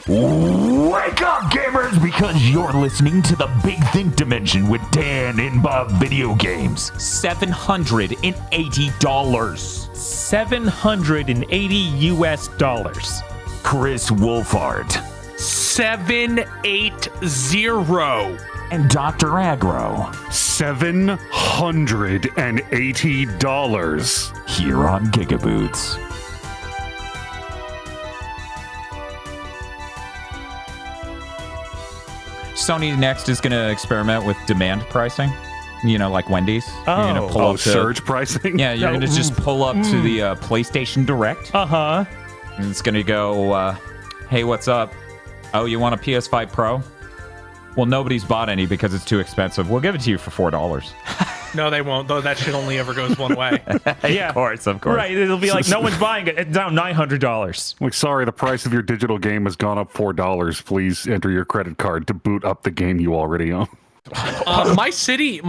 Wake up, gamers, because you're listening to the Big Think Dimension with Dan and Bob Video Games. $780. $780 US. Chris Wolfhard. $780. And Dr. Agro. $780. Here on GigaBoots. Sony next is going to experiment with demand pricing. You know, like Wendy's. You're gonna pull up to, surge pricing? Yeah, you're going to just pull up to the PlayStation Direct. Uh-huh. And it's going to go, hey, what's up? Oh, you want a PS5 Pro? Well, nobody's bought any because it's too expensive. We'll give it to you for $4. No, they won't, though. That shit only ever goes one way. Yeah. Of course. Right, it'll be like, no one's buying it. It's down $900. Like, sorry, the price of your digital game has gone up $4. Please enter your credit card to boot up the game you already own. My city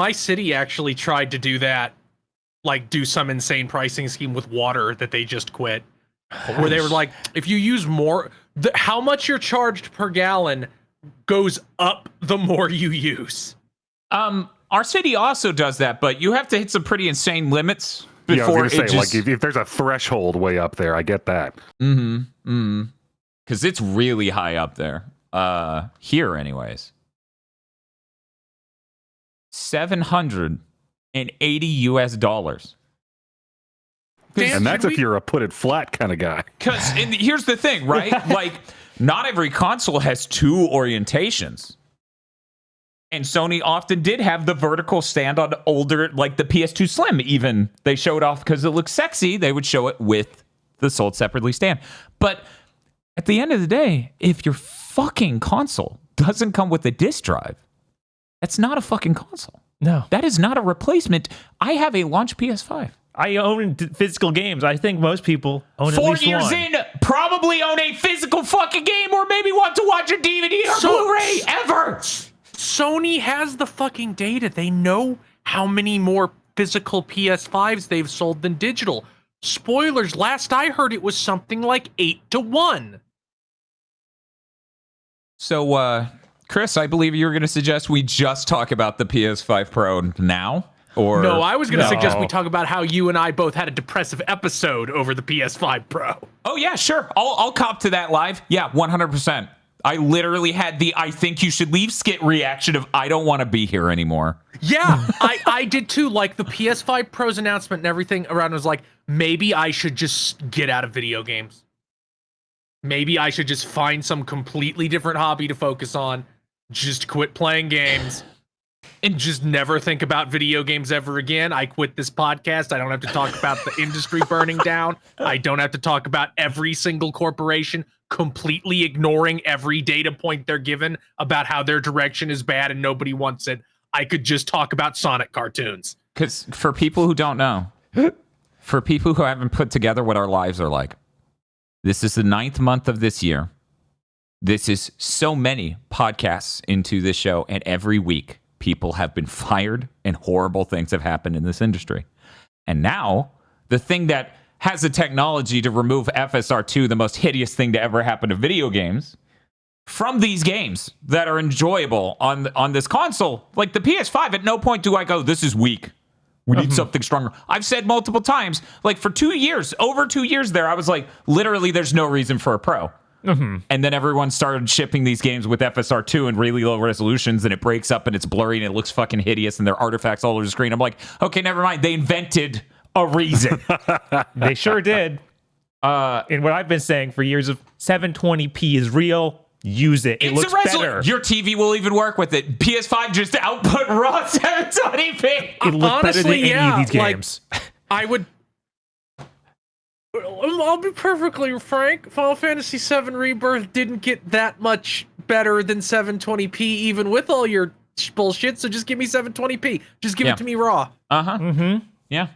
actually tried to do that, like do some insane pricing scheme with water that they just quit, where they were like, if you use more, how much you're charged per gallon goes up the more you use. Our city also does that, but you have to hit some pretty insane limits before I was gonna say, just... like, if there's a threshold way up there, I get that. Because it's really high up there. Here, anyways. $780 US. And that's if you're a put it flat kind of guy. Because here's the thing, right? Like, not every console has two orientations. And Sony often did have the vertical stand on older, like the PS2 Slim even. They showed off because it looks sexy. They would show it with the sold separately stand. But at the end of the day, if your fucking console doesn't come with a disc drive, that's not a fucking console. No. That is not a replacement. I have a launch PS5. I own physical games. I think most people own at least 4 years one. in, probably own a physical fucking game or maybe want to watch a DVD or Blu-ray ever. Sony has the fucking data. They know how many more physical PS5s they've sold than digital. Spoilers, last I heard it was something like 8-1. So, Chris, I believe you were going to suggest we just talk about the PS5 Pro now? Or no, I was going to suggest we talk about how you and I both had a depressive episode over the PS5 Pro. Oh, yeah, sure. I'll cop to that live. Yeah, 100%. I literally had the I think you should leave skit reaction of I don't want to be here anymore. Yeah, I did too. Like the PS5 Pro's announcement and everything around was like, maybe I should just get out of video games. Maybe I should just find some completely different hobby to focus on. Just quit playing games. And just never think about video games ever again. I quit this podcast. I don't have to talk about the industry burning down. I don't have to talk about every single corporation completely ignoring every data point they're given about how their direction is bad and nobody wants it. I could just talk about Sonic cartoons. Because for people who don't know, for people who haven't put together what our lives are like, this is the 9th month of this year. This is so many podcasts into this show, and every week people have been fired and horrible things have happened in this industry. And now, the thing that has the technology to remove FSR2, the most hideous thing to ever happen to video games, from these games that are enjoyable on this console, like the PS5, at no point do I go, this is weak. We need something stronger. I've said multiple times, like for 2 years, over 2 years there, I was like, literally, there's no reason for a Pro. And then everyone started shipping these games with FSR2 and really low resolutions, and it breaks up and it's blurry and it looks fucking hideous and there are artifacts all over the screen. I'm like, okay, never mind. They invented a reason. They sure did. And what I've been saying for years of 720p is real. Use it. It looks better. Your TV will even work with it. PS5 just output raw 720p. It looks better than any of these games. I would. I'll be perfectly frank. Final Fantasy VII Rebirth didn't get that much better than 720p, even with all your bullshit. So just give me 720p. Just give it to me raw. Yeah.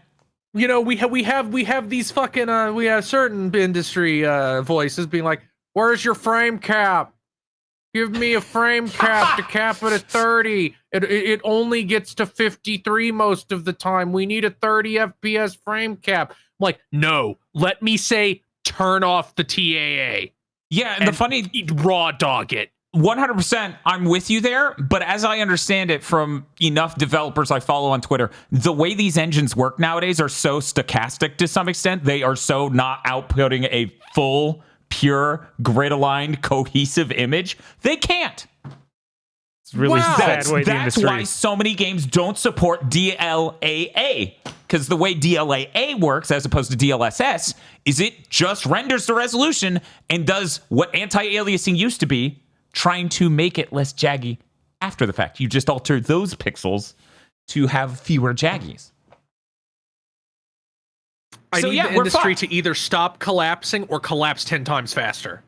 You know, we have these fucking we have certain industry voices being like, "Where's your frame cap? Give me a frame cap to cap it at 30. It only gets to 53 most of the time. We need a 30 FPS frame cap." I'm like, no, let me say turn off the TAA. Yeah, and the funny raw dog it. 100%, I'm with you there, but as I understand it from enough developers I follow on Twitter, the way these engines work nowadays are so stochastic to some extent. They are so not outputting a full, pure, grid-aligned, cohesive image. They can't. It's really sad way the industry. That's why so many games don't support DLAA. Because the way DLAA works, as opposed to DLSS, is it just renders the resolution and does what anti-aliasing used to be, trying to make it less jaggy after the fact. You just alter those pixels to have fewer jaggies. I need the industry to either stop collapsing or collapse 10 times faster.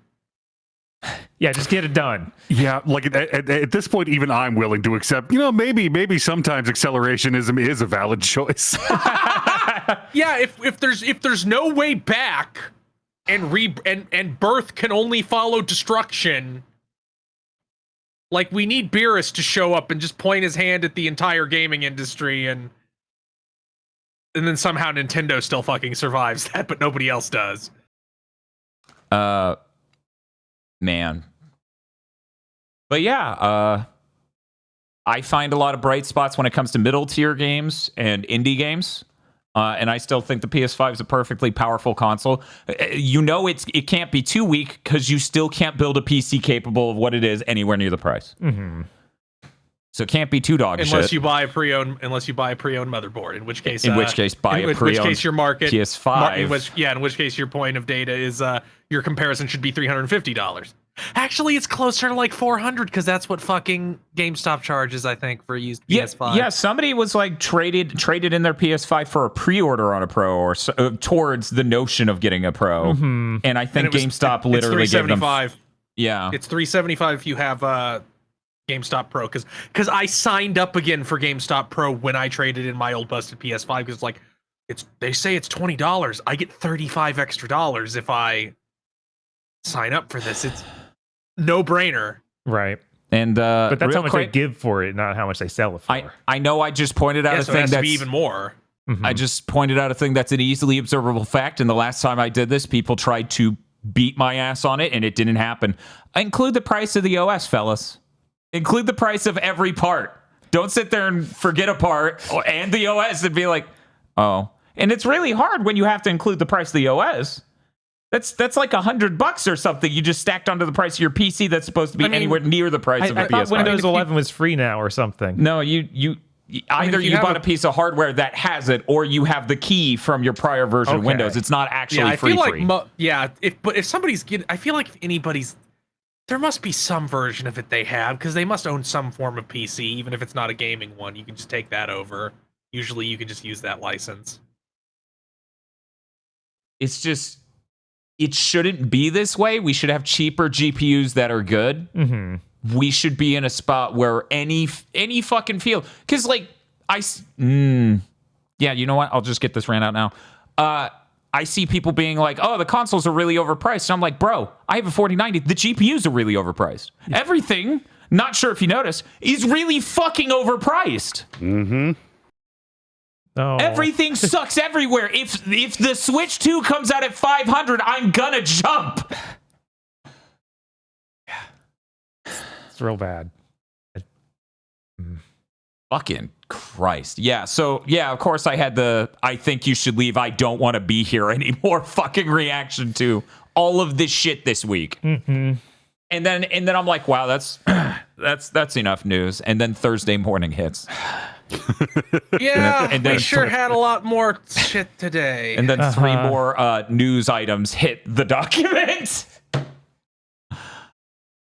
Yeah, just get it done. Yeah, like at this point, even I'm willing to accept. Maybe sometimes accelerationism is a valid choice. Yeah, if there's no way back, and birth can only follow destruction. Like, we need Beerus to show up and just point his hand at the entire gaming industry, and then somehow Nintendo still fucking survives that, but nobody else does. Man. But yeah, I find a lot of bright spots when it comes to middle tier games and indie games. And I still think the PS5 is a perfectly powerful console. It can't be too weak because you still can't build a PC capable of what it is anywhere near the price. Mm-hmm. So it can't be too dog unless shit. You buy a pre-owned motherboard, in which case buy a pre-owned your market PS5. In which case your point of data is your comparison should be $350. Actually, it's closer to like $400 because that's what fucking GameStop charges, I think, for a used PS5. Yeah, somebody was like traded in their PS5 for a pre-order on a Pro or towards the notion of getting a Pro. Mm-hmm. And I think GameStop literally gave them $375. Yeah. It's $375 if you have GameStop Pro, because I signed up again for GameStop Pro when I traded in my old busted PS5 because like they say it's $20. I get $35 extra if I sign up for this. It's no brainer. Right. And but that's how much quick, they give for it, not how much they sell it for. I know I just pointed out a so thing that's that's even more. Mm-hmm. I just pointed out a thing that's an easily observable fact, and the last time I did this, people tried to beat my ass on it, and it didn't happen. I include the price of the OS, fellas. Include the price of every part. Don't sit there and forget a part and the OS and be like, oh. And it's really hard when you have to include the price of the OS. That's like $100 or something you just stacked onto the price of your PC that's supposed to be anywhere near the price of a PS5. I thought Windows 11 was free now or something. No, you either you bought a piece of hardware that has it, or you have the key from your prior version of Windows. It's not actually free. If somebody's getting, I feel like if anybody's, there must be some version of it they have because they must own some form of PC, even if it's not a gaming one. You can just take that over. Usually, you can just use that license. It's just. It shouldn't be this way. We should have cheaper GPUs that are good. Mm-hmm. We should be in a spot where any fucking field, because like yeah, you know what? I'll just get this rant out now. I see people being like, "Oh, the consoles are really overpriced." And I'm like, "Bro, I have a 4090. The GPUs are really overpriced. Everything, not sure if you notice, is really fucking overpriced." Mm-hmm. Oh. Everything sucks everywhere. If the Switch 2 comes out at $500, I'm gonna jump. It's real bad. Fucking Christ. Yeah, so yeah, of course I had the I think you should leave, I don't want to be here anymore fucking reaction to all of this shit this week. Mm-hmm. And then I'm like, wow, that's enough news. And then Thursday morning hits. Yeah, and then we sure had a lot more shit today. And then three more news items hit the document.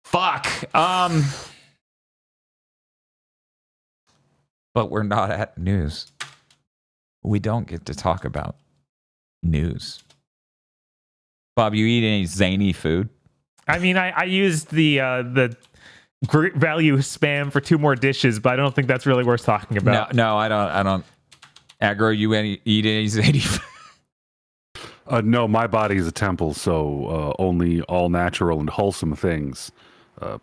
Fuck. But we're not at news. We don't get to talk about news. Bob, you eat any zany food? I mean, I used the great value spam for 2 more dishes, but I don't think that's really worth talking about. No, I don't. Aggro, you eat any zany food? No, my body is a temple, so only all natural and wholesome things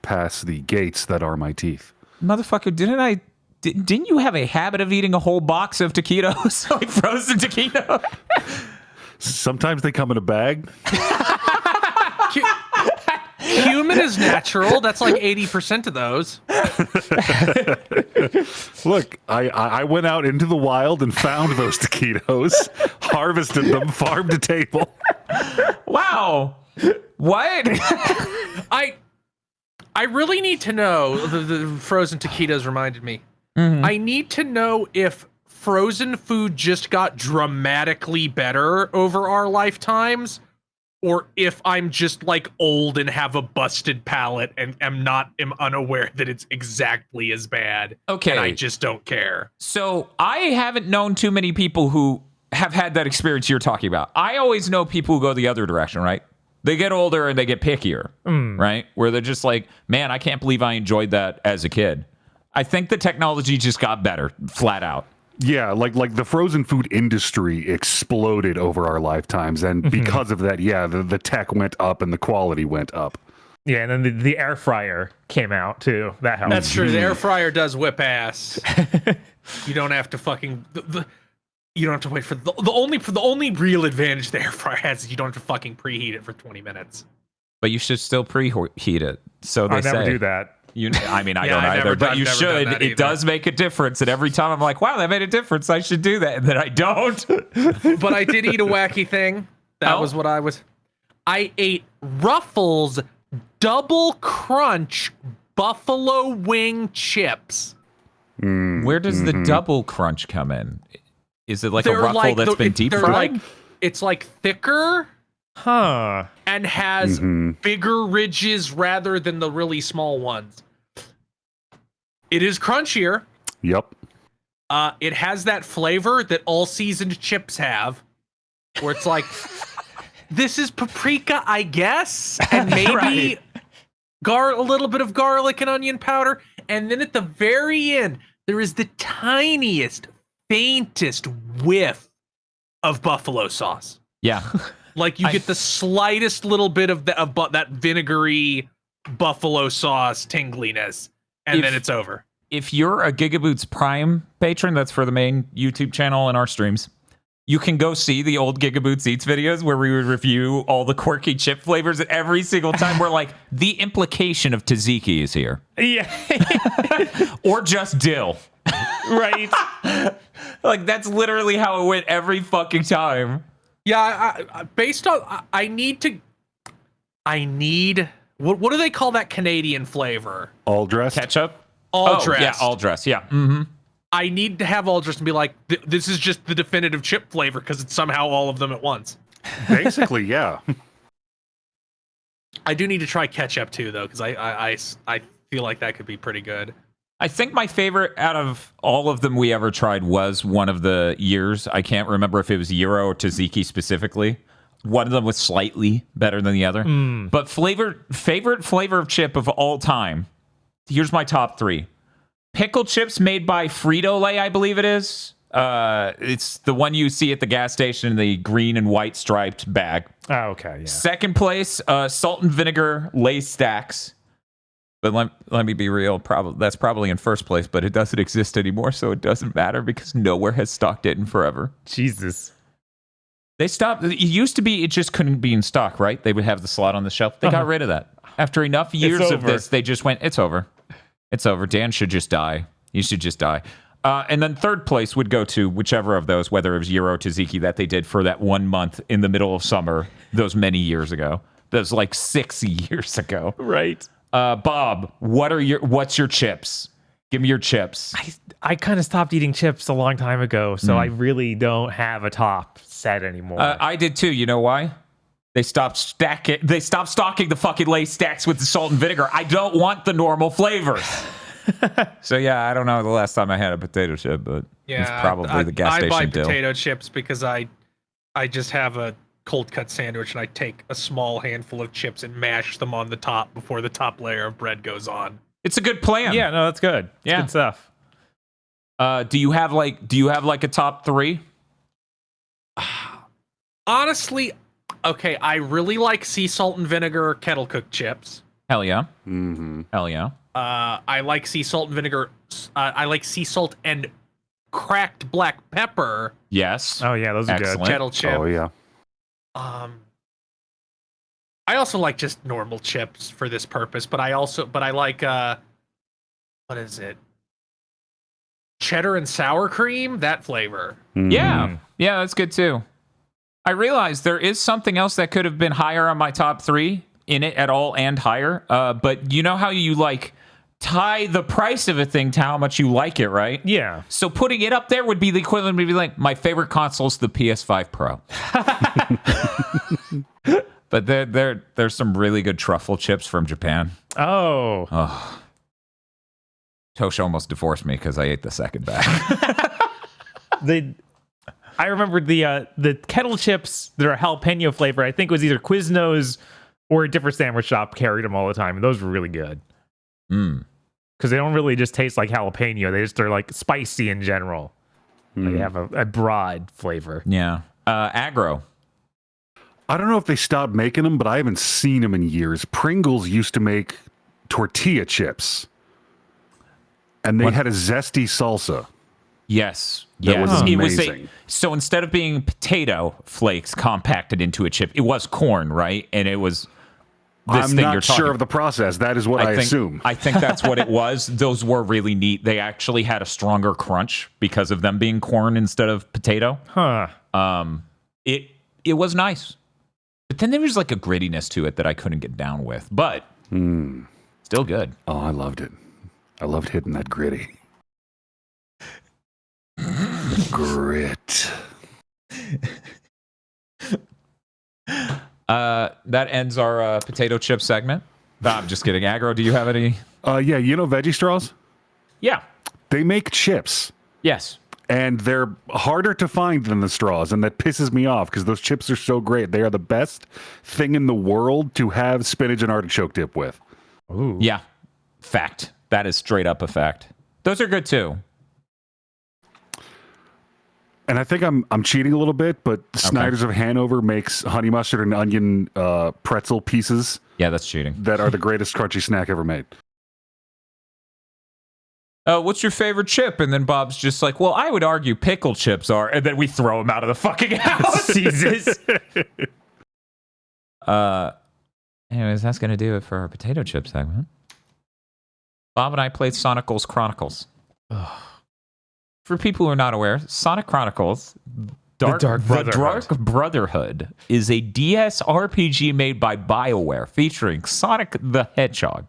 pass the gates that are my teeth. Motherfucker, didn't you have a habit of eating a whole box of taquitos? Like frozen taquito? Sometimes they come in a bag. natural. That's like 80% of those. Look, I went out into the wild and found those taquitos, harvested them, farm to table. Wow. What? I really need to know. The frozen taquitos reminded me. I need to know if frozen food just got dramatically better over our lifetimes, or if I'm just like old and have a busted palate and am unaware that it's exactly as bad. Okay. And I just don't care. So I haven't known too many people who have had that experience you're talking about. I always know people who go the other direction, right? They get older and they get pickier, right? Where they're just like, man, I can't believe I enjoyed that as a kid. I think the technology just got better, flat out. Yeah, like the frozen food industry exploded over our lifetimes, and because of that, yeah, the tech went up and the quality went up. Yeah, and then the air fryer came out too. That helped. That's true. The air fryer does whip ass. You don't have to fucking you don't have to wait for the only real advantage the air fryer has is you don't have to fucking preheat it for 20 minutes. But you should still preheat it. So they I never say. do that. I mean, I Yeah, don't I've either, never but done- you never done should. that It either. does make a difference. And every time I'm like, wow, that made a difference. I should do that. And then I don't. But I did eat a wacky thing. That was what I ate Ruffles Double Crunch Buffalo Wing Chips. Where does the double crunch come in? Is it like a ruffle like that's been deep they're fried? It's like thicker Huh. and has bigger ridges rather than the really small ones. It is crunchier. Yep. It has that flavor that all seasoned chips have, where it's like, this is paprika, I guess, and maybe Right. a little bit of garlic and onion powder, and then at the very end, there is the tiniest, faintest whiff of buffalo sauce. Yeah. Like you get the slightest little bit of that vinegary buffalo sauce tingliness, and then it's over. If you're a GigaBoots Prime patron, that's for the main YouTube channel and our streams, you can go see the old GigaBoots Eats videos where we would review all the quirky chip flavors, and every single time we're like, the implication of tzatziki is here. Yeah. Or just dill. Right. Like, that's literally how it went every fucking time. Yeah, I based on I need what do they call that Canadian flavor? All dressed. Ketchup? All dressed. Yeah, all dressed. Yeah. Mm-hmm. I need to have all dressed and be like, this is just the definitive chip flavor because it's somehow all of them at once. Basically, yeah. I do need to try ketchup too, though, because I feel like that could be pretty good. I think my favorite out of all of them we ever tried was one of the years. I can't remember if it was Euro or tzatziki specifically. One of them was slightly better than the other. But favorite flavor of chip of all time. Here's my top 3. Pickle chips made by Frito-Lay, I believe it is. It's the one you see at the gas station in the green and white striped bag. Oh, okay. Yeah. Second place, salt and vinegar Lay's stacks. But let me be real. That's probably in first place, but it doesn't exist anymore, so it doesn't matter because nowhere has stocked it in forever. Jesus. They stopped. It used to be it just couldn't be in stock, right? They would have the slot on the shelf. They got rid of that. After enough years of this, they just went, it's over. It's over. Dan should just die. You should just die. And then third place would go to whichever of those, whether it was Euro tzatziki that they did for that 1 month in the middle of summer, those many years ago. That was like 6 years ago. Right. Bob, what's your chips? Give me your chips. I kind of stopped eating chips a long time ago, so I really don't have a top set anymore. I did too. You know why? They stopped stocking the fucking Lay's stacks with the salt and vinegar. I don't want the normal flavors. So yeah, I don't know the last time I had a potato chip, but it's probably the gas I station buy dill. potato chips because I just have a cold cut sandwich and I take a small handful of chips and mash them on the top before the top layer of bread goes on. It's a good plan. yeah, no, that's good. It's Yeah. good stuff. Do you have like a top 3? Honestly, okay, I really like sea salt and vinegar kettle cooked chips. Hell yeah. Mm-hmm. Hell yeah. I like sea salt and vinegar. I like sea salt and cracked black pepper Yes. Oh yeah, those are Excellent. good. kettle chip. Oh yeah. I also like just normal chips for this purpose, but I like what is it? Cheddar and sour cream, that flavor. Yeah, that's good too. I realized there is something else that could have been higher on my top 3 in it at all and higher. But you know how you like tie the price of a thing to how much you like it, right? Yeah. So putting it up there would be the equivalent of be like, my favorite console is the PS5 Pro. But there's some really good truffle chips from Japan. Oh. Tosha almost divorced me because I ate the second bag. I remember the kettle chips that are jalapeno flavor. I think it was either Quiznos or a different sandwich shop carried them all the time, and those were really good. Because they don't really just taste like jalapeno; they're like spicy in general. They have a broad flavor. Yeah. Aggro. I don't know if they stopped making them, but I haven't seen them in years. Pringles used to make tortilla chips, and they had a zesty salsa. Yes. That was amazing. So instead of being potato flakes compacted into a chip, it was corn, right? And it was this I'm thing not you're talking sure of the process. That is what I assume. I think that's what it was. Those were really neat. They actually had a stronger crunch because of them being corn instead of potato. Huh. It was nice. But then there was like a grittiness to it that I couldn't get down with. But still good. Oh, I loved it. I loved hitting that gritty. Grit. That ends our potato chip segment. No, I'm just kidding. Aggro, do you have any? Yeah, you know veggie straws? Yeah. They make chips. Yes. And they're harder to find than the straws, and that pisses me off because those chips are so great. They are the best thing in the world to have spinach and artichoke dip with. Ooh. Yeah. Fact. That is straight up a fact. Those are good too. And I think I'm cheating a little bit, but Snyder's of Hanover makes honey mustard and onion pretzel pieces. Yeah, that's cheating. That are the greatest crunchy snack ever made. What's your favorite chip? And then Bob's just like, well, I would argue pickle chips are. And then we throw him out of the fucking house. Jesus. Anyways, that's going to do it for our potato chip segment. Bob and I played Sonic Chronicles. For people who are not aware, Sonic Chronicles, The Dark Brotherhood is a DS RPG made by BioWare featuring Sonic the Hedgehog.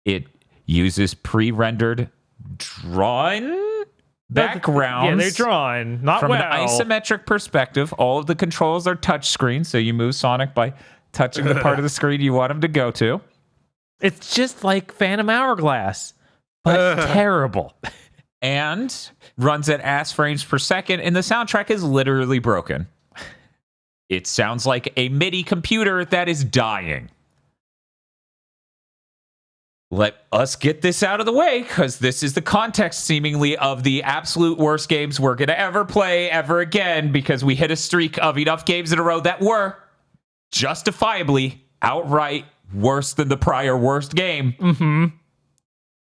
It uses pre-rendered drawn backgrounds. Yeah, they're drawn, not from well. an isometric perspective. All of the controls are touchscreen, so you move Sonic by touching the part of the screen you want him to go to. It's just like Phantom Hourglass, but terrible. And runs at ass frames per second, and the soundtrack is literally broken. It sounds like a MIDI computer that is dying. Let us get this out of the way, because this is the context, seemingly, of the absolute worst games we're going to ever play ever again, because we hit a streak of enough games in a row that were justifiably outright worse than the prior worst game. Mm-hmm.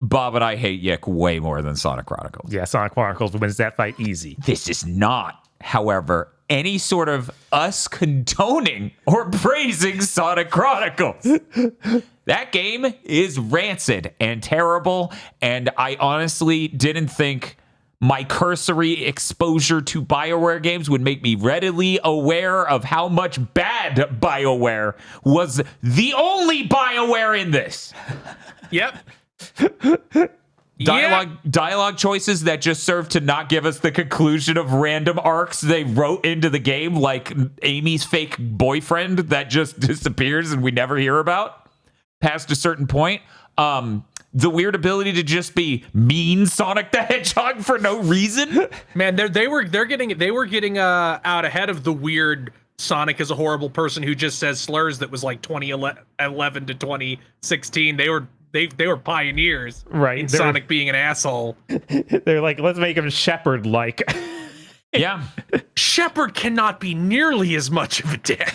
Bob and I hate YIIK way more than Sonic Chronicles. Yeah, Sonic Chronicles wins that fight easy. This is not, however, any sort of us condoning or praising Sonic Chronicles. That game is rancid and terrible, and I honestly didn't think my cursory exposure to BioWare games would make me readily aware of how much bad BioWare was the only BioWare in this. Yep. Dialogue choices that just serve to not give us the conclusion of random arcs they wrote into the game, like Amy's fake boyfriend that just disappears and we never hear about past a certain point. The weird ability to just be mean Sonic the Hedgehog for no reason. Man, they were getting out ahead of the weird Sonic is a horrible person who just says slurs that was like 2011 to 2016. They were pioneers, right? In Sonic being an asshole. They're like, let's make him Shepard-like. Yeah. Shepard cannot be nearly as much of a dick.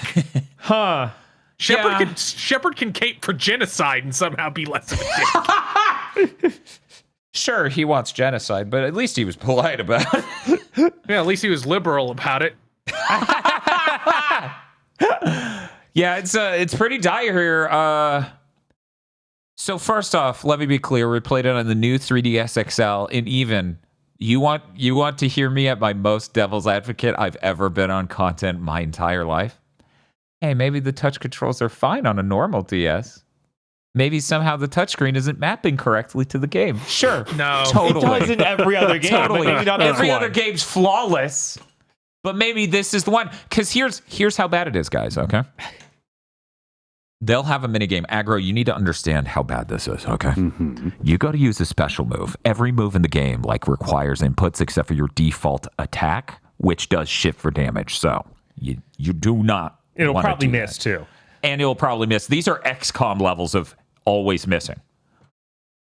Huh. Shepard can cape for genocide and somehow be less of a dick. Sure, he wants genocide, but at least he was polite about it. Yeah, at least he was liberal about it. Yeah, it's pretty dire here. So first off, let me be clear. We played it on the new 3DS XL, and even you want to hear me at my most devil's advocate I've ever been on content my entire life. Hey, maybe the touch controls are fine on a normal DS. Maybe somehow the touchscreen isn't mapping correctly to the game. Sure, No. totally. It does in every other game. Totally. But maybe not this Every one. other game's flawless, but maybe this is the one. Because here's how bad it is, guys. Okay. They'll have a minigame. Aggro, you need to understand how bad this is, okay? Mm-hmm. You got to use a special move. Every move in the game requires inputs except for your default attack, which does shift for damage. So you do not. It'll wanna probably do miss that. too. And it'll probably miss. These are XCOM levels of always missing.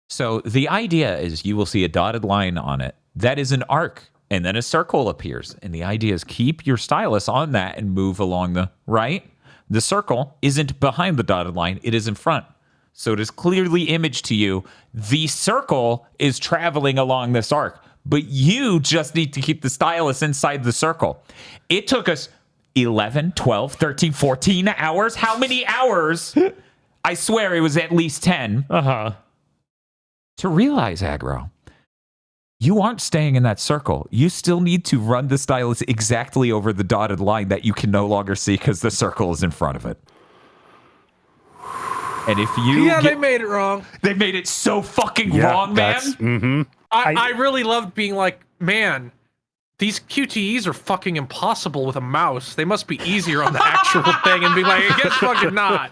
So the idea is you will see a dotted line on it. That is an arc. And then a circle appears. And the idea is keep your stylus on that and move along the right. The circle isn't behind the dotted line. It is in front. So it is clearly imaged to you. The circle is traveling along this arc. But you just need to keep the stylus inside the circle. It took us 11, 12, 13, 14 hours. How many hours? I swear it was at least 10. Uh-huh. To realize, Aggro, you aren't staying in that circle. You still need to run the stylus exactly over the dotted line that you can no longer see because the circle is in front of it. And if you They made it wrong. they made it so fucking wrong, man. Mm-hmm. I really loved being like, man, these QTEs are fucking impossible with a mouse. They must be easier on the actual thing, and being like, I guess fucking not.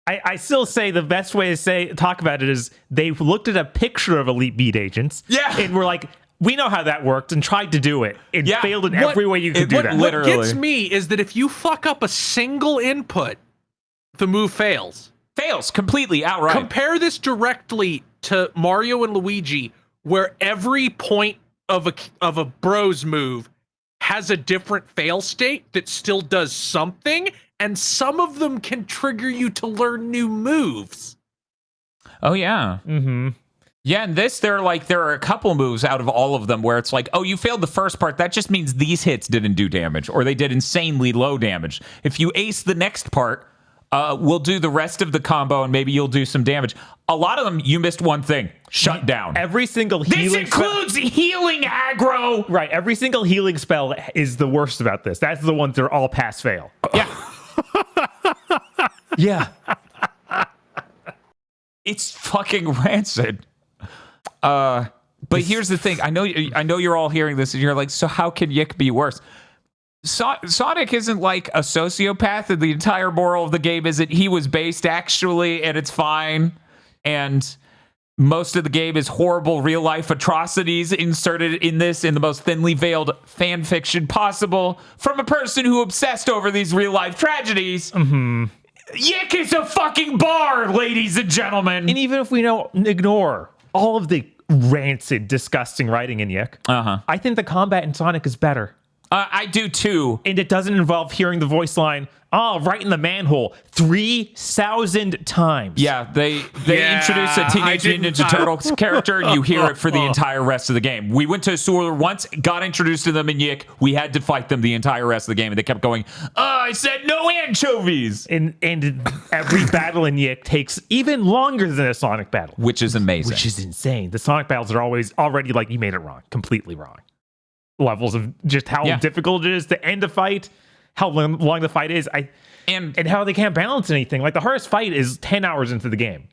I still say the best way to talk about it is they looked at a picture of Elite Beat agents. Yeah. And we're like, we know how that worked and tried to do it. It Yeah. failed in every way you could do that. What gets me is that if you fuck up a single input, the move fails. Fails completely outright. Compare this directly to Mario and Luigi, where every point of a bros move has a different fail state that still does something, and some of them can trigger you to learn new moves. Oh, yeah. Mm-hmm. Yeah, and there are a couple moves out of all of them where it's like, oh, you failed the first part. That just means these hits didn't do damage, or they did insanely low damage. If you ace the next part, we'll do the rest of the combo, and maybe you'll do some damage. A lot of them, you missed one thing. Shut down. Every single This healing includes healing aggro. right, every single healing spell is the worst about this. That's the ones that are all pass fail. Yeah. Yeah. It's fucking rancid. But here's the thing. I know you're all hearing this and you're like, so how can YIIK be worse? Sonic isn't like a sociopath, and the entire moral of the game is that he was based actually, and it's fine. And most of the game is horrible real life atrocities inserted in this in the most thinly veiled fan fiction possible from a person who obsessed over these real life tragedies. Mm-hmm. YIIK is a fucking bar, ladies and gentlemen. And even if we ignore all of the rancid, disgusting writing in YIIK, I think the combat in Sonic is better. I do too. And it doesn't involve hearing the voice line, oh, right in the manhole, 3,000 times. Yeah, they introduce a Teenage Mutant Ninja Turtles character, and you hear it for the entire rest of the game. We went to a sewer once, got introduced to them in YIIK. We had to fight them the entire rest of the game, and they kept going, I said no anchovies! And every battle in YIIK takes even longer than a Sonic battle. Which is amazing. Which is insane. The Sonic battles are always already like, you made it wrong, completely wrong. Levels of just how difficult it is to end a fight, how long the fight is, and how they can't balance anything. Like the hardest fight is 10 hours into the game,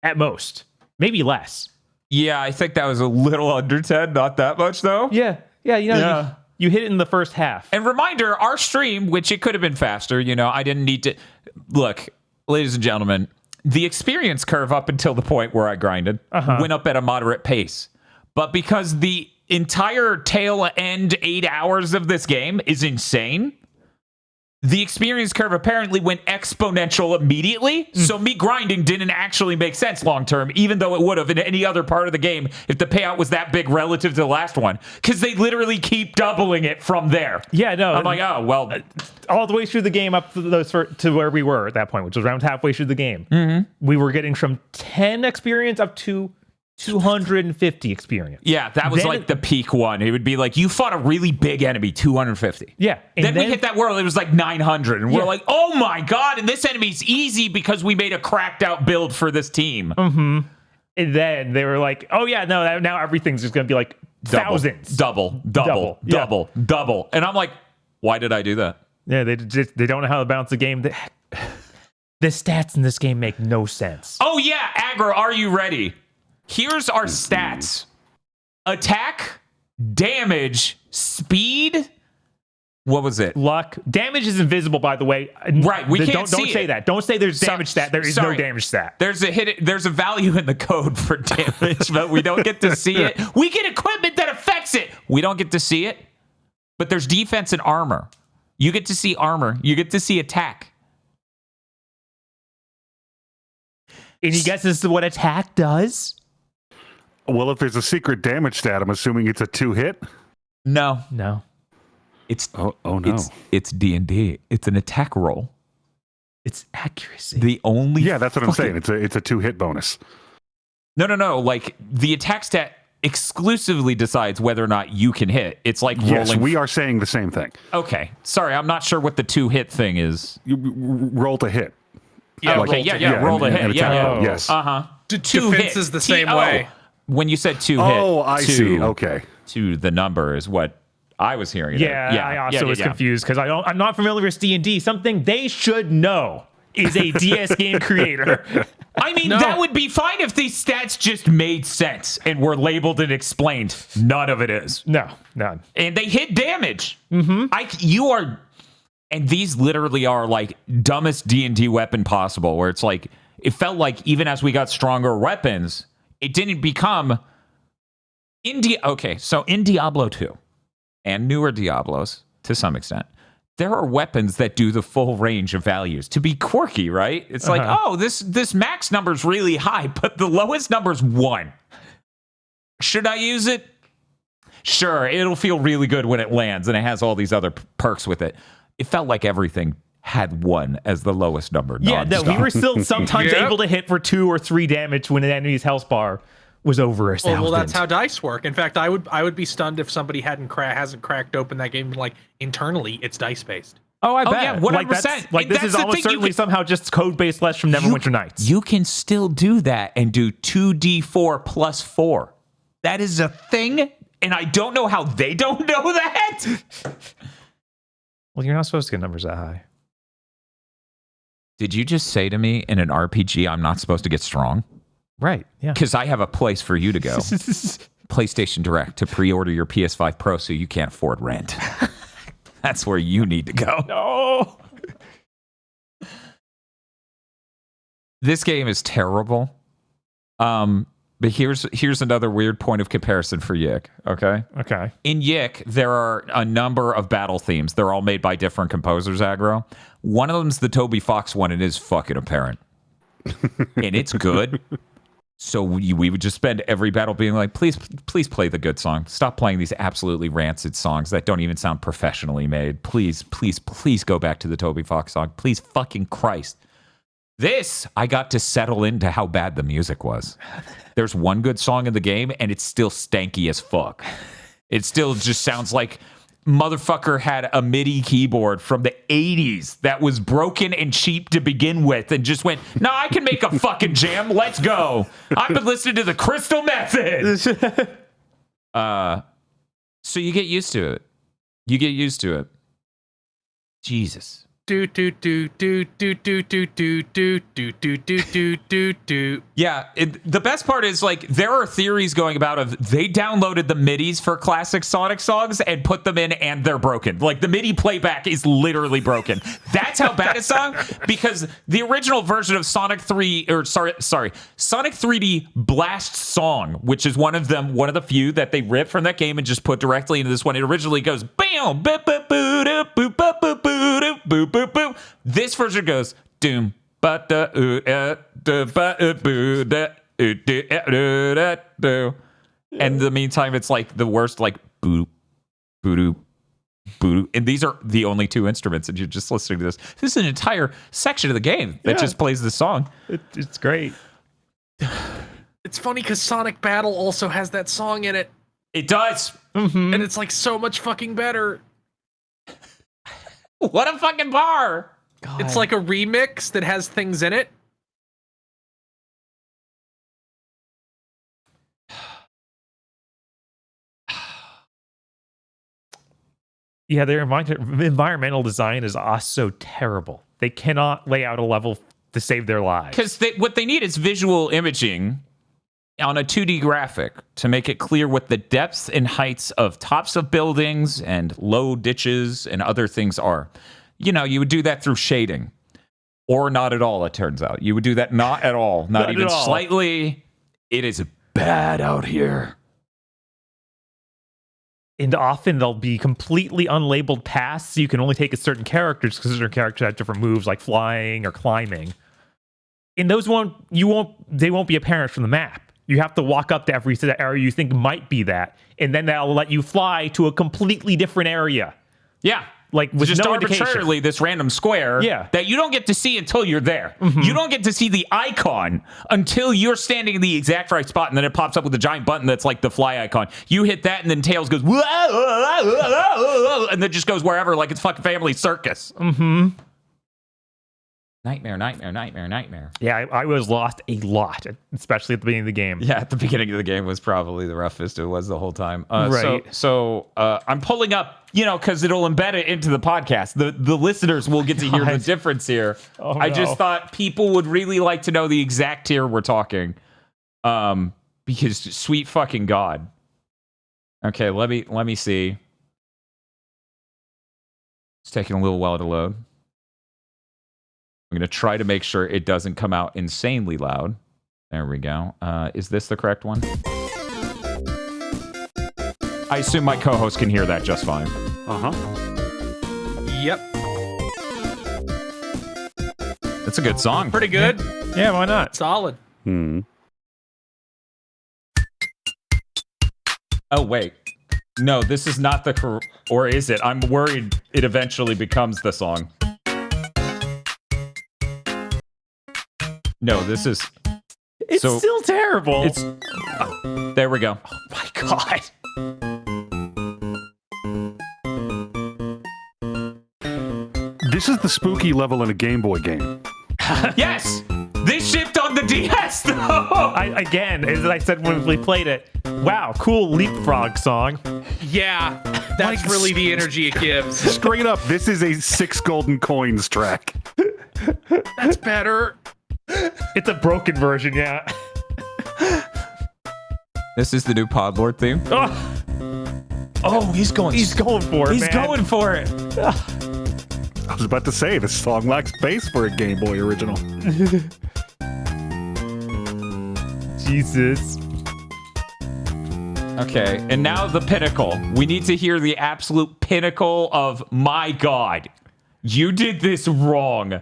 at most, maybe less. Yeah, I think that was a little under 10, not that much though. Yeah. You hit it in the first half. And reminder, our stream, which it could have been faster, I didn't need to look, ladies and gentlemen, the experience curve up until the point where I grinded went up at a moderate pace. But because the entire tail end 8 hours of this game is insane, the experience curve apparently went exponential immediately. So me grinding didn't actually make sense long term, even though it would have in any other part of the game if the payout was that big relative to the last one, because they literally keep doubling it from there. Yeah, no. I'm like, oh, well. All the way through the game up to where we were at that point, which was around halfway through the game. We were getting from 10 experience up to 250 experience. Yeah, that was Then- like the peak one. It would be like you fought a really big enemy, 250. Yeah. And Then we hit that world, it was like 900. And we're Yeah. like, oh my God. And this enemy's easy because we made a cracked out build for this team. And then they were like, oh, yeah, no, now everything's just going to be like thousands. Double. Yeah. And I'm like, why did I do that? Yeah, they don't know how to balance the game. The stats in this game make no sense. Oh, yeah, Aggro, are you ready? Here's our stats. Attack, damage, speed. What was it? Luck. Damage is invisible, by the way. Right, we can't don't see say it. that. Don't say there's damage stat. There is no Sorry. damage stat. There's a value in the code for damage, but we don't get to see it. We get equipment that affects it. We don't get to see it. But there's defense and armor. You get to see armor. You get to see attack. Any guesses to what attack does? Well, if there's a secret damage stat, I'm assuming it's a 2-hit. No. It's Oh no. It's D&D. It's an attack roll. It's accuracy. The only Yeah, that's what I'm fucking- saying. It's a 2-hit bonus. No. Like the attack stat exclusively decides whether or not you can hit. It's like Yes, rolling. we are saying the same thing. Okay. Sorry, I'm not sure what the 2-hit thing is. You roll to hit. Yeah, Okay, roll to yeah, hit. roll to hit. and Yeah, attack. yeah. Yes. Uh-huh. Defense hit. is the same T-O. way. When you said 2 hit. Oh, I see. Okay. To the number is what I was hearing. Yeah, I also was confused because I'm not familiar with D&D. Something they should know is a DS game creator. I mean, No. that would be fine if these stats just made sense and were labeled and explained. None of it is. No, none. And they hit damage. Mm-hmm. And these literally are like dumbest D&D weapon possible, where it's like, it felt like even as we got stronger weapons, it didn't become so in Diablo 2 and newer Diablos to some extent, there are weapons that do the full range of values to be quirky, right? It's like, oh, this max number's really high, but the lowest number's 1. Should I use it? Sure, it'll feel really good when it lands and it has all these other perks with it. It felt like everything had 1 as the lowest number. Yeah, no, we nonstop. were still sometimes Yep. able to hit for 2 or 3 damage when an enemy's health bar was over 1,000. Well, that's how dice work. In fact, I would be stunned if somebody hasn't cracked open that game. Like internally, it's dice based. Oh, I Oh, bet. yeah, 100%. Like, And this that's is the almost thing, you certainly could- somehow just code based less from Neverwinter Nights. You can still do that and do 2d4 plus 4. That is a thing, and I don't know how they don't know that. Well, you're not supposed to get numbers that high. Did you just say to me in an RPG I'm not supposed to get strong? Right, yeah. Because I have a place for you to go. PlayStation Direct to pre-order your PS5 Pro so you can't afford rent. That's where you need to go. No. This game is terrible. But here's another weird point of comparison for YIIK, okay? Okay. In YIIK, there are a number of battle themes. They're all made by different composers, aggro. One of them's the Toby Fox one. It is fucking apparent. And it's good. So we would just spend every battle being like, please play the good song. Stop playing these absolutely rancid songs that don't even sound professionally made. Please go back to the Toby Fox song. Please fucking Christ. This, I got to settle into how bad the music was. There's one good song in the game, and it's still stanky as fuck. It still just sounds like motherfucker had a MIDI keyboard from the 80s that was broken and cheap to begin with and just went, no, I can make a fucking jam. Let's go. I've been listening to the Crystal Method. So you get used to it. Jesus. Do do do do do do do do do do do do do do. Yeah, the best part is like there are theories going about of they downloaded the MIDIs for classic Sonic songs and put them in and they're broken. Like the MIDI playback is literally broken. That's how bad it's sung because the original version of Sonic 3D Blast Song, which is one of the few that they ripped from that game and just put directly into this one. It originally goes bam boop boop boop boop boop boop boop boop boop boop boop. This version goes doom but the and in the meantime it's like the worst like boop boop boop, and these are the only 2 instruments and you're just listening to this is an entire section of the game that just plays the song. It's great. It's funny because Sonic Battle also has that song in it, It does. Mhm. and it's like so much fucking better. What a fucking bar. It's like a remix that has things in it. Yeah, their environmental design is also terrible. They cannot lay out a level to save their lives. Because what they need is visual imaging on a 2D graphic to make it clear what the depths and heights of tops of buildings and low ditches and other things are. You know, you would do that through shading. Or not at all, it turns out. You would do that not at all. Not Not even at all. slightly. It is bad out here. And often they'll be completely unlabeled paths, so you can only take a certain characters because certain characters have different moves like flying or climbing. And those they won't be apparent from the map. You have to walk up to every area you think might be that, and then that'll let you fly to a completely different area. Yeah. Like with Just no arbitrarily indication. this random square Yeah. that you don't get to see until you're there. You don't get to see the icon until you're standing in the exact right spot, and then it pops up with a giant button that's like the fly icon. You hit that, and then Tails goes, "Whoa, whoa, whoa, whoa, whoa," and then just goes wherever like it's fucking family circus. Nightmare, nightmare, nightmare, nightmare. Yeah, I was lost a lot, especially at the beginning of the game. Yeah, at the beginning of the game was probably the roughest it was the whole time. Right. So I'm pulling up, because it'll embed it into the podcast. The listeners will get to hear the God. difference here. Oh, I just no. thought people would really like to know the exact tier we're talking. Because sweet fucking God. Okay, let me see. It's taking a little while to load. I'm going to try to make sure it doesn't come out insanely loud. There we go. Is this the correct one? I assume my co-host can hear that just fine. Uh-huh. Yep. It's a good song. Pretty good. Yeah, why not? Solid. Oh, wait. No, this is not the... Or is it? I'm worried it eventually becomes the song. No, this is... It's So- still terrible. It's... there we go. my God. This is the spooky level in a Game Boy game. Yes! This shipped on the DS, though! Again, as I said when we played it, wow, cool leapfrog song. Yeah, that's Like, really the energy it gives. Straight up, this is a 6 golden coins track. That's better. It's a broken version, yeah. This is the new Podlord theme. Oh, he's going for it, He's man. going for it. I was about to say, this song lacks bass for a Game Boy original. Jesus. Okay, and now the pinnacle. We need to hear the absolute pinnacle of, my God, you did this wrong.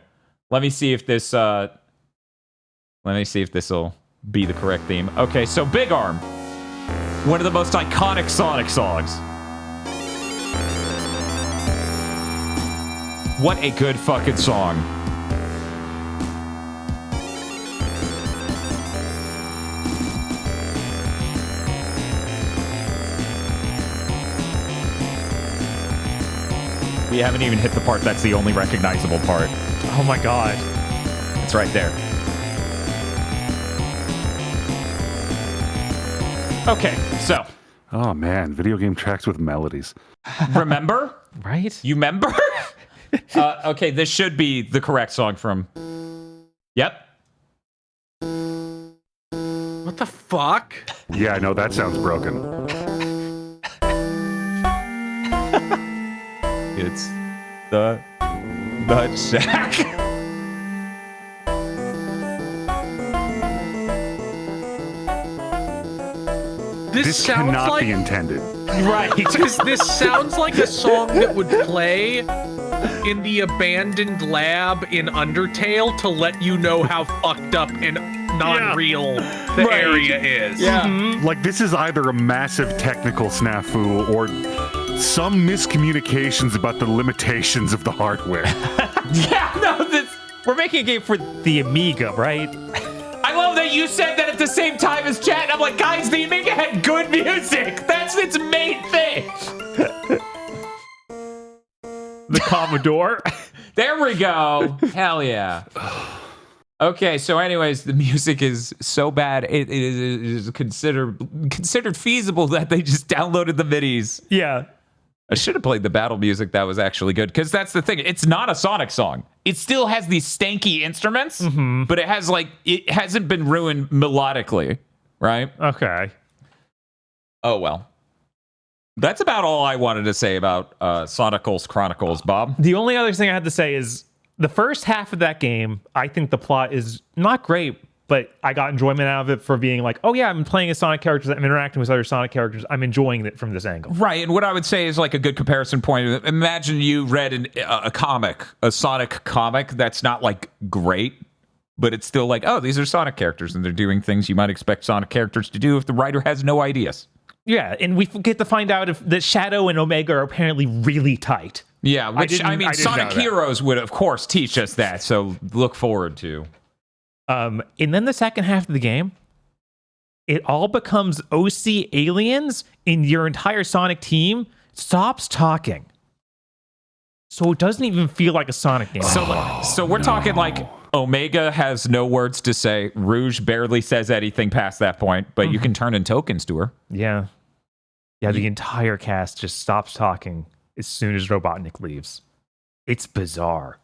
Let me see if this will be the correct theme. Okay, so Big Arm, one of the most iconic Sonic songs. What a good fucking song. We haven't even hit the part that's the only recognizable part. Oh my God. It's right there. Okay, so Oh man, video game tracks with melodies. remember? Right? You remember? Okay, this should be the correct song from... Yep. What the fuck? Yeah, I know, that sounds broken. It's the Nut Shack. This sounds cannot like be intended. Right. because this sounds like a song that would play in the abandoned lab in Undertale to let you know how fucked up and non-real the Right. area is. Yeah. Like, this is either a massive technical snafu or some miscommunications about the limitations of the hardware. Yeah, no, this... We're making a game for the Amiga, right? I love that you said that at the same time as chat. And I'm like, guys, the Amiga had good music. That's its main thing. The Commodore. There we go. Hell yeah. Okay, so anyways, the music is so bad it is considered feasible that they just downloaded the midis. Yeah. I should have played the battle music. That was actually good, because that's the thing. It's not a Sonic song. It still has these stanky instruments, but it hasn't been ruined melodically, right? Okay. Oh well. That's about all I wanted to say about Sonic Chronicles, Bob. The only other thing I had to say is the first half of that game, I think the plot is not great, but I got enjoyment out of it for being like, oh yeah, I'm playing as Sonic characters, I'm interacting with other Sonic characters, I'm enjoying it from this angle. Right, and what I would say is like a good comparison point. Imagine you read a comic, a Sonic comic that's not like great, but it's still like, oh, these are Sonic characters, and they're doing things you might expect Sonic characters to do if the writer has no ideas. Yeah, and we get to find out if that Shadow and Omega are apparently really tight. Yeah, which I mean, didn't Sonic know that. Heroes would of course teach us that, so look forward to. And then the second half of the game, it all becomes OC aliens, and your entire Sonic team stops talking. So it doesn't even feel like a Sonic game. So we're talking like Omega has no words to say. Rouge barely says anything past that point, but you can turn in tokens to her. Yeah. Yeah, the entire cast just stops talking as soon as Robotnik leaves. It's bizarre.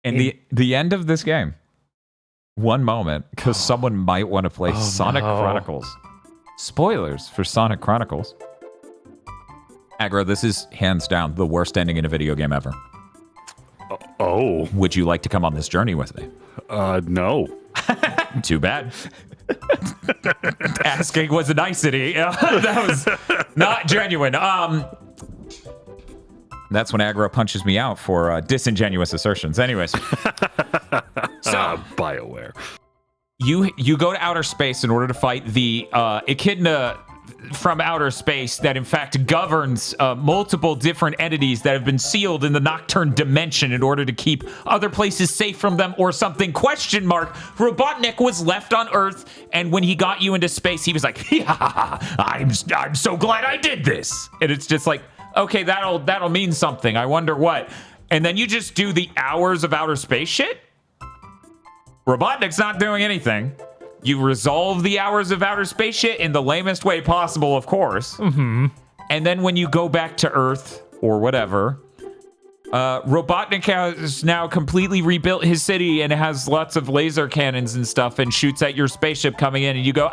And the end of this game, one moment, because someone might want to play Sonic Chronicles. Spoilers for Sonic Chronicles. Aggro, this is hands down the worst ending in a video game ever. Oh. Would you like to come on this journey with me? No. Too bad. Asking was a nicety. That was not genuine. That's when Aggro punches me out for disingenuous assertions. Anyways. So, BioWare. You go to outer space in order to fight the echidna from outer space that in fact governs multiple different entities that have been sealed in the Nocturne dimension in order to keep other places safe from them or something, question mark. Robotnik was left on Earth, and when he got you into space, he was like, yeah, I'm so glad I did this. And it's just like, okay, that'll mean something. I wonder what. And then you just do the hours of outer space shit? Robotnik's not doing anything. You resolve the hours of outer space shit in the lamest way possible, of course. Mm-hmm. And then when you go back to Earth, or whatever, Robotnik has now completely rebuilt his city and has lots of laser cannons and stuff and shoots at your spaceship coming in, and you go,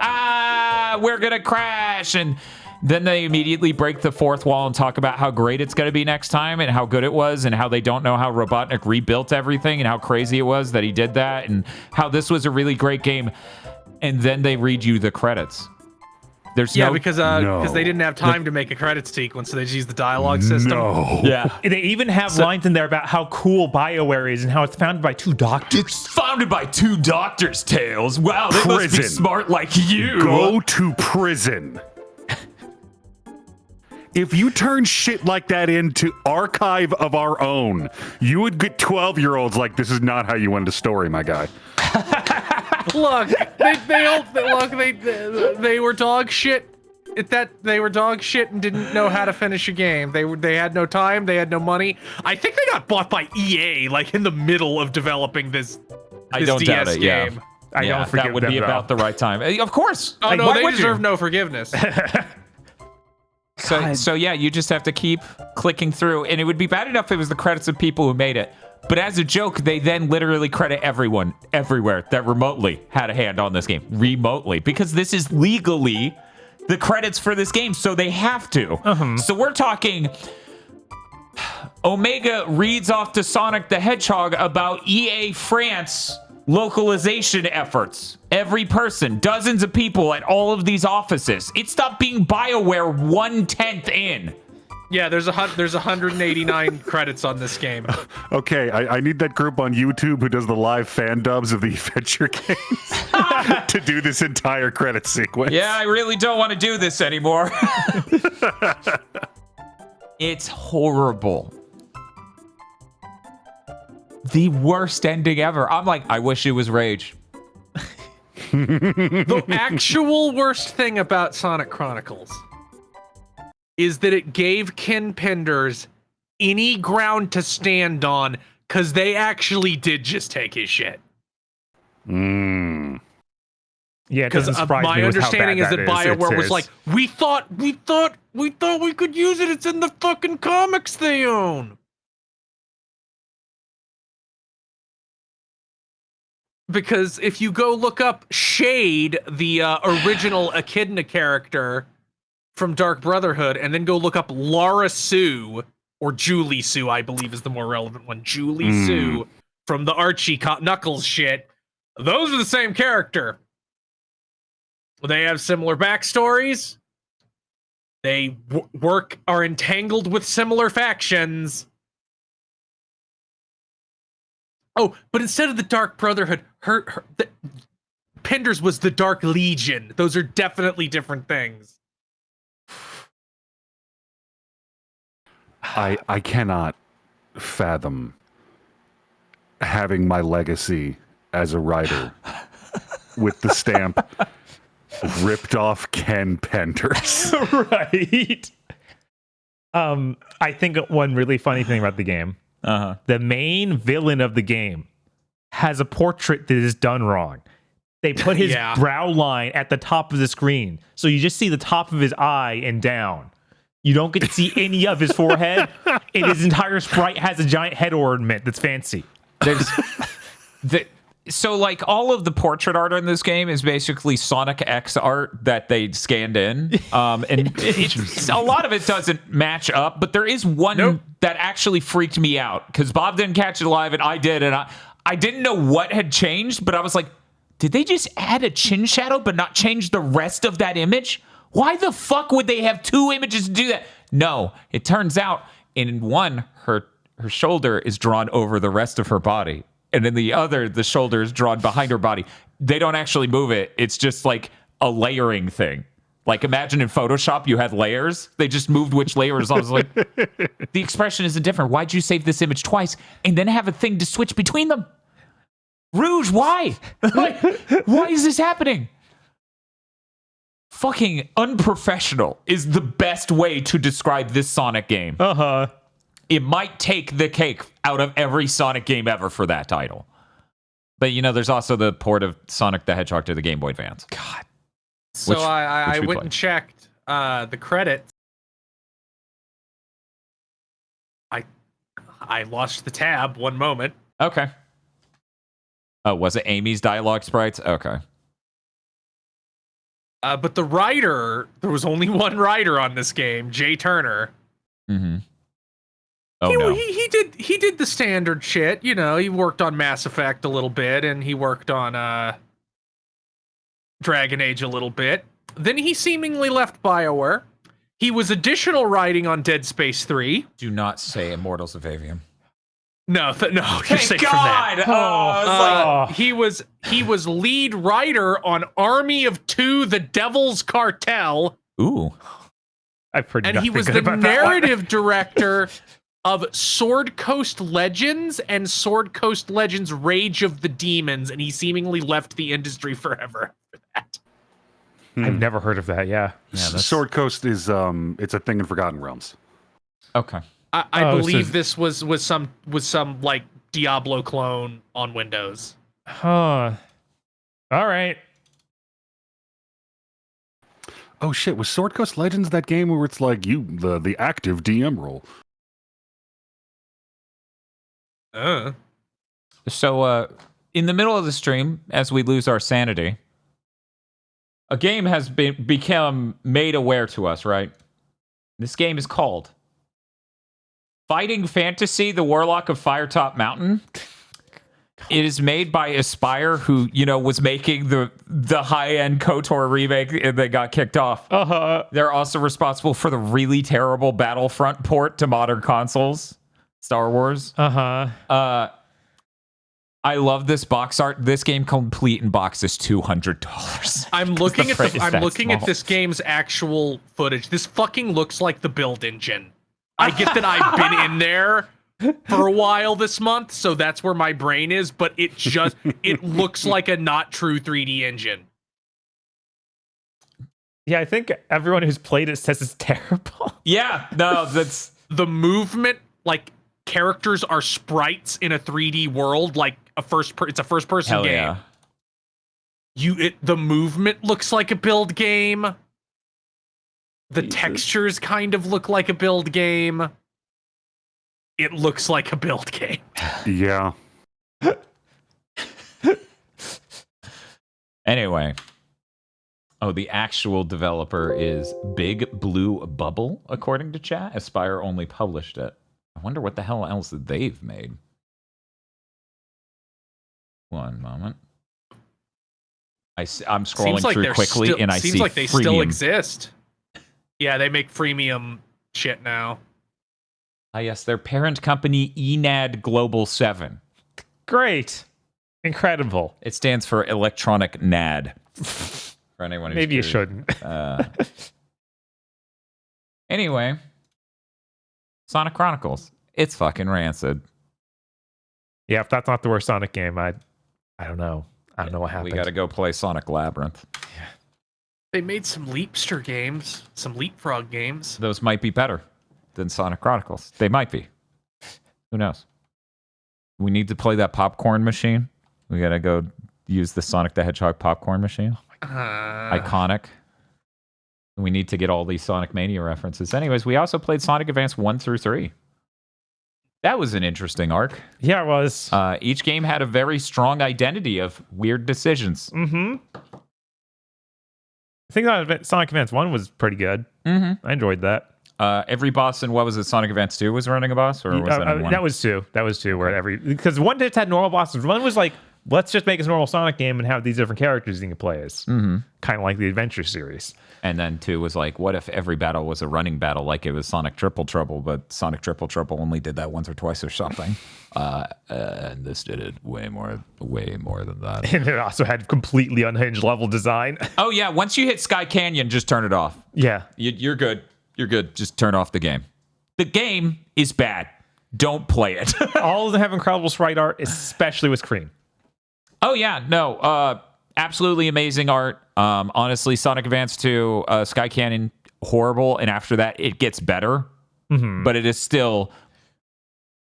we're gonna crash! And then they immediately break the fourth wall and talk about how great it's going to be next time and how good it was and how they don't know how Robotnik rebuilt everything and how crazy it was that he did that and how this was a really great game. And then they read you the credits. There's because they didn't have time to make a credit sequence, so they just used the dialogue system. No. Yeah. They even have lines in there about how cool BioWare is and how it's founded by 2 doctors. It's founded by 2 doctors, Tails. Wow, they must be Prison. smart like you. Go to prison. If you turn shit like that into Archive of Our Own, you would get 12-year-olds like, this is not how you end a story, my guy. Look, they were dog shit. They were dog shit and didn't know how to finish a game. They had no time. They had no money. I think they got bought by EA like in the middle of developing this I don't DS doubt it, yeah. game. I don't forgive that would them, be though. about the right time. Of course. Oh Like, no, why they would you? deserve no forgiveness. So yeah, you just have to keep clicking through, and it would be bad enough if it was the credits of people who made it. But as a joke, they then literally credit everyone, everywhere, that remotely had a hand on this game. Remotely. Because this is legally the credits for this game, so they have to. So we're talking... Omega reads off to Sonic the Hedgehog about EA France localization efforts. Every person, dozens of people at all of these offices. It stopped being BioWare 1/10 in. Yeah, there's 189 credits on this game. Okay, I need that group on YouTube who does the live fan dubs of the adventure games to do this entire credit sequence. Yeah, I really don't want to do this anymore. It's horrible. The worst ending ever. I'm like, I wish it was Rage. The actual worst thing about Sonic Chronicles is that it gave Ken Penders any ground to stand on, because they actually did just take his shit. Mm. Yeah, it Because doesn't surprise my me with how understanding is bad that is. BioWare was It's- like, we thought we could use it. It's in the fucking comics they own. Because if you go look up Shade, the original Echidna character from Dark Brotherhood, and then go look up Lara Sue, or Julie Sue, I believe is the more relevant one. Julie Sue from the Archie Knuckles shit. Those are the same character. They have similar backstories. They are entangled with similar factions. Oh, but instead of the Dark Brotherhood, Penders was the Dark Legion. Those are definitely different things. I cannot fathom having my legacy as a writer with the stamp ripped off Ken Penders. Right. I think one really funny thing about the game, the main villain of the game has a portrait that is done wrong. They put his brow line at the top of the screen, so you just see the top of his eye and down. You don't get to see any of his forehead, and his entire sprite has a giant head ornament that's fancy. There's so like all of the portrait art in this game is basically Sonic X art that they scanned in, and a lot of it doesn't match up. But there is one that actually freaked me out because Bob didn't catch it live and I did, and I didn't know what had changed, but I was like, did they just add a chin shadow but not change the rest of that image? Why the fuck would they have two images to do that? No, it turns out in one, her shoulder is drawn over the rest of her body. And in the other, the shoulder is drawn behind her body. They don't actually move it. It's just like a layering thing. Like imagine in Photoshop, you had layers. They just moved which layers. I was like, the expression isn't different. Why'd you save this image twice and then have a thing to switch between them? Rouge, why? Like, why is this happening? Fucking unprofessional is the best way to describe this Sonic game. It might take the cake out of every Sonic game ever for that title. But, you know, there's also the port of Sonic the Hedgehog to the Game Boy Advance. God. So I we went played. and checked the credits. I lost the tab one moment. Okay. Oh, was it Amy's dialogue sprites? Okay. But the writer, there was only one writer on this game, Jay Turner. Mm-hmm. Oh, no. He did the standard shit. You know, he worked on Mass Effect a little bit, and he worked on Dragon Age a little bit. Then he seemingly left BioWare. He was additional writing on Dead Space 3. Do not say Immortals of Avium. No, you're Thank safe God! from that. I was like, He was lead writer on Army of Two: The Devil's Cartel, ooh. I've heard and he nothing was good the about that one. narrative director of Sword Coast Legends and Sword Coast Legends: Rage of the Demons, and he seemingly left the industry forever after that. I've never heard of that. Yeah. Sword Coast is it's a thing in Forgotten Realms. Okay. I believe this was some like Diablo clone on Windows. Huh. All right. Oh shit, was Sword Coast Legends that game where it's like the active DM role? So, in the middle of the stream, as we lose our sanity, a game has become made aware to us, right? This game is called Fighting Fantasy, the Warlock of Firetop Mountain. It is made by Aspire, who, you know, was making the high-end KOTOR remake and they got kicked off. They're also responsible for the really terrible Battlefront port to modern consoles. Star Wars. I love this box art. This game complete in box is $200. I'm looking at print is I'm that looking at small. this game's actual footage. This fucking looks like the build engine. I get that I've been in there, for a while this month, so that's where my brain is, but it looks like a not true 3D engine. Yeah, I think everyone who's played it says it's terrible. Yeah, no, that's The movement, like characters are sprites in a 3D world, like it's a first person hell game. yeah. The movement looks like a build game. The textures kind of look like a build game. It looks like a build game. Yeah. Anyway. Oh, the actual developer is Big Blue Bubble, according to chat. Aspire only published it. I wonder what the hell else that they've made. One moment. I'm scrolling through quickly, and I see seems like they freemium. still exist. Yeah, they make freemium shit now. Ah, yes, their parent company, ENAD Global 7. Great. Incredible. It stands for Electronic NAD. For anyone who's Maybe you curious. shouldn't. Anyway, Sonic Chronicles. It's fucking rancid. Yeah, if that's not the worst Sonic game, I don't know. I don't know what happened. We got to go play Sonic Labyrinth. They made some Leapster games, some Leapfrog games. Those might be better than Sonic Chronicles. They might be. Who knows? We need to play that popcorn machine. We got to go use the Sonic the Hedgehog popcorn machine. Iconic. We need to get all these Sonic Mania references. Anyways, we also played Sonic Advance 1 through 3. That was an interesting arc. Yeah, it was. Each game had a very strong identity of weird decisions. Mm-hmm. I think that Sonic Advance 1 was pretty good. Mm-hmm. I enjoyed that. Every boss in, what was it, Sonic Advance 2 was running a boss? Or was that in 1? That was 2. That was 2, where because 1 just had normal bosses. 1 was like, let's just make a normal Sonic game and have these different characters you can play as. Mm-hmm. Kind of like the Adventure series. And then 2 was like, what if every battle was a running battle like it was Sonic Triple Trouble, but Sonic Triple Trouble only did that once or twice or something. And this did it way more than that. And it also had completely unhinged level design. Oh, yeah. Once you hit Sky Canyon, just turn it off. Yeah. You're good. You're good. Just turn off the game. The game is bad. Don't play it. All of them have incredible sprite art, especially with Cream. Oh, yeah. No. Absolutely amazing art. Honestly, Sonic Advance 2, Sky Canyon, horrible. And after that, it gets better. Mm-hmm. But it is still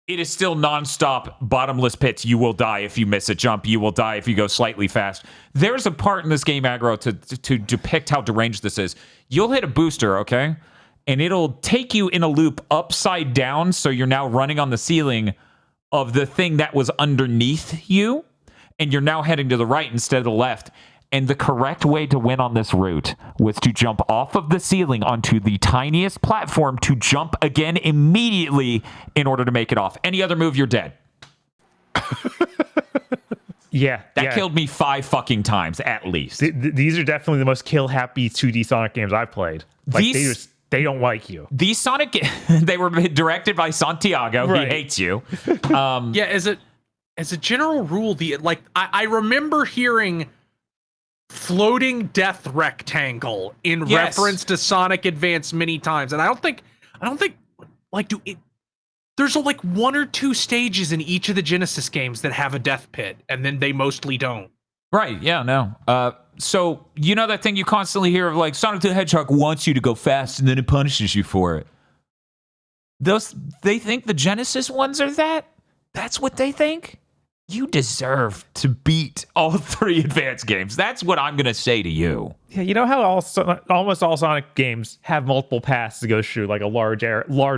nonstop bottomless pits. You will die if you miss a jump. You will die if you go slightly fast. There's a part in this game, Aggro, to depict how deranged this is. You'll hit a booster, okay? And it'll take you in a loop upside down, so you're now running on the ceiling of the thing that was underneath you, and you're now heading to the right instead of the left. And the correct way to win on this route was to jump off of the ceiling onto the tiniest platform to jump again immediately in order to make it off. Any other move, you're dead. Yeah. That killed me 5 fucking times, at least. These are definitely the most kill-happy 2D Sonic games I've played. Like, they don't like you. These Sonic, they were directed by Santiago. Right. He hates you. Yeah, as a general rule, I remember hearing floating death rectangle in reference to Sonic Advance many times, and I don't think there's like 1 or 2 stages in each of the Genesis games that have a death pit, and then they mostly don't. Right, yeah, no. So, you know that thing you constantly hear of, like, Sonic the Hedgehog wants you to go fast and then it punishes you for it. They think the Genesis ones are that? That's what they think? You deserve to beat all 3 Advance games. That's what I'm going to say to you. Yeah, you know how almost all Sonic games have multiple paths to go through, like a large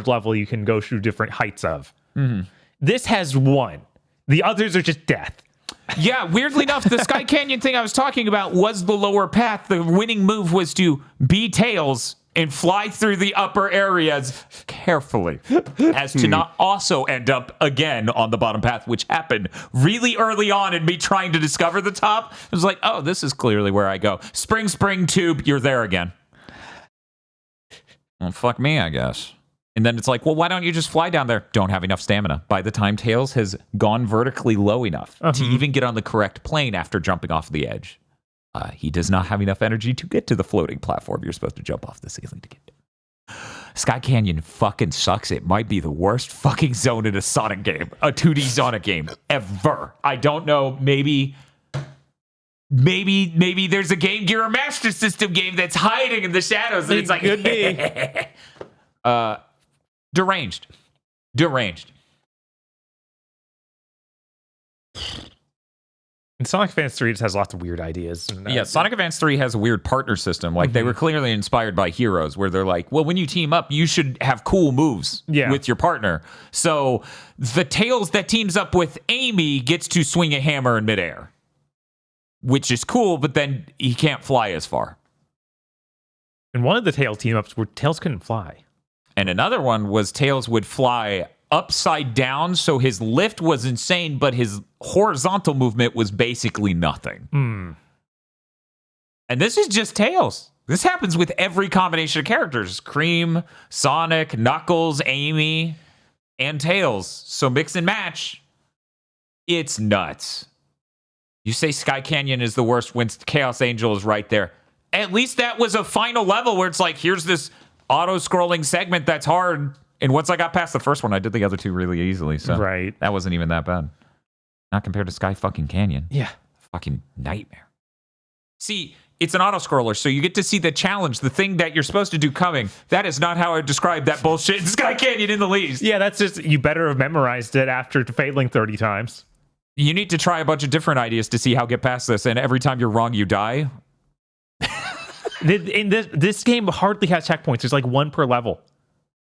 level you can go through different heights of. Mm-hmm. This has 1. The others are just death. Yeah, weirdly enough, the Sky Canyon thing I was talking about was the lower path. The winning move was to be Tails and fly through the upper areas carefully, as to not also end up again on the bottom path, which happened really early on in me trying to discover the top. It was like, oh, this is clearly where I go. Spring tube, you're there again. Well, fuck me, I guess. And then it's like, well, why don't you just fly down there? Don't have enough stamina. By the time Tails has gone vertically low enough to even get on the correct plane after jumping off the edge, he does not have enough energy to get to the floating platform you're supposed to jump off the ceiling to get to. Sky Canyon fucking sucks. It might be the worst fucking zone in a Sonic game, a 2D Sonic game ever. I don't know. Maybe there's a Game Gear or Master System game that's hiding in the shadows, and it's like could be. deranged. And Sonic Advance 3 just has lots of weird ideas. Yeah, Sonic Advance 3 has a weird partner system. Like, they were clearly inspired by Heroes, where they're like, well, when you team up, you should have cool moves with your partner. So the Tails that teams up with Amy gets to swing a hammer in midair, which is cool, but then he can't fly as far. And one of the Tails team-ups where Tails couldn't fly. And another one was Tails would fly upside down, so his lift was insane, but his horizontal movement was basically nothing. And this is just Tails. This happens with every combination of characters. Cream, Sonic, Knuckles, Amy, and Tails. So mix and match. It's nuts. You say Sky Canyon is the worst when Chaos Angel is right there. At least that was a final level where it's like, here's this auto-scrolling segment that's hard. And once I got past the first one, I did the other two really easily. So that wasn't even that bad. Not compared to Sky fucking Canyon. Yeah. Fucking nightmare. See, it's an auto-scroller, so you get to see the challenge, the thing that you're supposed to do coming. That is not how I describe that bullshit in Sky Canyon in the least. Yeah, that's just, you better have memorized it after failing 30 times. You need to try a bunch of different ideas to see how to get past this, and every time you're wrong, you die. In this game hardly has checkpoints. There's like one per level.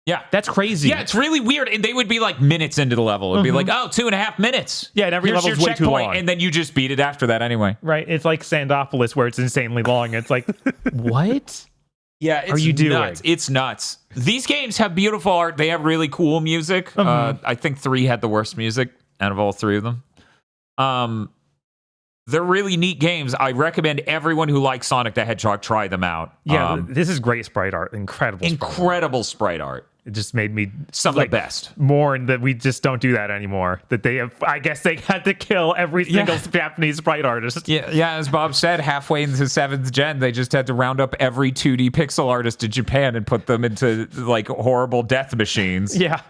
Yeah. That's crazy. Yeah, it's really weird. And they would be like minutes into the level. It'd be like, 2.5 minutes. Yeah, and every Here's level's your way too checkpoint, long. and then you just beat it after that anyway. Right. It's like Sandopolis where it's insanely long. It's like, what? Yeah, it's are you doing? Nuts. It's nuts. These games have beautiful art. They have really cool music. I think 3 had the worst music out of all 3 of them. They're really neat games. I recommend everyone who likes Sonic the Hedgehog try them out. Yeah, this is great sprite art. Incredible sprite art. It just made me some of the best. Mourn that we just don't do that anymore. That they have, I guess they had to kill every single Japanese sprite artist. Yeah, as Bob said, halfway into 7th gen, they just had to round up every 2D pixel artist in Japan and put them into like horrible death machines. Yeah.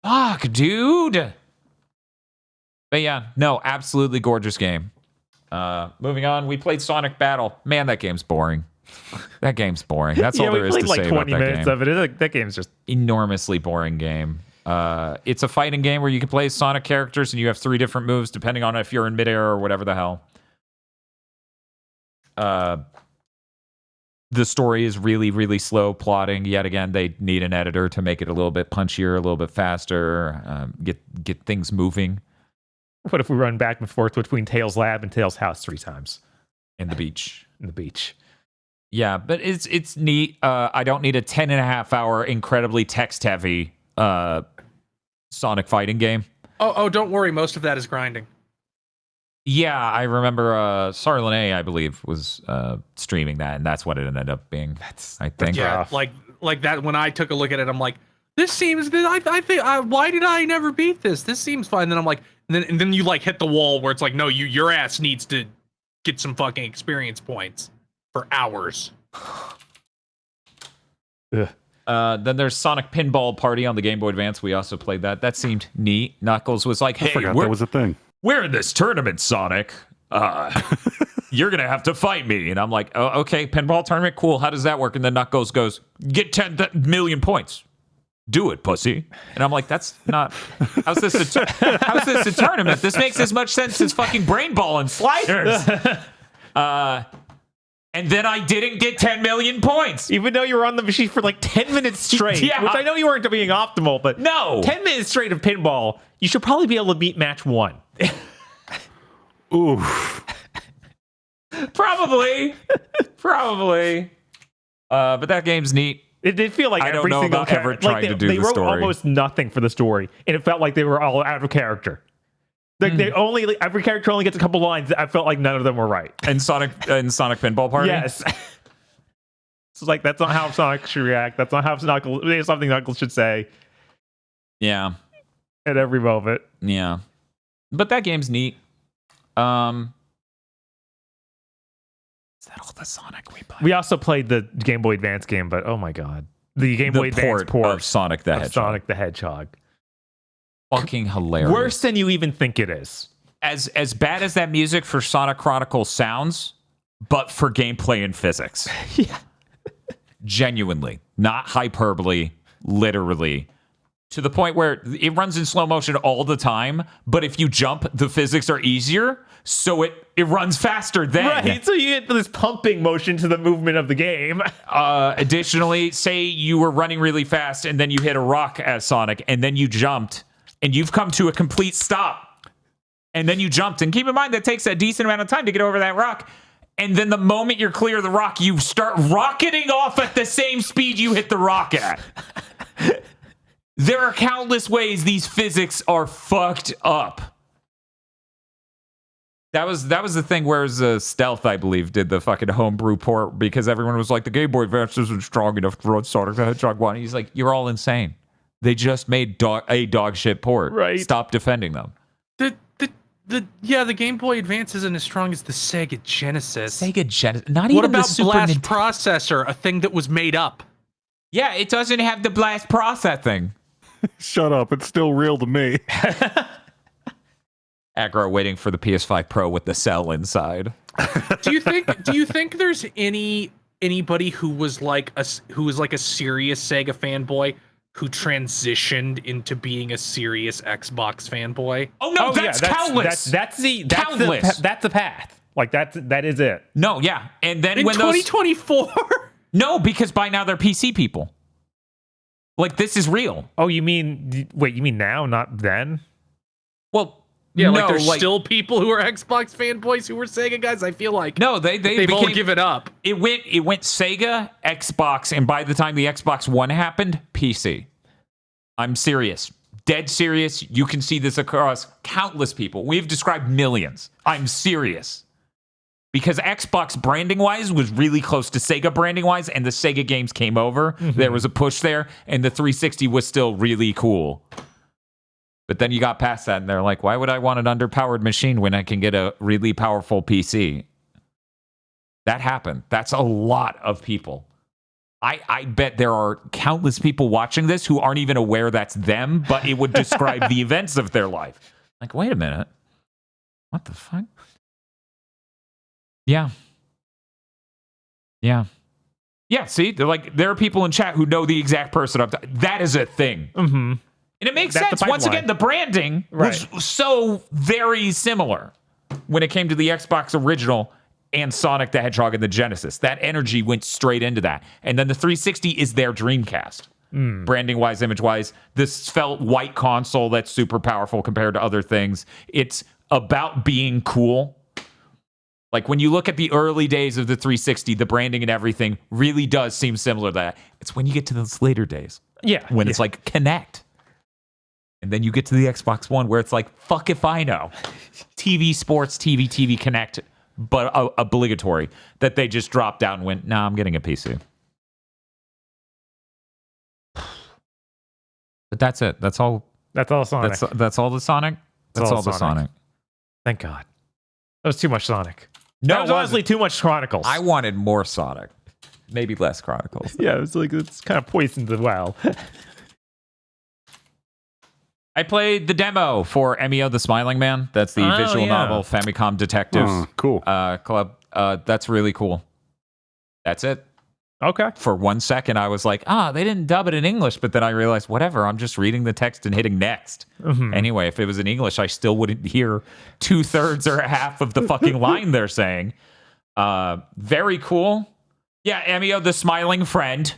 Fuck, dude. But yeah, no, absolutely gorgeous game. Moving on, we played Sonic Battle. Man, that game's boring. That game's boring. That's all there is to say about that game. We played like 20 minutes of it. That game's just enormously boring game. It's a fighting game where you can play as Sonic characters and you have 3 different moves depending on if you're in midair or whatever the hell. The story is really, really slow plotting. Yet again, they need an editor to make it a little bit punchier, a little bit faster, get things moving. What if we run back and forth between Tails' lab and Tails' house 3 times? In the beach. Yeah, but it's neat. I don't need a 10.5-hour, incredibly text-heavy Sonic fighting game. Oh, don't worry. Most of that is grinding. Yeah, I remember Sarlene, I believe, was streaming that, and that's what it ended up being. I think. Yeah, like that. When I took a look at it, I'm like, this seems. I think. Why did I never beat this? This seems fine. And then I'm like, and then you like hit the wall where it's like, no, your ass needs to get some fucking experience points for hours. Then there's Sonic Pinball Party on the Game Boy Advance. We also played that. That seemed neat. Knuckles was like, I forgot that was a thing. We're in this tournament, Sonic. You're going to have to fight me. And I'm like, oh, okay, pinball tournament, cool. How does that work? And then Knuckles goes, get 10 million points. Do it, pussy. And I'm like, that's not... How's this a tournament? This makes as much sense as fucking Brain Ball and Sliders. And then I didn't get 10 million points. Even though you were on the machine for like 10 minutes straight. Yeah. Which I know you weren't being optimal, but... No. 10 minutes straight of pinball, you should probably be able to beat match 1. Oof. Probably. But that game's neat. It did feel like I every don't know single about ever trying to do they the wrote story. almost nothing for the story, and it felt like they were all out of character. Like every character only gets a couple lines. I felt like none of them were right. And Sonic Pinball Party? Yes. It's like, that's not how Sonic should react. That's not how something Knuckles should say. Yeah. At every moment. Yeah. But that game's neat. Is that all the Sonic we played? We also played the Game Boy Advance game, but oh my god, the Game Boy Advance port of Sonic the of Hedgehog. Sonic the Hedgehog. Fucking hilarious. Worse than you even think it is. As bad as that music for Sonic Chronicles sounds, but for gameplay and physics. Yeah. Genuinely, not hyperbole, literally. To the point where it runs in slow motion all the time, but if you jump, the physics are easier, so it runs faster then. Right, so you get this pumping motion to the movement of the game. Additionally, say you were running really fast and then you hit a rock as Sonic and then you jumped and you've come to a complete stop and then you jumped. And keep in mind that takes a decent amount of time to get over that rock. And then the moment you're clear of the rock, you start rocketing off at the same speed you hit the rock at. There are countless ways these physics are fucked up. That was the thing where Stealth, I believe, did the fucking homebrew port because everyone was like, the Game Boy Advance isn't strong enough to run Sonic the Hedgehog 1. He's like, you're all insane. They just made a dog shit port. Right. Stop defending them. The Game Boy Advance isn't as strong as the Sega Genesis. Sega Genesis. Not What even about the Super Blast Nintendo. Processor, a thing that was made up? Yeah, it doesn't have the blast processing. Shut up. It's still real to me. Aggro waiting for the PS5 Pro with the cell inside. Do you think there's anybody who was like a serious Sega fanboy who transitioned into being a serious Xbox fanboy? Oh no, that's countless. That's the path. Like that is it. No, yeah. And then In when 2024? No, because by now they're PC people. Like, this is real. Oh, you mean now, not then? Well, Yeah, no, like there's still people who are Xbox fanboys who were Sega guys. I feel like no, they've all given up. It went Sega, Xbox, and by the time the Xbox One happened, PC. I'm serious, dead serious. You can see this across countless people. We've described millions. I'm serious. Because Xbox branding wise was really close to Sega branding wise, and the Sega games came over. Mm-hmm. There was a push there, and the 360 was still really cool. But then you got past that, and they're like, why would I want an underpowered machine when I can get a really powerful PC? That happened. That's a lot of people. I bet there are countless people watching this who aren't even aware that's them, but it would describe the events of their life. Like, wait a minute. What the fuck? Yeah. See, there are people in chat who know the exact person. That is a thing. Mm-hmm. And it makes sense. Once again, the branding was so very similar when it came to the Xbox original and Sonic the Hedgehog and the Genesis. That energy went straight into that. And then the 360 is their Dreamcast. Branding-wise, image-wise, this felt white console that's super powerful compared to other things. It's about being cool. Like, when you look at the early days of the 360, the branding and everything really does seem similar to that. It's when you get to those later days. Yeah. When it's like Connect. And then you get to the Xbox One where it's like, fuck if I know. TV Sports, TV Connect, but obligatory. That they just dropped out and went, nah, I'm getting a PC. But that's it. That's all. That's all Sonic. That's all the Sonic? That's all the Sonic. Thank God. That was too much Sonic. No, that was honestly too much Chronicles. I wanted more Sonic. Maybe less Chronicles. Yeah, it was like, it's kind of poisoned the well. I played the demo for Emio the Smiling Man. That's the visual novel Famicom Detective Club. That's really cool. That's it. Okay. For 1 second, I was like, they didn't dub it in English. But then I realized, whatever, I'm just reading the text and hitting next. Mm-hmm. Anyway, if it was in English, I still wouldn't hear 2/3 or a half of the fucking line they're saying. Very cool. Yeah, Emio the Smiling Friend.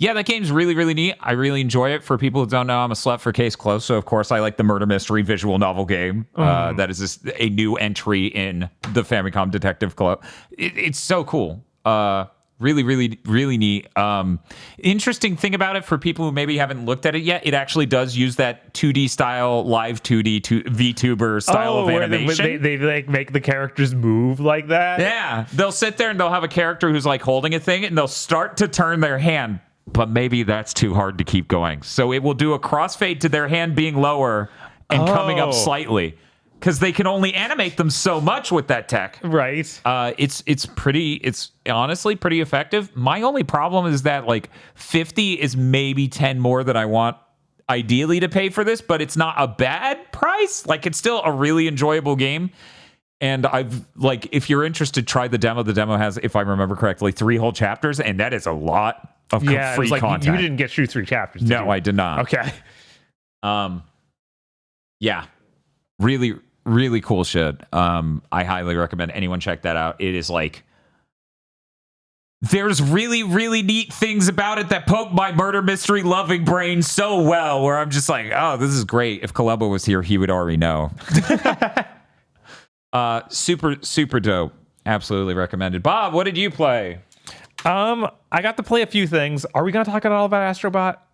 Yeah, that game's really, really neat. I really enjoy it. For people who don't know, I'm a slut for Case Close, so of course I like the murder mystery visual novel game. That is a new entry in the Famicom Detective Club. It's so cool. Really, really, really neat. Interesting thing about it, for people who maybe haven't looked at it yet, it actually does use that 2D style, live 2D VTuber style of animation. They like make the characters move like that? Yeah. They'll sit there and they'll have a character who's like holding a thing, and they'll start to turn their hand, but maybe that's too hard to keep going. So it will do a crossfade to their hand being lower and coming up slightly. because they can only animate them so much with that tech. Right. It's honestly pretty effective. My only problem is that like 50 is maybe 10 more than I want ideally to pay for this, but it's not a bad price. Like it's still a really enjoyable game. And I've like, if you're interested, try the demo. The demo has, if I remember correctly, 3 whole chapters, and that is a lot of Yeah, it free was like content. you didn't get through 3 chapters. Did No, you? I did not. Okay. Yeah, really, really cool shit. I highly recommend anyone check that out. It is like, there's really, really neat things about it that poke my murder mystery loving brain so well, where I'm just like, oh, this is great. If Columbo was here, he would already know. Super, super dope. Absolutely recommended. Bob, what did you play? I got to play a few things. Are we going to talk at all about Astro Bot?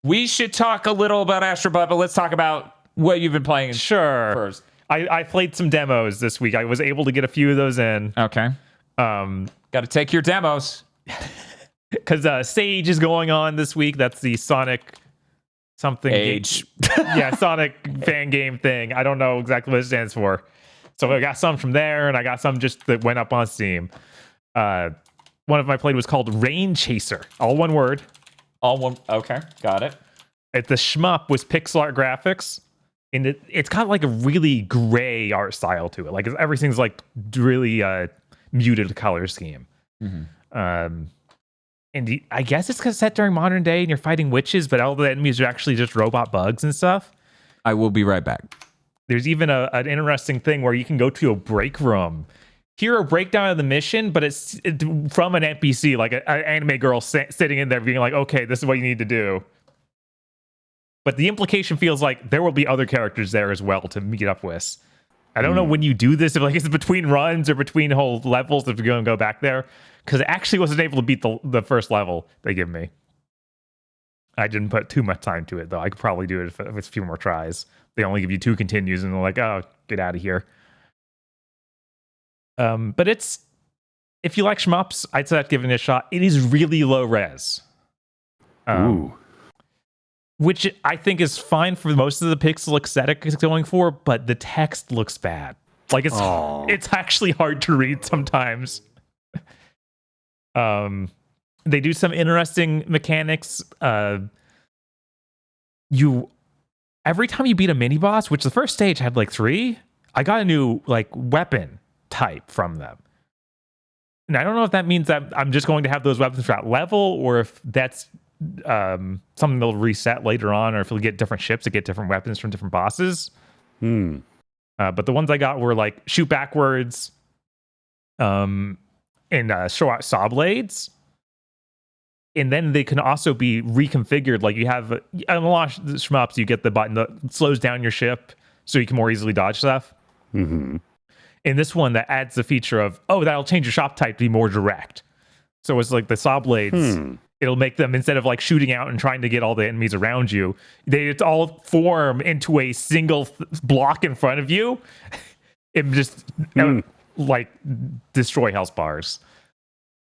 We should talk a little about Astro Bot, but let's talk about what you've been playing Sure. first. I played some demos this week. I was able to get a few of those in. Okay. Got to take your demos. Because Sage is going on this week. That's the Sonic something Age. Yeah, Sonic fan game thing. I don't know exactly what it stands for. So I got some from there, and I got some just that went up on Steam. One of my played was called Rain Chaser. All one word. All one. Okay, got it. The shmup was pixel art graphics. And it's got like a really gray art style to it. Like everything's like really muted color scheme. And I guess it's set during modern day and you're fighting witches, but all the enemies are actually just robot bugs and stuff. I will be right back. There's even an interesting thing where you can go to a break room, hear a breakdown of the mission, but it's from an NPC, like an anime girl sitting in there being like, okay, this is what you need to do. But the implication feels like there will be other characters there as well to meet up with. I don't know when you do this, if like it's between runs or between whole levels, if you're going to go back there. Because I actually wasn't able to beat the first level they give me. I didn't put too much time to it, though. I could probably do it if it's a few more tries. They only give you 2 continues, and they're like, oh, get out of here. But if you like shmups, I'd say give it a shot. It is really low res. Ooh. Which I think is fine for most of the pixel aesthetic it's going for, but the text looks bad. Like it's actually hard to read sometimes. They do some interesting mechanics. Every time you beat a mini boss, which the first stage had like 3, I got a new like weapon type from them. And I don't know if that means that I'm just going to have those weapons for that level, or if that's something they'll reset later on, or if you'll get different ships that get different weapons from different bosses. But the ones I got were like shoot backwards, and show out saw blades. And then they can also be reconfigured. Like you have on a lot of shmups, you get the button that slows down your ship so you can more easily dodge stuff. In this one, that adds the feature of, that'll change your shop type to be more direct. So it's like the saw blades. It'll make them, instead of like shooting out and trying to get all the enemies around you, it's all form into a single block in front of you. It just like destroy health bars.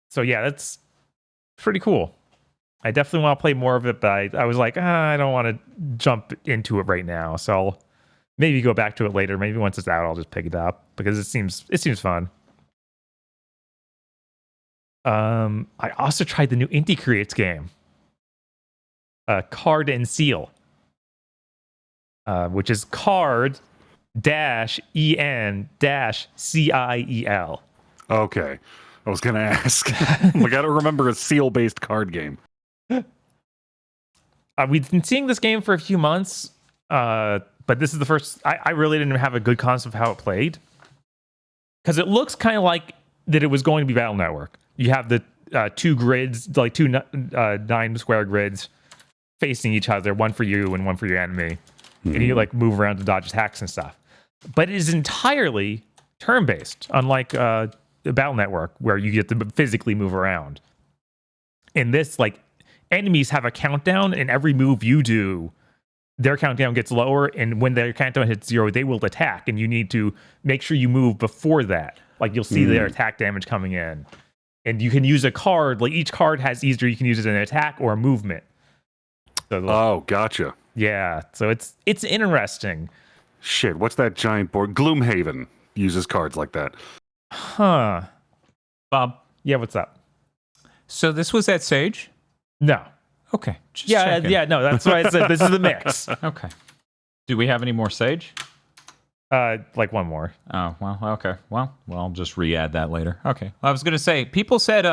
So yeah, that's pretty cool. I definitely want to play more of it, but I was like, I don't want to jump into it right now. So I'll maybe go back to it later. Maybe once it's out, I'll just pick it up because it seems fun. I also tried the new Inti Creates game, Card and Seal, which is card-en-ciel. Okay. I was going to ask. We got to remember a seal-based card game. We've been seeing this game for a few months, but this is the first. I really didn't have a good concept of how it played, because it looks kind of like that it was going to be Battle Network. You have the 2 grids, like 2 9 square grids facing each other, one for you and one for your enemy. And you like move around to dodge attacks and stuff. But it is entirely turn-based, unlike the Battle Network, where you get to physically move around. In this, like, enemies have a countdown, and every move you do, their countdown gets lower, and when their countdown hits 0, they will attack, and you need to make sure you move before that. Like, you'll see their attack damage coming in. And you can use a card, like each card has either you can use it as an attack or a movement. So, oh, gotcha. Yeah, so it's interesting. Shit, what's that giant board? Gloomhaven uses cards like that. Huh. Bob. Yeah, what's up? So this was at Sage? No. Okay. Just Yeah, checking. yeah, no, that's why I said this is the mix. Okay. Do we have any more Sage? Like one more. Oh, well, okay. Well, I'll just re-add that later. Okay. I was going to say, people said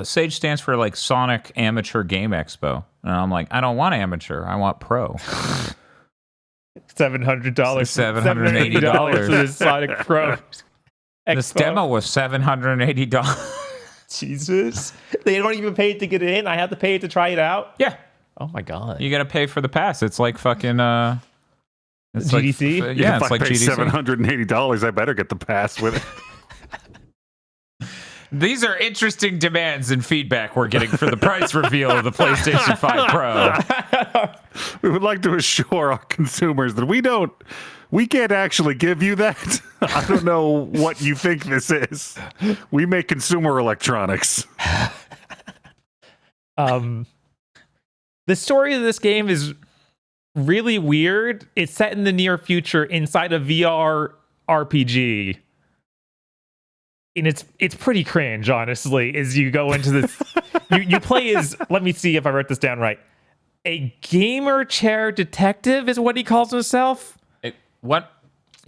Sage stands for like Sonic Amateur Game Expo. And I'm like, I don't want amateur. I want pro. $700. $780 for this Sonic Pro. This Expo. demo was $780. Jesus. They don't even pay to get in. I have to pay to try it out. Yeah. Oh my god. You got to pay for the pass. It's like fucking... it's GDC? Like, yeah, If it's I like pay GDC. $780, I better get the pass with it. These are interesting demands and feedback we're getting for the price reveal of the PlayStation 5 Pro. We would like to assure our consumers that we can't actually give you that. I don't know what you think this is. We make consumer electronics. The story of this game is really weird. It's set in the near future inside a VR RPG. And it's pretty cringe, honestly, as you go into this. you play as, let me see if I wrote this down right. A gamer chair detective is what he calls himself. What?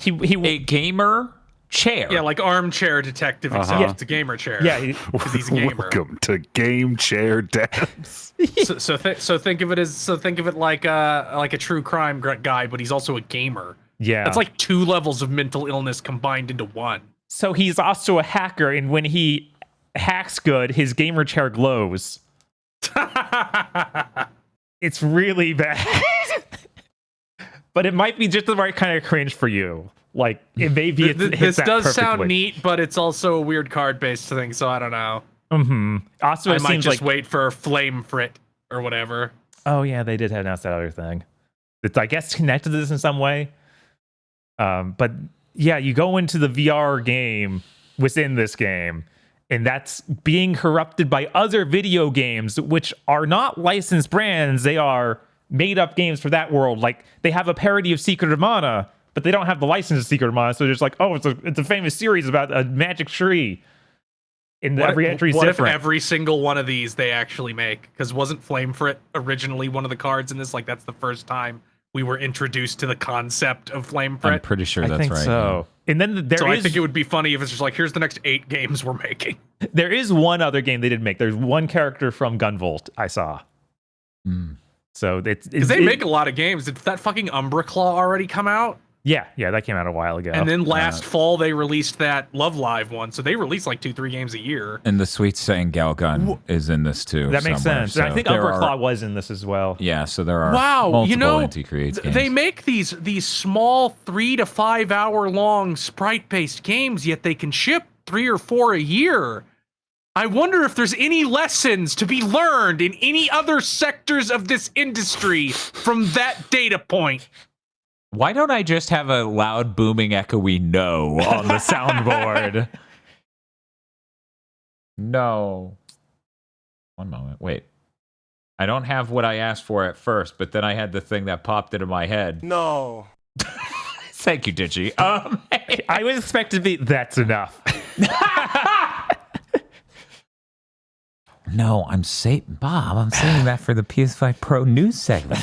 A gamer chair? Yeah, like armchair detective, except it's a gamer chair. Yeah, because he's a gamer. Welcome to Game Chair Devs. So think of it like a true crime guy, but he's also a gamer. yeah. That's like 2 levels of mental illness combined into one. So he's also a hacker, and when he hacks good, his gamer chair glows. It's really bad. But it might be just the right kind of cringe for you. Like, it maybe it hits This that does sound perfectly. neat, but it's also a weird card-based thing, so I don't know. Mm-hmm. Also, I it might seems just like... wait for Flame Frit or whatever. Oh, yeah, they did announce that other thing. It's, I guess, connected to this in some way. But, yeah, you go into the VR game within this game, and that's being corrupted by other video games, which are not licensed brands. They are made-up games for that world. Like, they have a parody of Secret of Mana, but they don't have the license of Secret of Mana, so they're just like, oh, it's a famous series about a magic tree. And every entry is what different. if every single one of these they actually make? Because wasn't Flame Frit originally one of the cards in this? Like, that's the first time we were introduced to the concept of Flame I'm Frit. pretty sure I that's think right. so. And then So I think it would be funny if it's just like, here's the next 8 games we're making. there is one other game they did make. There's one character from Gunvolt I saw. So it's Because they make a lot of games. Did that fucking Umbra Claw already come out? yeah, that came out a while ago. And then last fall they released that Love Live one. So they release like 2-3 games a year. And the sweet saying Galgun is in this too. that makes somewhere. sense. And I So think there Umbra are- Claw was in this as well. Yeah, so there are Wow, multiple you know, Inti Creates games. they make these small 3 to 5 hour long sprite based games, yet they can ship 3 or 4 a year. I wonder if there's any lessons to be learned in any other sectors of this industry from that data point. Why don't I just have a loud, booming, echoey no on the soundboard? No. One moment. Wait. I don't have what I asked for at first, but then I had the thing that popped into my head. No. Thank you, Digi. I was expected to be, that's enough. No, I'm saving that for the PS5 Pro news segment.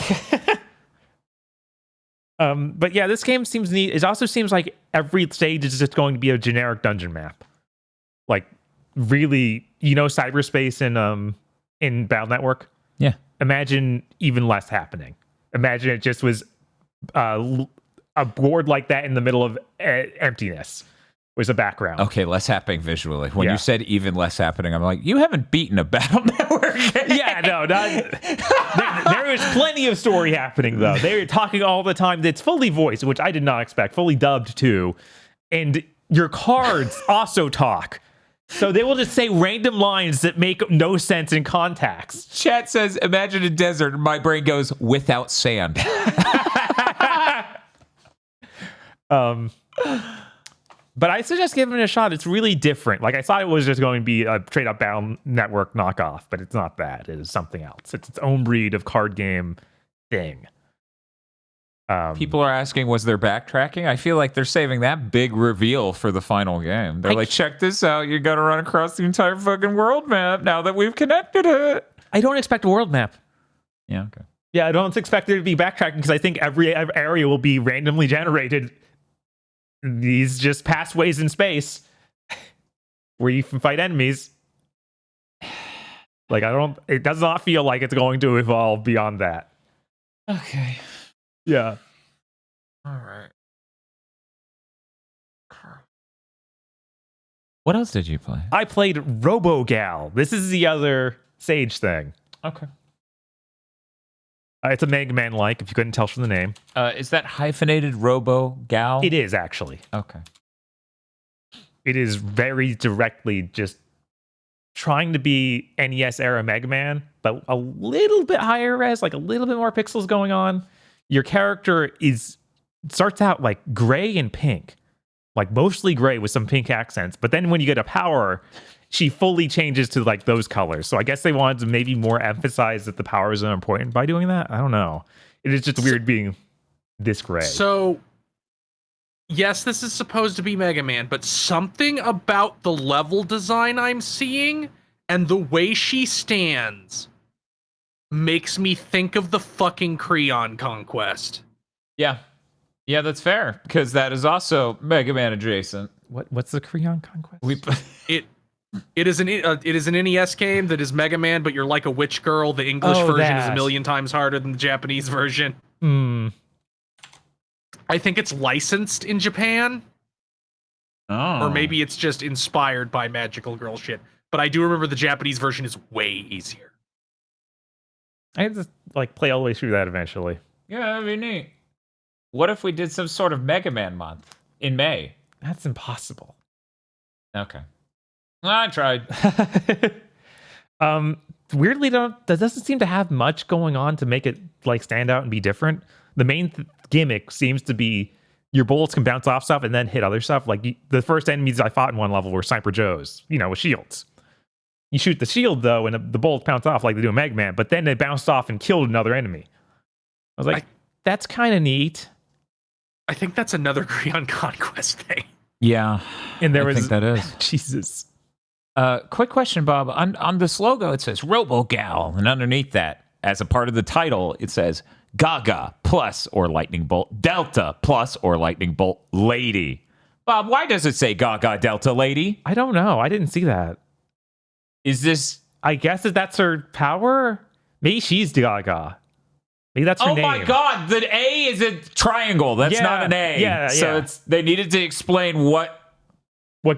But yeah, this game seems neat. It also seems like every stage is just going to be a generic dungeon map. Like, really, cyberspace in Battle Network? Yeah. Imagine even less happening. Imagine it just was a board like that in the middle of emptiness was a background. Okay, less happening visually. When Yeah. you said even less happening, I'm like, you haven't beaten a Battle Network game. Yeah, no, there was plenty of story happening, though. They were talking all the time. It's fully voiced, which I did not expect, fully dubbed, too. And your cards also talk. So they will just say random lines that make no sense in context. Chat says, imagine a desert. And my brain goes, without sand. But I suggest giving it a shot. It's really different. Like, I thought it was just going to be a straight-up Battle Network knockoff, but it's not that. It is something else. It's its own breed of card game thing. People are asking, was there backtracking? I feel like they're saving that big reveal for the final game. They're like, check this out. You're going to run across the entire fucking world map now that we've connected it. I don't expect a world map. Yeah, okay. Yeah, I don't expect there to be backtracking because I think every area will be randomly generated. These just pathways in space where you can fight enemies. Like, it does not feel like it's going to evolve beyond that. Okay. Yeah. All right. What else did you play? I played RoboGal. This is the other Sage thing. Okay. It's a Mega Man like, if you couldn't tell from the name. Is that hyphenated RoboGal? It is, actually. Okay. It is very directly just trying to be NES era Mega Man, but a little bit higher res, like a little bit more pixels going on. Your character starts out like gray and pink, like mostly gray with some pink accents. But then when you get a power, she fully changes to like those colors. So I guess they wanted to maybe more emphasize that the powers are important by doing that. I don't know. It is just weird being this gray. So, yes, this is supposed to be Mega Man, but something about the level design I'm seeing and the way she stands makes me think of the fucking Creon Conquest. Yeah. Yeah, that's fair, because that is also Mega Man adjacent. What's the Creon Conquest? It is an NES game that is Mega Man, but you're like a witch girl. The English version is a million times harder than the Japanese version. I think it's licensed in Japan. Oh. Or maybe it's just inspired by magical girl shit. But I do remember the Japanese version is way easier. I have to like play all the way through that eventually. Yeah, that'd be neat. What if we did some sort of Mega Man month in May? That's impossible. Okay. I tried. Weirdly, that doesn't seem to have much going on to make it like stand out and be different. The main gimmick seems to be your bullets can bounce off stuff and then hit other stuff. Like the first enemies I fought in one level were Sniper Joes, with shields. You shoot the shield though, and the bullets bounce off like they do in Mega Man, but then they bounced off and killed another enemy. I was like, that's kind of neat. I think that's another Creon Conquest thing. Yeah, and I think that is. Jesus. Quick question, Bob. On this logo, it says RoboGal, and underneath that, as a part of the title, it says Gaga plus or Lightning Bolt, Delta plus or Lightning Bolt Lady. Bob, why does it say Gaga Delta Lady? I don't know. I didn't see that. Is this... I guess that's her power? Maybe she's Gaga. Maybe that's her name. Oh my god, the A is a triangle. That's not an A. Yeah, so they needed to explain what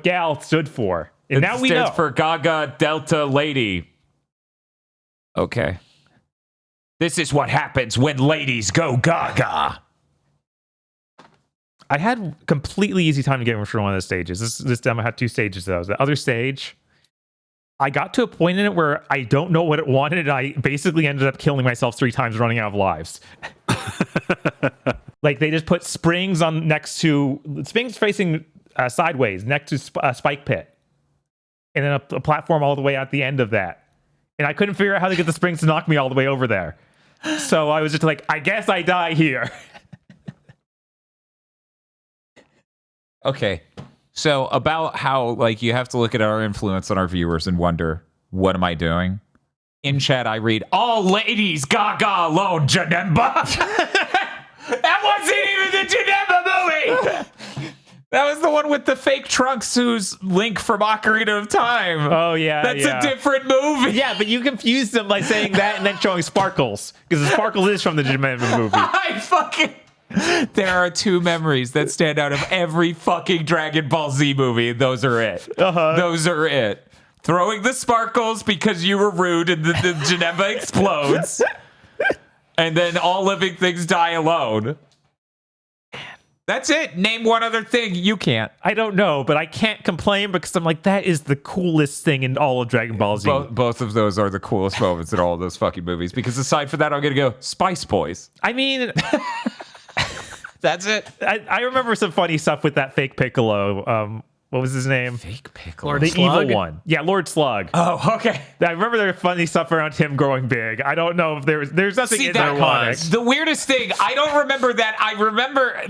Gal stood for. And now we know. It stands for Gaga Delta Lady. Okay. This is what happens when ladies go gaga. I had completely easy time to get through one of the stages. This demo had 2 stages though. The other stage, I got to a point in it where I don't know what it wanted, and I basically ended up killing myself 3 times, running out of lives. Like they just put springs springs facing sideways next to a spike pit, and then a platform all the way at the end of that. And I couldn't figure out how to get the springs to knock me all the way over there. So I was just like, I guess I die here. Okay. So about how you have to look at our influence on our viewers and wonder, what am I doing? In chat, I read, all ladies gaga alone, Janemba. That wasn't even the Janemba movie. That was the one with the fake trunks who's Link from Ocarina of Time. Oh, yeah. That's a different movie. Yeah, but you confused them by saying that and then showing Sparkles. Because the Sparkles is from the Janemba movie. There are 2 memories that stand out of every fucking Dragon Ball Z movie, and those are it. Those are it. Throwing the sparkles because you were rude and the Janemba explodes. And then all living things die alone. That's it. Name one other thing. You can't. I don't know, but I can't complain because I'm like, that is the coolest thing in all of Dragon Ball Z. Both of those are the coolest moments in all of those fucking movies. Because aside from that, I'm going to go Spice Boys. I mean... That's it. I remember some funny stuff with that fake Piccolo. What was his name? Fake pickle. Lord The Slug? evil one. Yeah, Lord Slug. Oh, okay. I remember there was funny stuff around him growing big. I don't know if there's nothing See, in that that comic. the weirdest thing. I don't remember that. I remember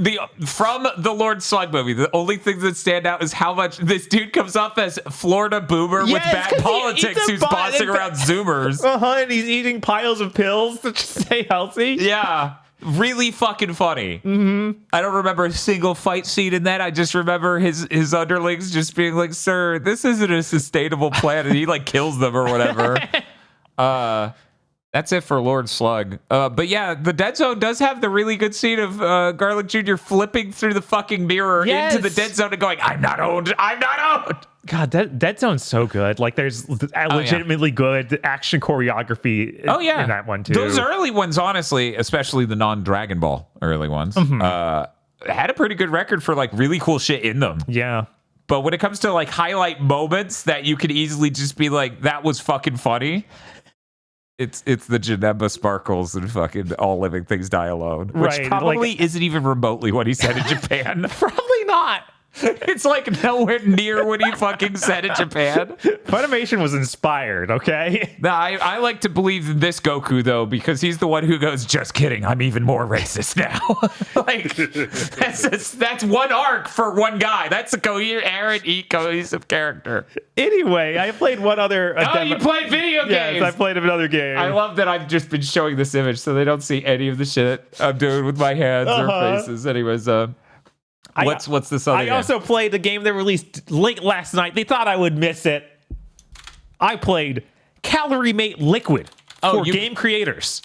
from the Lord Slug movie. The only thing that stand out is how much this dude comes off as Florida boomer with Yes, 'cause bad he politics eats a who's bun- bossing around Zoomers. And he's eating piles of pills to just stay healthy. Yeah. Really fucking funny. Mm-hmm. I don't remember a single fight scene in that. I just remember his underlings just being like, "Sir, this isn't a sustainable plan," and he like kills them or whatever. That's it for Lord Slug. But yeah, the Dead Zone does have the really good scene of Garlic Jr. flipping through the fucking mirror Yes. into the Dead Zone and going, "I'm not owned. I'm not owned." God, Dead Zone's so good. Like, there's legitimately good action choreography Oh yeah, in that one too. Those early ones, honestly, especially the non-Dragon Ball early ones, had a pretty good record for like really cool shit in them. Yeah. But when it comes to like highlight moments that you could easily just be like, that was fucking funny. It's the Janemba Sparkles and fucking All Living Things Die Alone, which Right, probably isn't even remotely what he said in Japan. Probably not. It's like nowhere near what he fucking said in Japan. Funimation was inspired, okay? No, I like to believe in this Goku though, because he's the one who goes, "Just kidding, I'm even more racist now." Like that's one arc for one guy. That's a cohesive character. Anyway, I played one other... You played video games. Yes, I played another game. I love that I've just been showing this image so they don't see any of the shit I'm doing with my hands or faces. Anyways, what's this other I game? also played a game that released late last night. They thought I would miss it. I played Calorie Mate Liquid for game creators.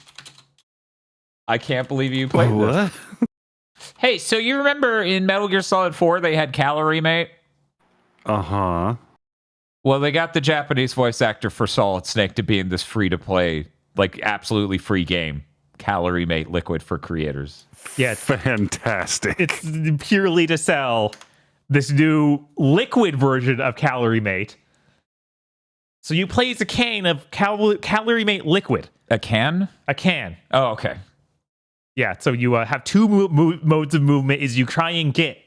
I can't believe you played this. Hey, so you remember in Metal Gear Solid 4 they had Calorie Mate? Uh-huh. Well, they got the Japanese voice actor for Solid Snake to be in this free-to-play, like absolutely free game, Calorie Mate Liquid for creators. Yeah, Fantastic. it's purely to sell this new liquid version of Calorie Mate. So you play as a can of Calorie Mate Liquid. A can? A can. Oh, okay. Yeah, so you have two modes of movement as you try and get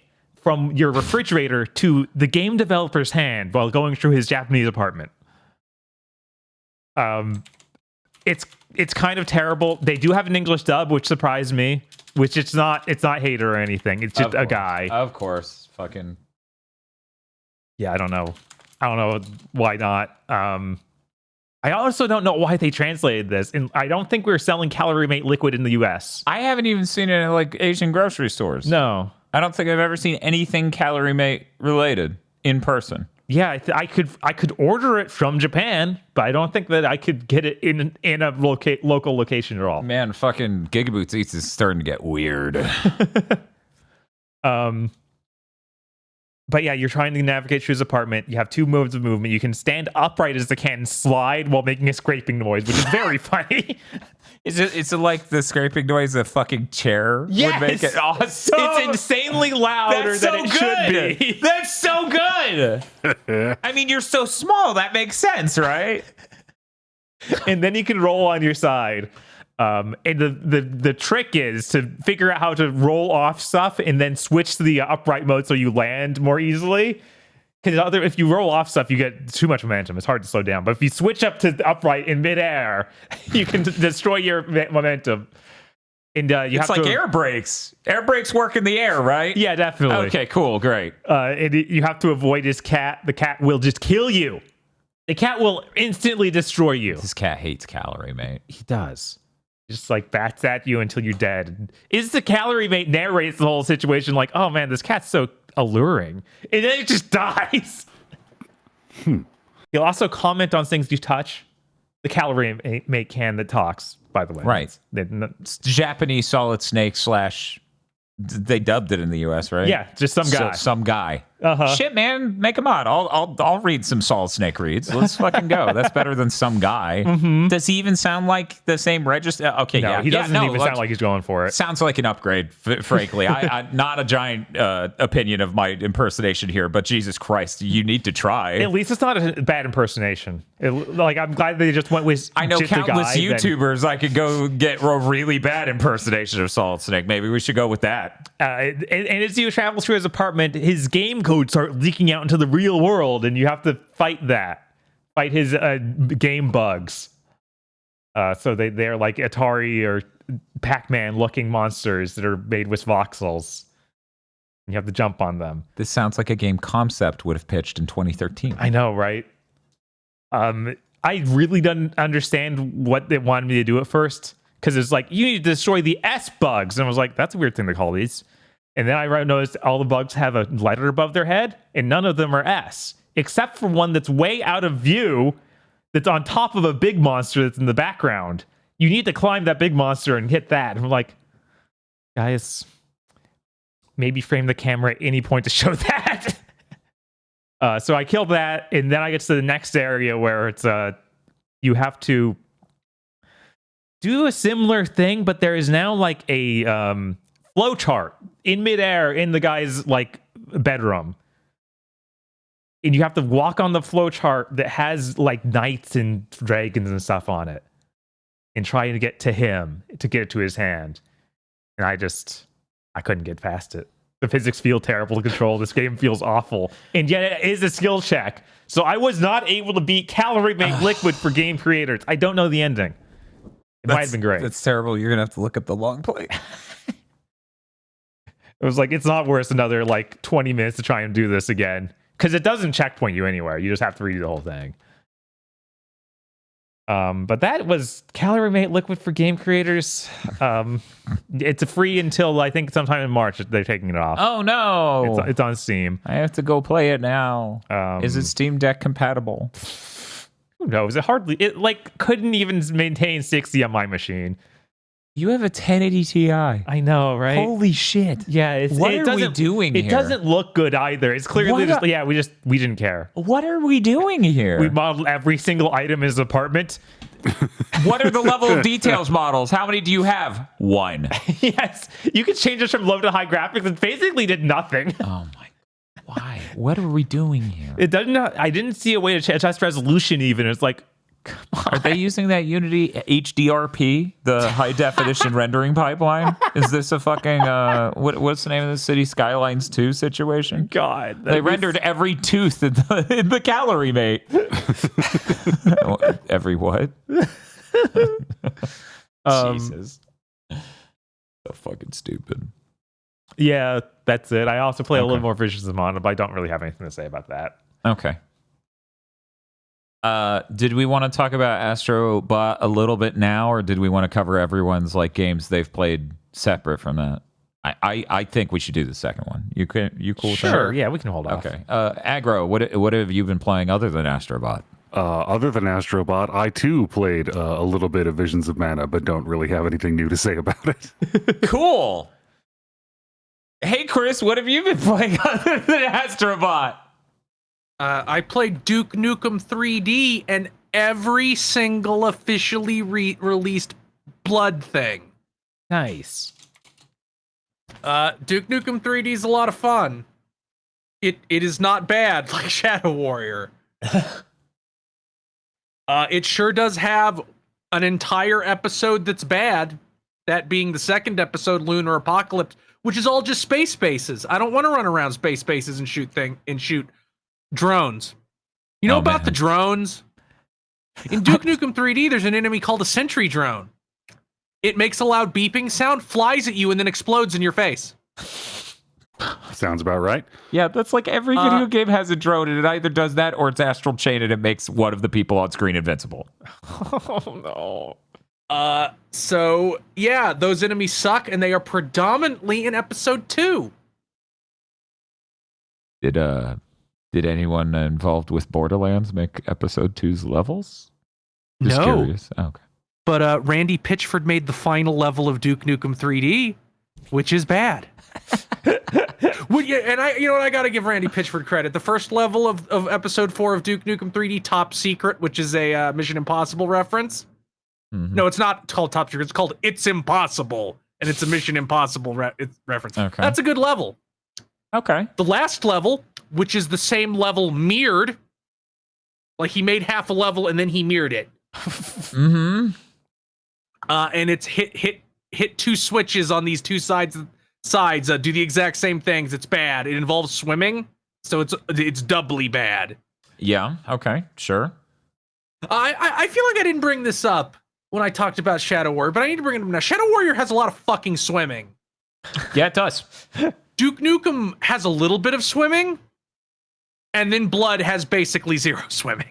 from your refrigerator to the game developer's hand while going through his Japanese apartment. It's kind of terrible. They do have an English dub, which surprised me. Which it's not hater or anything. It's just a guy. Of course. Fucking. Yeah, I don't know why not. I also don't know why they translated this, and I don't think we're selling Calorie Mate Liquid in the US. I haven't even seen it in like Asian grocery stores. No. I don't think I've ever seen anything Calorie Mate related in person. Yeah, I could order it from Japan, but I don't think that I could get it in a local location at all. Man, fucking GigaBoots Eats is starting to get weird. But yeah, you're trying to navigate through his apartment. You have two modes of movement. You can stand upright as the can and slide while making a scraping noise, which is very funny. Is it like the scraping noise a fucking chair would make it awesome? It's insanely louder than it should be. That's so good. I mean, you're so small. That makes sense, right? And then you can roll on your side. And the trick is to figure out how to roll off stuff and then switch to the upright mode so you land more easily. Because if you roll off stuff, you get too much momentum. It's hard to slow down. But if you switch up to the upright in midair, you can destroy your momentum. And It's like air brakes. Air brakes work in the air, right? Yeah, definitely. Okay, cool, great. And you have to avoid his cat. The cat will just kill you. The cat will instantly destroy you. This cat hates Calorie Mate. He does. Just like bats at you until you're dead. Is the Calorie Mate narrates the whole situation like, oh man, this cat's so alluring. And then it just dies. He'll also comment on things you touch. The Calorie Mate can that talks, by the way. Right. It's Japanese Solid Snake / they dubbed it in the US, right? Yeah, just some guy. Some guy. Uh-huh. Shit, man, make him on. I'll read some Solid Snake reads. Let's fucking go. That's better than some guy. Mm-hmm. Does he even sound like the same register? Okay, No, yeah. he doesn't even like, sound like he's going for it. Sounds like an upgrade, frankly. I not a giant opinion of my impersonation here, but Jesus Christ, you need to try. At least it's not a bad impersonation. I'm glad they just went with I know just the countless guy, YouTubers I could go get a really bad impersonation of Solid Snake. Maybe we should go with that. And as you travel through his apartment, his game code start leaking out into the real world, and you have to fight his game bugs. So they're like Atari or Pac-Man looking monsters that are made with voxels. You have to jump on them. This sounds like a game Concept would have pitched in 2013. I know, right? I really didn't understand what they wanted me to do at first, because it's like, you need to destroy the S bugs. And I was like, that's a weird thing to call these. And then I noticed all the bugs have a letter above their head, and none of them are S, except for one that's way out of view, that's on top of a big monster that's in the background. You need to climb that big monster and hit that. And I'm like, guys, maybe frame the camera at any point to show that. So I killed that, and then I get to the next area where it's you have to do a similar thing, but there is now like a flow chart in midair in the guy's like bedroom, and you have to walk on the flow chart that has like knights and dragons and stuff on it, and try to get to him to get it to his hand. And I couldn't get past it. The physics feel terrible to control. This game feels awful. And yet it is a skill check. So I was not able to beat Calorie Mate Liquid for game creators. I don't know the ending. It might have been great. That's terrible. You're going to have to look up the long play. It was like, it's not worth another like 20 minutes to try and do this again. Because it doesn't checkpoint you anywhere. You just have to redo the whole thing. But that was Calorie Mate Liquid for game creators. It's free until I think sometime in March. They're taking it off. Oh no! It's on Steam. I have to go play it now. Is it Steam Deck compatible? Who knows? It like couldn't even maintain 60 on my machine. You have a 1080 Ti. I know, right? Holy shit! Yeah, what are we doing here? It doesn't look good either. It's clearly we didn't care. What are we doing here? We modeled every single item in his apartment. What are the level of details models? How many do you have? 1. Yes, you could change this from low to high graphics and basically did nothing. Oh my! Why? What are we doing here? It doesn't. I didn't see a way to adjust resolution. Even it's like, come on. Are they using that Unity HDRP, the high definition rendering pipeline? Is this a fucking what's the name of the City Skylines 2 situation? God, they rendered every tooth in the Calorie Mate. Every what? Jesus, so fucking stupid. Yeah, that's it. I also play a little more Vicious on it, but I don't really have anything to say about that. Okay. Did we want to talk about Astro Bot a little bit now, or did we want to cover everyone's like games they've played separate from that? I think we should do the second one. You cool with that? Sure, yeah, we can hold off. Okay. Aggro, what have you been playing other than Astro Bot? Other than Astro Bot, I too played a little bit of Visions of Mana, but don't really have anything new to say about it. Cool. Hey, Chris, what have you been playing other than Astro Bot? I played Duke Nukem 3D and every single officially released Blood thing. Nice. Duke Nukem 3D is a lot of fun. It is not bad like Shadow Warrior. It sure does have an entire episode that's bad, that being the second episode, Lunar Apocalypse, which is all just space bases. I don't want to run around space bases and shoot drones. You know about the drones? In Duke Nukem 3D, there's an enemy called a sentry drone. It makes a loud beeping sound, flies at you, and then explodes in your face. Sounds about right. Yeah, that's like every video game has a drone, and it either does that or it's Astral Chain, and it makes one of the people on screen invincible. Oh, no. So, yeah, those enemies suck, and they are predominantly in Episode 2. Did anyone involved with Borderlands make Episode 2's levels? Just No. Curious. Oh, okay. But Randy Pitchford made the final level of Duke Nukem 3D, which is bad. Well, yeah, and I got to give Randy Pitchford credit. The first level of Episode 4 of Duke Nukem 3D, Top Secret, which is a Mission Impossible reference. Mm-hmm. No, it's not called Top Secret. It's called It's Impossible, and it's a Mission Impossible reference. Okay. That's a good level. Okay. The last level, which is the same level mirrored, like he made half a level and then he mirrored it. Mm-hmm. And it's hit two switches on these two sides do the exact same things. It's bad. It involves swimming, So it's doubly bad. Yeah. Okay. Sure. I feel like I didn't bring this up when I talked about Shadow Warrior, but I need to bring it up now. Shadow Warrior has a lot of fucking swimming. Yeah, it does. Duke Nukem has a little bit of swimming, and then Blood has basically zero swimming.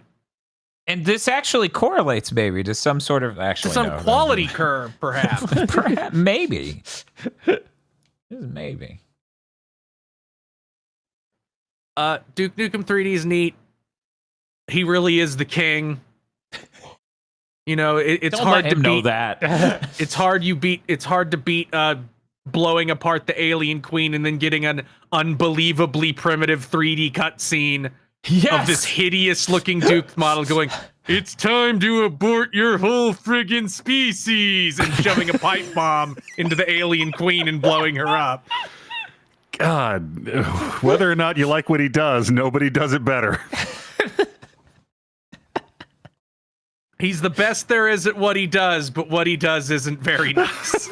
And this actually correlates maybe to some sort of To some quality curve, perhaps. Perhaps, maybe. Maybe. Duke Nukem 3D is neat. He really is the king. You know, it's Don't hard let to him know beat. that. It's hard to beat blowing apart the alien queen and then getting an unbelievably primitive 3D cutscene of this hideous looking Duke model going, "It's time to abort your whole friggin' species," and shoving a pipe bomb into the alien queen and blowing her up. God, whether or not you like what he does, nobody does it better. He's the best there is at what he does, but what he does isn't very nice.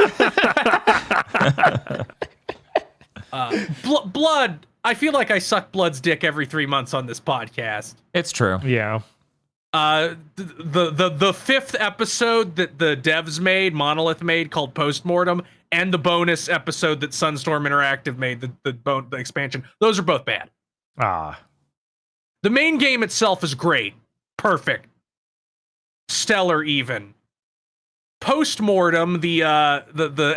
Blood. I feel like I suck Blood's dick every 3 months on this podcast. It's true. Yeah. The fifth episode that the devs made, Monolith made, called Postmortem, and the bonus episode that Sunstorm Interactive made, the expansion, those are both bad. The main game itself is great, perfect, stellar even. Postmortem, the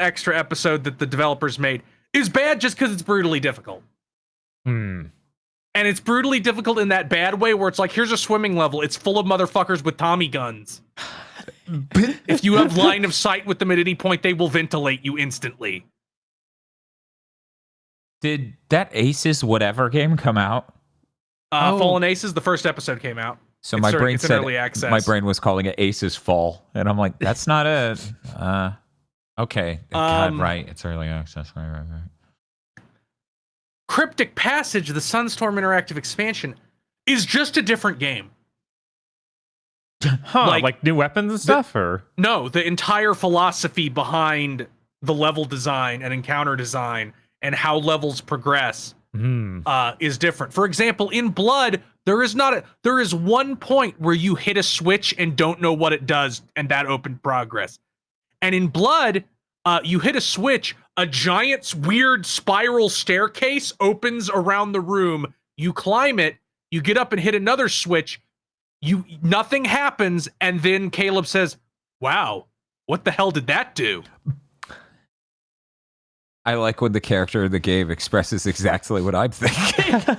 extra episode that the developers made, is bad just because it's brutally difficult. And it's brutally difficult in that bad way where it's like, here's a swimming level. It's full of motherfuckers with Tommy guns. If you have line of sight with them at any point, they will ventilate you instantly. Did that Aces whatever game come out? Fallen Aces, the first episode came out. So It's my brain it's in said early access. my brain was calling it Aces Fall, and I'm like, that's not a. Okay, God, right? It's early access. Right. Cryptic Passage, the Sunstorm Interactive expansion, is just a different game. Like new weapons and stuff, or No, the entire philosophy behind the level design and encounter design and how levels progress is different. For example, in Blood, there is one point where you hit a switch and don't know what it does, and that opened progress. And in Blood, you hit a switch, a giant weird spiral staircase opens around the room. You climb it, you get up and hit another switch. Nothing happens, and then Caleb says, "Wow, what the hell did that do?" I like when the character in the game expresses exactly what I'm thinking.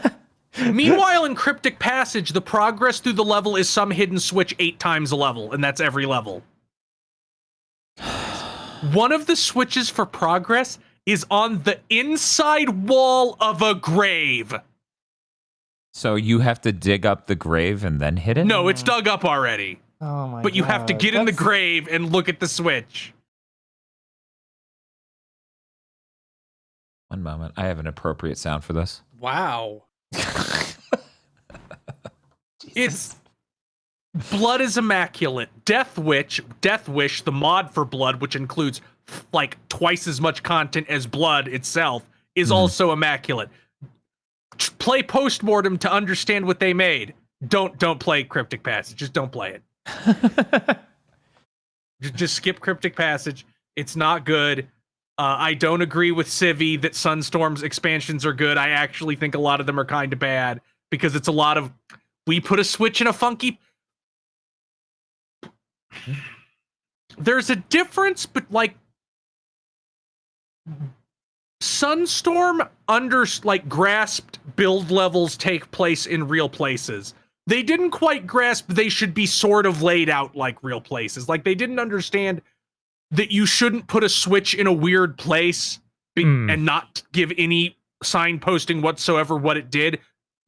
Meanwhile, in Cryptic Passage, the progress through the level is some hidden switch 8 times a level, and that's every level. One of the switches for progress is on the inside wall of a grave. So you have to dig up the grave and then hit it? No, it's dug up already. Oh my god. But you have to get in the grave and look at the switch. One moment. I have an appropriate sound for this. Wow. It's Blood is immaculate. Death Wish, the mod for Blood, which includes like twice as much content as Blood itself, is also immaculate. Play Postmortem to understand what they made. Don't play Cryptic Passage. Just don't play it. Just skip Cryptic Passage. It's not good. I don't agree with Civi that Sunstorm's expansions are good. I actually think a lot of them are kind of bad because it's a lot of, we put a switch in a funky. There's a difference, but like Sunstorm grasped build levels take place in real places. They didn't quite grasp they should be sort of laid out like real places. Like they didn't understand that you shouldn't put a switch in a weird place and not give any signposting whatsoever what it did,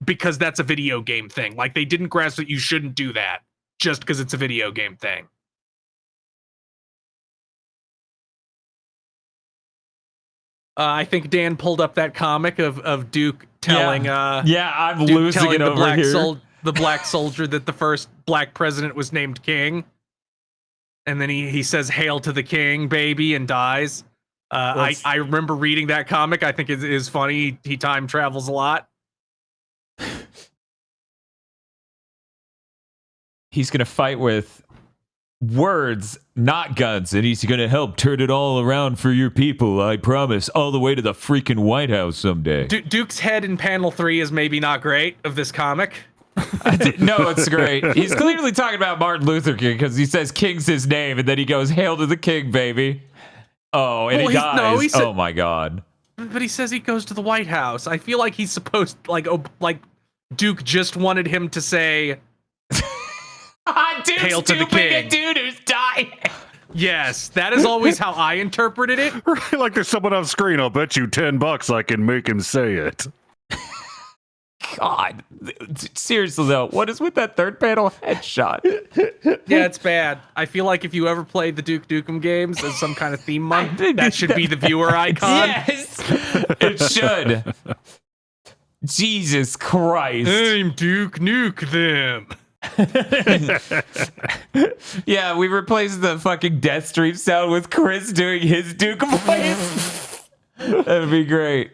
because that's a video game thing. Like they didn't grasp that you shouldn't do that just because it's a video game thing. I think Dan pulled up that comic of Duke telling I'm Duke losing telling it over here. The black soldier that the first black president was named king. And then he says, "Hail to the king, baby," and dies. I remember reading that comic. I think it is funny. He time travels a lot. he's going to fight with words, not guns, and he's going to help turn it all around for your people, I promise, all the way to the freaking White House someday. Duke's head in panel 3 is maybe not great of this comic. No, it's great. He's clearly talking about Martin Luther King because he says King's his name, and then he goes, "Hail to the King, baby." Oh, and he dies. No, he said, oh my God. But he says he goes to the White House. I feel like he's supposed, like Duke just wanted him to say, "Duke's Hail to the King." A dude who's dying. Yes, that is always how I interpreted it. Like there's someone on screen. I'll bet you $10 I can make him say it. God, seriously though, what is with that third panel headshot? Yeah, it's bad. I feel like if you ever played the Duke Nukem games as some kind of theme month, that should be the viewer icon. Yes, it should. Jesus Christ. I'm Duke Nuke them. Yeah, we replaced the fucking Death Stream sound with Chris doing his Duke voice. That'd be great.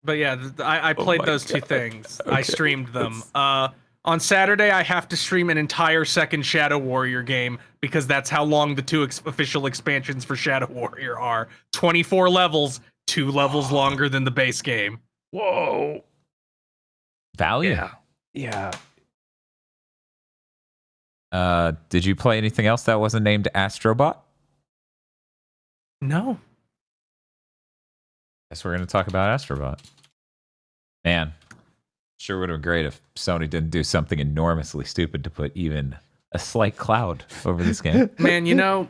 But yeah, I played those two things. Okay. I streamed them. On Saturday, I have to stream an entire second Shadow Warrior game because that's how long the two official expansions for Shadow Warrior are. 24 levels, 2 levels longer than the base game. Whoa. Value. Yeah. Did you play anything else that wasn't named Astro Bot? No. Guess we're going to talk about Astro Bot. Man, sure would have been great if Sony didn't do something enormously stupid to put even a slight cloud over this game. Man, you know,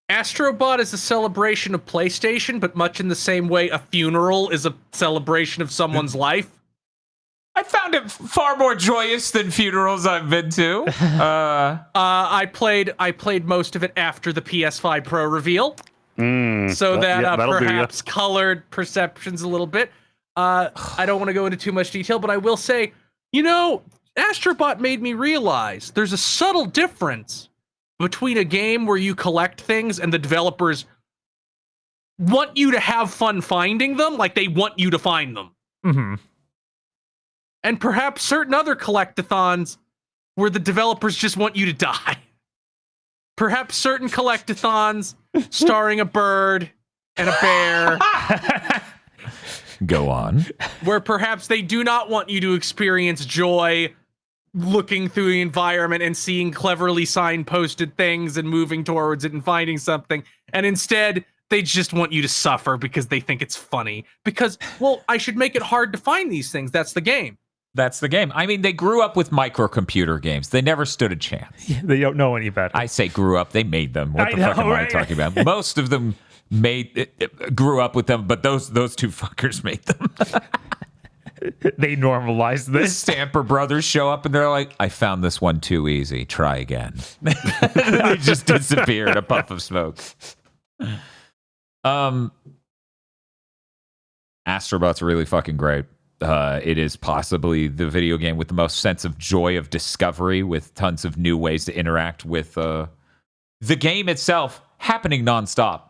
Astro Bot is a celebration of PlayStation, but much in the same way a funeral is a celebration of someone's life. I found it far more joyous than funerals I've been to. I played most of it after the PS5 Pro reveal. So that perhaps colored perceptions a little bit. I don't want to go into too much detail, but I will say, you know, Astro Bot made me realize there's a subtle difference between a game where you collect things and the developers want you to have fun finding them, like they want you to find them. Mm-hmm. And perhaps certain other collectathons where the developers just want you to die. Perhaps certain collectathons starring a bird and a bear. Go on. Where perhaps they do not want you to experience joy looking through the environment and seeing cleverly signposted things and moving towards it and finding something. And instead, they just want you to suffer because they think it's funny. Because, well, I should make it hard to find these things. That's the game. That's the game. I mean, they grew up with microcomputer games. They never stood a chance. Yeah, they don't know any better. I say grew up. They made them. What the fuck am I talking about? Most of them grew up with them, but those two fuckers made them. They normalized The this. Stamper brothers show up and they're like, "I found this one too easy. Try again." They just disappear in a puff of smoke. Astro Bot's really fucking great. It is possibly the video game with the most sense of joy of discovery, with tons of new ways to interact with the game itself happening nonstop.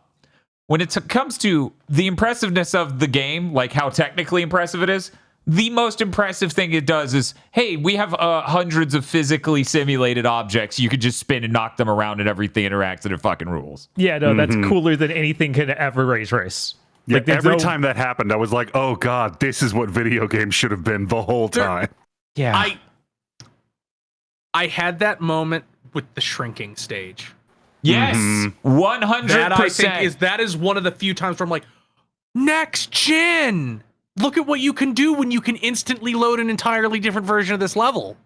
When it comes to the impressiveness of the game, like how technically impressive it is, the most impressive thing it does is, hey, we have hundreds of physically simulated objects. You could just spin and knock them around and everything interacts and it fucking rules. Yeah, no, that's cooler than anything could ever race. Yeah, Like, every time that happened, I was like, oh God, this is what video games should have been the whole time. Yeah. I had that moment with the shrinking stage. Yes, 100%. That I think is one of the few times where I'm like, next gen. Look at what you can do when you can instantly load an entirely different version of this level.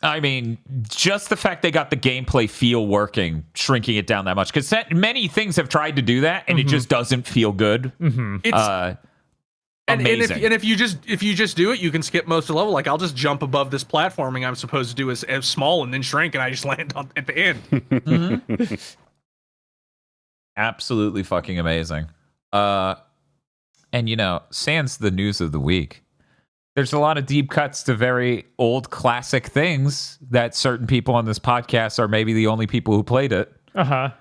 I mean, just the fact they got the gameplay feel working, shrinking it down that much, because many things have tried to do that, and it just doesn't feel good. It's amazing. And if you just do it, you can skip most of the level. Like, I'll just jump above this platforming I'm supposed to do as small and then shrink, and I just land at the end. Absolutely fucking amazing. And, you know, sans the news of the week, there's a lot of deep cuts to very old classic things that certain people on this podcast are maybe the only people who played it. Uh-huh.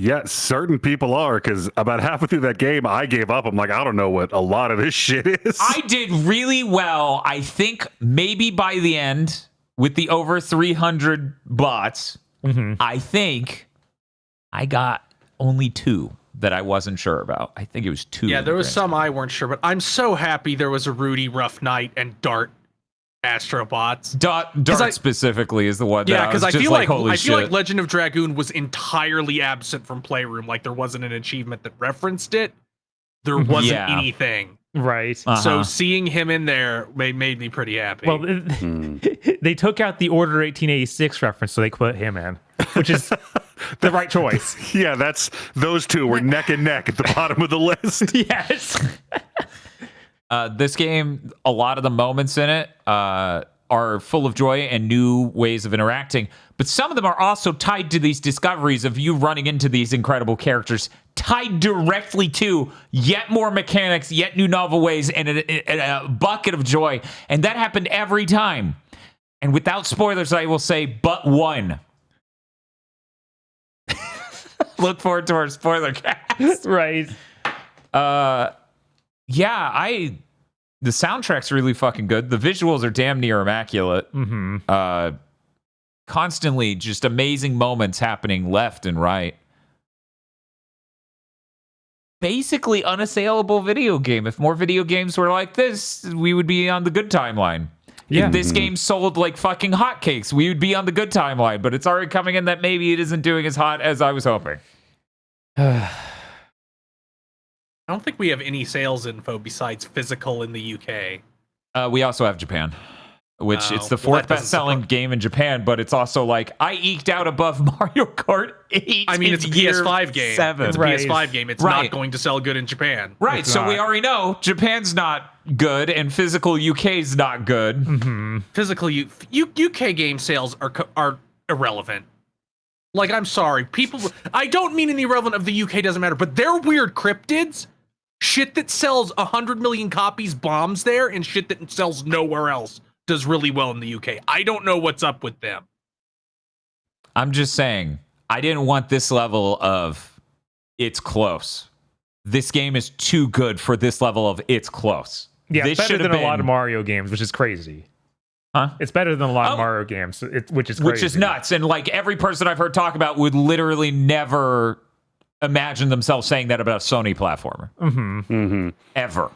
Yeah, certain people are, because about halfway through that game, I gave up. I'm like, I don't know what a lot of this shit is. I did really well. I think maybe by the end, with the over 300 bots, I think I got only 2 that I wasn't sure about. I think it was 2. Yeah, there was some I weren't sure, but I'm so happy there was a Rudy Rough Knight and Dart Astro Bots. Dart I- specifically is the one that Yeah, because I just feel like holy I feel like shit. Legend of Dragoon was entirely absent from Playroom. Like there wasn't an achievement that referenced it. There wasn't Yeah. anything. Right. So seeing him in there made me pretty happy. Well, they took out the Order 1886 reference, so they put him in, which is the right choice. Yeah, those two were neck and neck at the bottom of the list. Yes. This game, a lot of the moments in it are full of joy and new ways of interacting, but some of them are also tied to these discoveries of you running into these incredible characters, tied directly to yet more mechanics, yet new novel ways, and a bucket of joy. And that happened every time. And without spoilers, I will say, but one. Look forward to our spoiler cast. Right. Yeah, the soundtrack's really fucking good. The visuals are damn near immaculate. Constantly just amazing moments happening left and right. Basically unassailable video game. If more video games were like this, we would be on the good timeline. Yeah. If this game sold like fucking hotcakes, we would be on the good timeline, but it's already coming in that maybe it isn't doing as hot as I was hoping. I don't think we have any sales info besides physical in the UK. We also have Japan, which it's the well, fourth that doesn't best-selling surprise- game in Japan, but it's also like I eked out above Mario Kart 8. I mean, it's a PS5 game. 7. It's a Right. PS5 game. It's Right. not going to sell good in Japan. Right, It's so we not. already know Japan's not good and physical UK's not good. Physical UK game sales are irrelevant. Like, I'm sorry, people. I don't mean any irrelevant of the UK doesn't matter, but their weird cryptids, shit that sells 100 million copies bombs there, and shit that sells nowhere else does really well in the UK. I don't know what's up with them. I'm just saying, I didn't want this level of it's close. This game is too good for this level of it's close. Yeah, this it's better should have than a lot been- of Mario games, which is crazy. Huh? It's better than a lot Oh. of Mario games, which is crazy. Which is nuts. And like every person I've heard talk about would literally never imagine themselves saying that about a Sony platformer. Ever.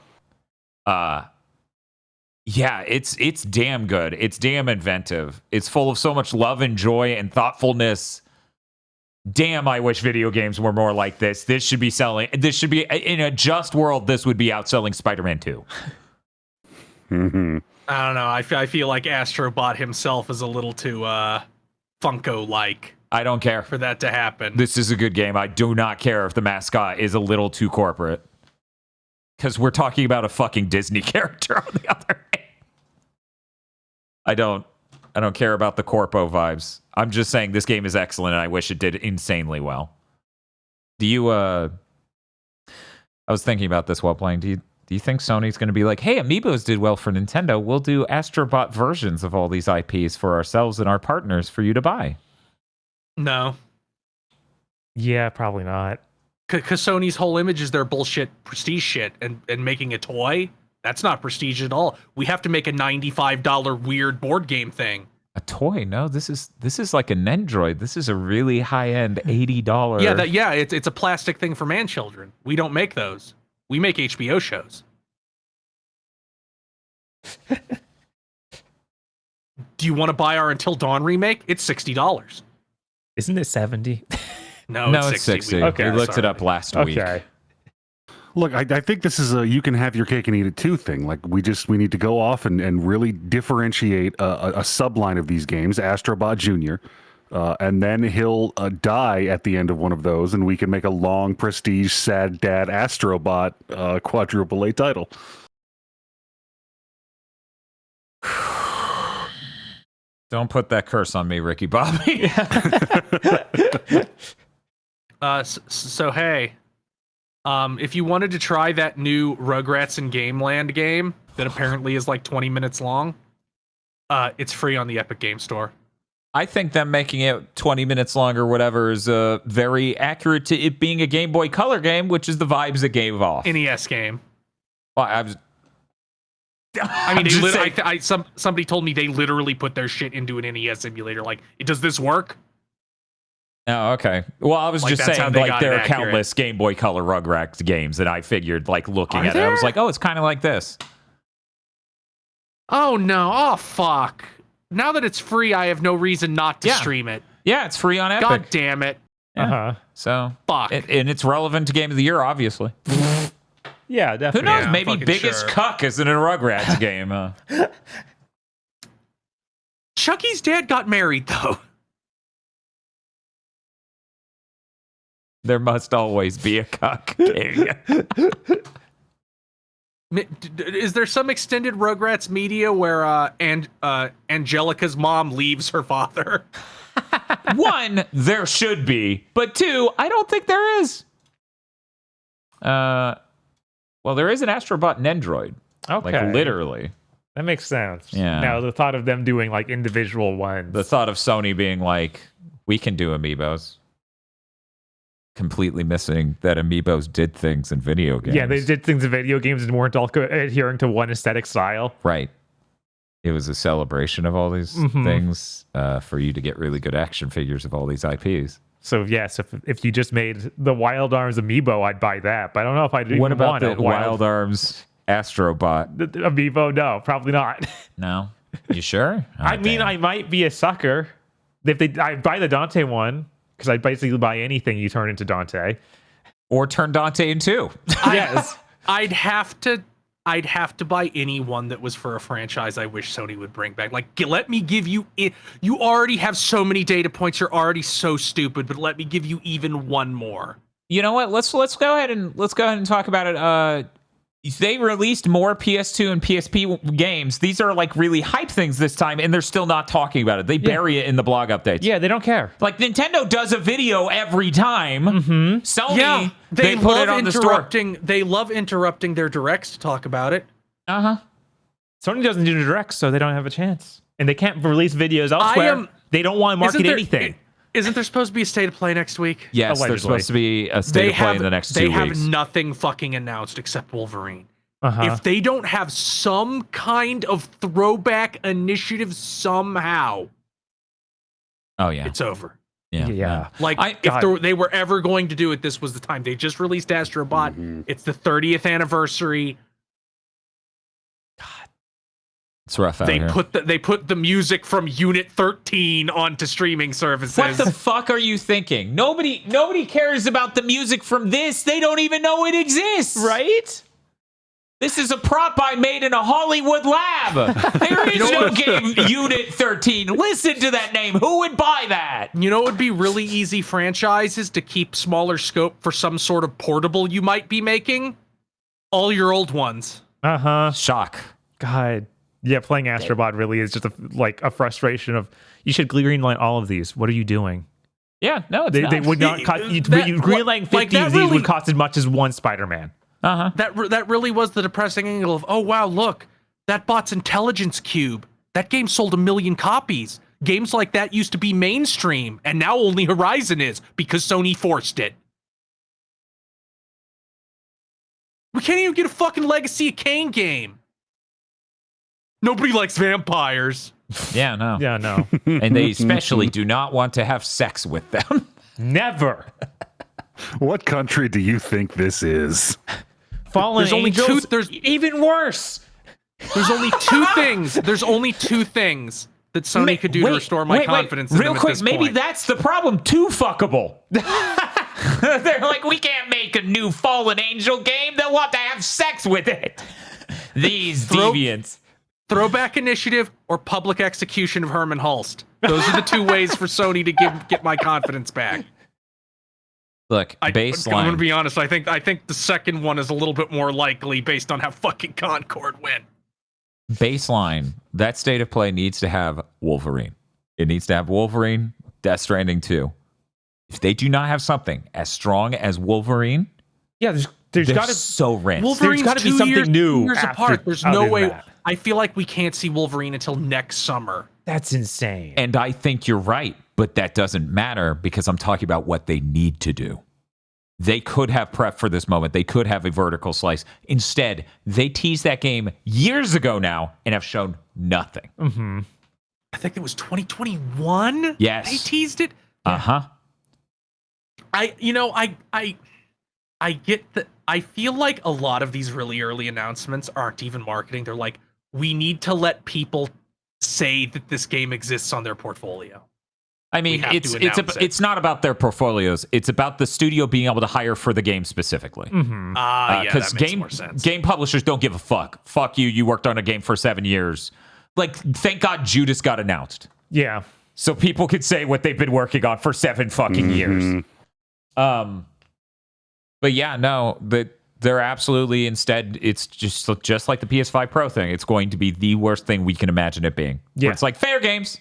Yeah, it's damn good. It's damn inventive. It's full of so much love and joy and thoughtfulness. Damn, I wish video games were more like this. This should be in a just world, this would be outselling Spider-Man 2. I don't know. I feel like Astro Bot himself is a little too Funko-like I don't care. for that to happen. This is a good game. I do not care if the mascot is a little too corporate. Because we're talking about a fucking Disney character on the other hand. I don't care about the corpo vibes. I'm just saying this game is excellent and I wish it did insanely well. Do you I was thinking about this while playing. Do you think Sony's going to be like, hey, Amiibos did well for Nintendo. We'll do Astro Bot versions of all these IPs for ourselves and our partners for you to buy? No. Yeah, probably not. Because Sony's whole image is their bullshit prestige shit, and making a toy, that's not prestige at all. We have to make a $95 weird board game thing. A toy? No, this is like an Android. This is a really high-end $80. Yeah, it's a plastic thing for man children. We don't make those. We make HBO shows. Do you want to buy our Until Dawn remake? It's $60. Isn't it 70? No, it's 60. Okay, We looked it sorry. up last week. Okay. Look, I think this is a you can have your cake and eat it too thing. Like we need to go off and really differentiate a subline of these games, Astro Bot Jr., and then he'll die at the end of one of those, and we can make a long prestige sad dad Astro Bot quadruple A title. Don't put that curse on me, Ricky Bobby. So hey, if you wanted to try that new Rugrats in Gameland game that apparently is like 20 minutes long, it's free on the Epic Game Store. I think them making it 20 minutes longer, whatever, is very accurate to it being a Game Boy Color game, which is the vibes it gave off. NES game. Well, I was. I mean, somebody told me they literally put their shit into an NES emulator. Like, does this work? Oh, okay. Well, I was Like, just that's how saying, they like, got there it are accurate. countless Game Boy Color Rugrats games that I figured, like, looking Are at it, I was there? like, oh, it's kind of like this. Oh no! Oh fuck! Now that it's free, I have no reason not to stream it. Yeah, it's free on Epic. God damn it! Yeah. Uh-huh. So, Fuck. and it's relevant to Game of the Year, obviously. Yeah, Who definitely. knows? Yeah, Maybe fucking Biggest sure. Cuck isn't a Rugrats game. Chucky's dad got married though. There must always be a Cuck king. Is there some extended Rugrats media where Angelica's mom leaves her father? One, there should be, but two, I don't think there is. Well, there is an Astro Bot and Android. Okay. Like, literally. That makes sense. Yeah. Now, the thought of them doing, like, individual ones. The thought of Sony being like, we can do amiibos. Completely missing that amiibos did things in video games. Yeah, they did things in video games and weren't all adhering to one aesthetic style. Right. It was a celebration of all these things for you to get really good action figures of all these IPs. So, yes, if you just made the Wild Arms amiibo, I'd buy that. But I don't know if I'd even What about want the a Wild Arms Astro Bot? the amiibo. No, probably not. No? You sure? I mean, I might be a sucker. I'd buy the Dante one, because I'd basically buy anything you turn into Dante. Or turn Dante in two. Yes. I'd have to buy any one that was for a franchise I wish Sony would bring back. Like, let me give you it. You already have so many data points. You're already so stupid, but let me give you even one more. You know what? Let's go ahead and talk about it. They released more PS2 and PSP games. These are like really hype things this time, and they're still not talking about it. They bury it in the blog updates. Yeah, they don't care. Like, Nintendo does a video every time. Sony, Yeah, they put it on the store. They love interrupting their directs to talk about it. Sony doesn't do directs, so they don't have a chance. And they can't release videos elsewhere. They don't want to market anything. Isn't there supposed to be a state of play next week? Yes, Allegedly. there's supposed to be a state of play in the next 2 They weeks. have nothing fucking announced except Wolverine. Uh-huh. If they don't have some kind of throwback initiative somehow, Oh, yeah. it's over. Yeah. Like, God. if they were ever going to do it, this was the time. They just released Astro Bot. It's the 30th anniversary. It's rough out They here. put the music from Unit 13 onto streaming services. What the fuck are you thinking? Nobody cares about the music from this. They don't even know it exists. Right? This is a prop I made in a Hollywood lab. There is no game Unit 13. Listen to that name. Who would buy that? You know what would be really easy franchises to keep smaller scope for some sort of portable you might be making? All your old ones. Uh-huh. Shock. God. Yeah, playing Astro Bot really is just a frustration of, you should greenlight all of these. What are you doing? Yeah, no, it's They would not cost, greenlighting 50 like, that of these really- would cost as much as one Spider-Man. Uh-huh. That really was the depressing angle of, oh wow, look, that bot's Intelligence Cube. That game sold 1 million copies. Games like that used to be mainstream, and now only Horizon is because Sony forced it. We can't even get a fucking Legacy of Kain game. Nobody likes vampires. Yeah, no. Yeah, no. And they especially do not want to have sex with them. Never. What country do you think this is? Fallen There's only Angels, two- there's- even worse. There's only two things. There's only two things that Sony could do to restore my confidence in Real them quick, at this maybe point. that's the problem. Too fuckable. They're like, we can't make a new Fallen Angel game. They'll want to have sex with it. These deviants. Throwback initiative or public execution of Herman Hulst. Those are the two ways for Sony to get my confidence back. Look, I'm baseline. gonna be honest. I think the second one is a little bit more likely based on how fucking Concord went. Baseline. That state of play needs to have Wolverine. It needs to have Wolverine, Death Stranding 2. If they do not have something as strong as Wolverine, Yeah, there's they're got to so rinsed. Wolverine's gotta be 2 something years, new years after- apart. There's other no than way. that. I feel like we can't see Wolverine until next summer. That's insane. And I think you're right, but that doesn't matter because I'm talking about what they need to do. They could have prepped for this moment. They could have a vertical slice. Instead, they teased that game years ago now and have shown nothing. Mm-hmm. I think it was 2021. Yes. They teased it. Uh-huh. I get that. I feel like a lot of these really early announcements aren't even marketing. They're like, we need to let people say that this game exists on their portfolio. I mean, it's not about their portfolios. It's about the studio being able to hire for the game specifically. Mm-hmm. Yeah, that makes more sense. Game publishers don't give a fuck. Fuck you. You worked on a game for 7 years. Like, thank God Judas got announced. Yeah. So people could say what they've been working on for 7 fucking years. But yeah, no, they're absolutely instead. It's just like the PS5 Pro thing. It's going to be the worst thing we can imagine it being. Yeah. Where it's like fair games.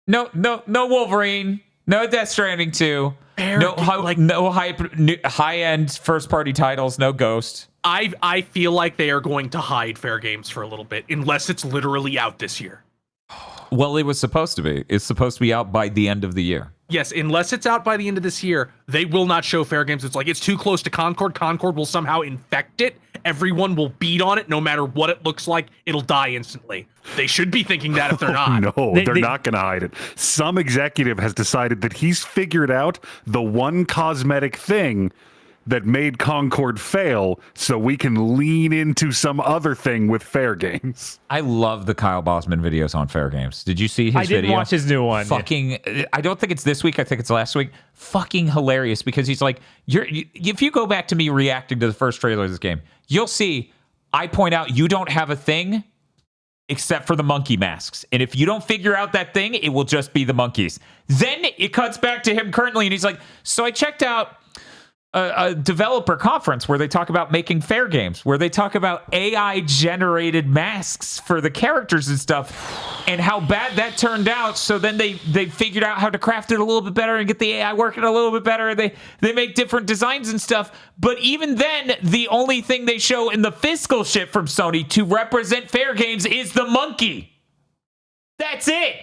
No Wolverine. No Death Stranding 2. No high-end first-party titles. No Ghost. I feel like they are going to hide fair games for a little bit, unless it's literally out this year. Well, it was supposed to be. It's supposed to be out by the end of the year. Yes, unless it's out by the end of this year, they will not show fair games. It's like it's too close to Concord. Concord will somehow infect it. Everyone will beat on it, no matter what it looks like. It'll die instantly. They should be thinking that if they're not. No, they're not going to hide it. Some executive has decided that he's figured out the one cosmetic thing that made Concord fail, so we can lean into some other thing with fair games. I love the Kyle Bosman videos on fair games. Did you see his video? I didn't watch his new one. Fucking, I don't think it's this week. I think it's last week. Fucking hilarious because he's like, if you go back to me reacting to the first trailer of this game, you'll see I point out you don't have a thing except for the monkey masks. And if you don't figure out that thing, it will just be the monkeys. Then it cuts back to him currently, and he's like, so I checked out a developer conference where they talk about making fair games, where they talk about AI generated masks for the characters and stuff and how bad that turned out. So then they figured out how to craft it a little bit better and get the AI working a little bit better. They make different designs and stuff. But even then, the only thing they show in the fiscal shit from Sony to represent fair games is the monkey. That's it.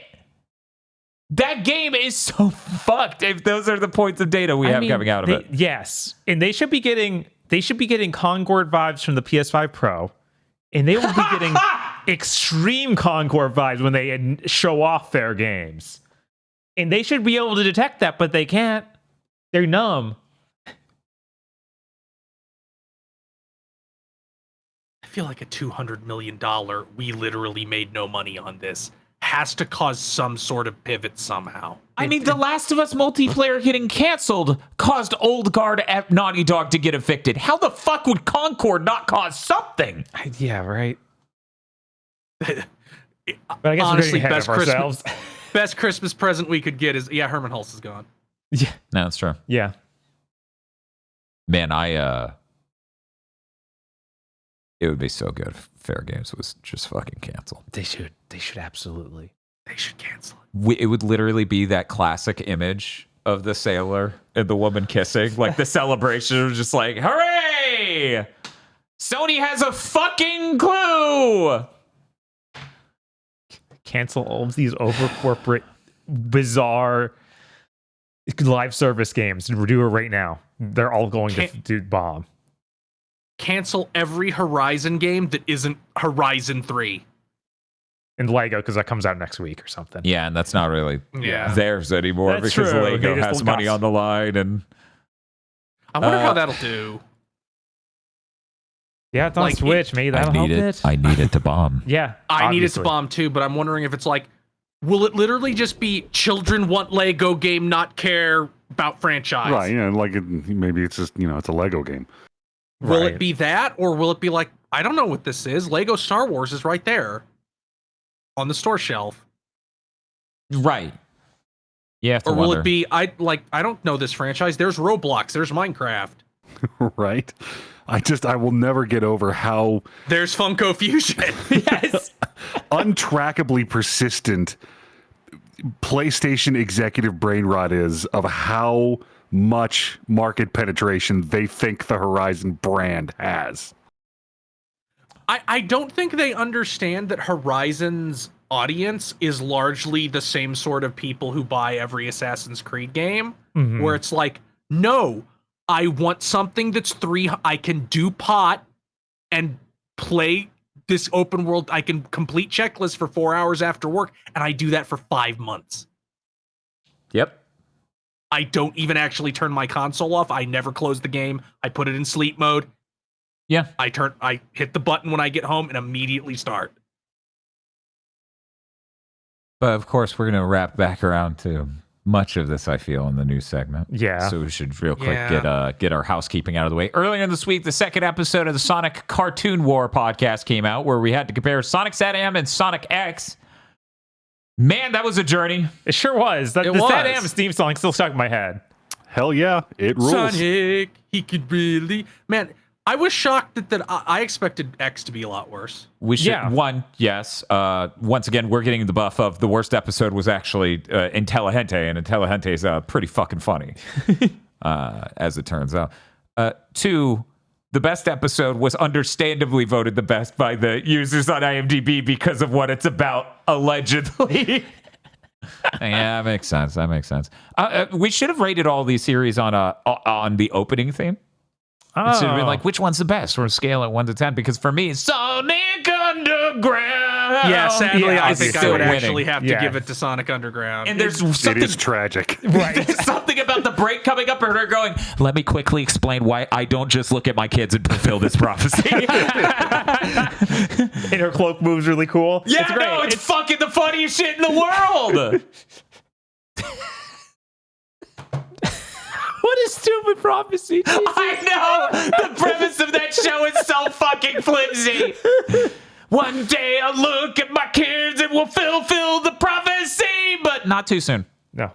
That game is so fucked if those are the points of data we have coming out of it. Yes. And they should be getting Concord vibes from the PS5 Pro. And they will be getting extreme Concord vibes when they show off fair games. And they should be able to detect that, but they can't. They're numb. I feel like a $200 million, we literally made no money on this, has to cause some sort of pivot somehow. I mean, The Last of Us multiplayer getting canceled caused old guard at Naughty Dog to get evicted. How the fuck would Concord not cause something? Yeah, right. But I guess honestly, we're getting ahead of ourselves. Best Christmas present we could get is, Herman Hulse is gone. Yeah. No, that's true. Yeah. Man, it would be so good if Fair Games was just fucking canceled. They should absolutely. They should cancel it. It would literally be that classic image of the sailor and the woman kissing. Like the celebration was just like, hooray! Sony has a fucking clue! Cancel all of these over corporate, bizarre live service games. Do it right now. They're all going to bomb. Cancel every Horizon game that isn't Horizon 3. And Lego, because that comes out next week or something. Yeah, and that's not really Yeah. theirs anymore. That's because true. Lego They just has don't money cost. on the line. And I wonder how that'll do. Yeah, it's on Like, Switch. Maybe that'll help it. I need it to bomb. Yeah, I need it obviously. to bomb too, but I'm wondering if it's like, will it literally just be children want Lego game, not care about franchise? Right, yeah, like maybe it's just, it's a Lego game. Will Right. it be that, or will it be like, I don't know what this is. Lego Star Wars is right there on the store shelf. right. You have to Or will wonder. it be, I don't know this franchise. There's Roblox, there's Minecraft, Right? I will never get over how there's Funko Fusion. Yes. untrackably persistent PlayStation executive brain rot is of how much market penetration they think the Horizon brand has. I don't think they understand that Horizon's audience is largely the same sort of people who buy every Assassin's Creed game, where it's like, no, I want something that's I can do pot and play this open world. I can complete checklist for 4 hours after work, and I do that for 5 months. Yep. I don't even actually turn my console off. I never close the game. I put it in sleep mode. Yeah. I hit the button when I get home and immediately start. But of course, we're going to wrap back around to much of this, I feel, in the news segment. Yeah. So we should real quick get our housekeeping out of the way. Earlier in this week, the second episode of the Sonic Cartoon War podcast came out, where we had to compare Sonic SatAM and Sonic X. Man, that was a journey. It sure was. The SatAM theme song still stuck in my head. Hell yeah, it rules. Sonic, he could really... Man, I was shocked that I expected X to be a lot worse. We should, yes. Once again, we're getting the buff of the worst episode was actually Intelligente, and Intelligente is pretty fucking funny, as it turns out. 2, the best episode was understandably voted the best by the users on IMDb because of what it's about, allegedly. Yeah, that makes sense. We should have rated all these series on the opening theme. It should have been like, which one's the best? Or a scale at 1 to 10, because for me, it's Sonic Underground. Yeah, sadly, I think I would winning. actually have to give it to Sonic Underground. And there's something, it is tragic. Right. There's something about the break coming up, and her going, let me quickly explain why I don't just look at my kids and fulfill this prophecy. And her cloak moves really cool. Yeah, it's fucking the funniest shit in the world. What a stupid prophecy. I know. The premise of that show is so fucking flimsy. One day I'll look at my kids and we'll fulfill the prophecy, but not too soon. No.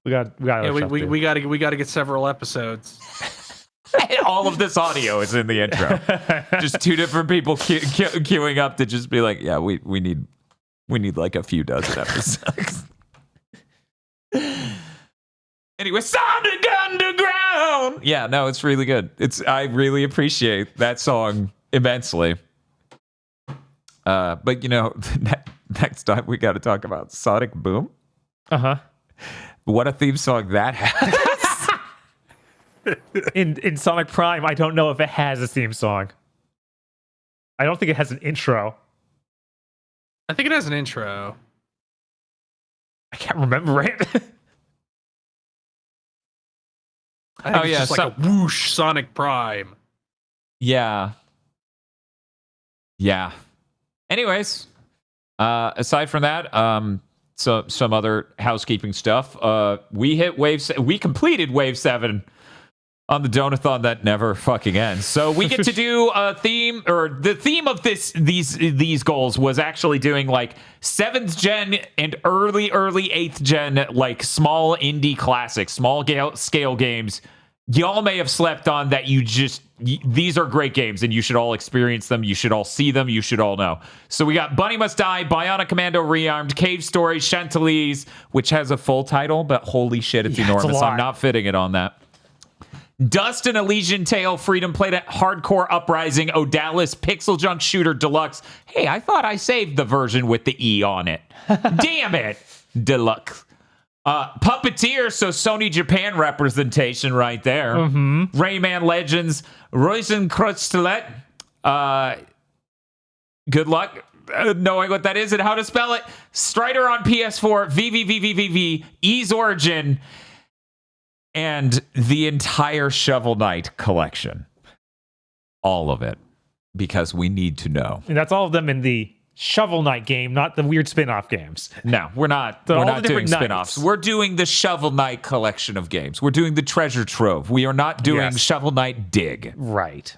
We got we got to get several episodes. All of this audio is in the intro. Just 2 different people queuing up to just be like, yeah, we need like a few dozen episodes. Anyway, Sonic Underground. Yeah, no, it's really good. I really appreciate that song immensely. But next time we got to talk about Sonic Boom. What a theme song that has. In Sonic Prime, I don't know if it has a theme song. I don't think it has an intro. I think it has an intro. I can't remember it. I think it's just like a whoosh Sonic Prime. Yeah. Anyways, aside from that, so some other housekeeping stuff. We completed Wave 7 on the Donathon that never fucking ends. So we get to do a theme, or the theme of these goals was actually doing like 7th gen and early 8th gen, like small indie classics, small scale games y'all may have slept on that these are great games and you should all experience them. You should all see them. You should all know. So we got Bunny Must Die, Bionic Commando Rearmed, Cave Story, Chantilly's, which has a full title, but holy shit, it's enormous. I'm not fitting it on that. Dust and Elysian Tale, Freedom Planet, Hardcore Uprising, Odalis, Pixel Junk Shooter Deluxe. Hey, I thought I saved the version with the E on it. Damn it. Deluxe. Puppeteer, so Sony Japan representation right there. Rayman Legends, Rosenkreuzlet. Good luck knowing what that is and how to spell it. Strider on PS4, VVVVVV, Ease Origin, and the entire Shovel Knight collection. All of it, because we need to know. And that's all of them in the Shovel Knight game, not the weird spin-off games. No, we're not doing spin-offs. We're doing the Shovel Knight collection of games. We're doing the Treasure Trove. We are not doing Shovel Knight Dig. Right.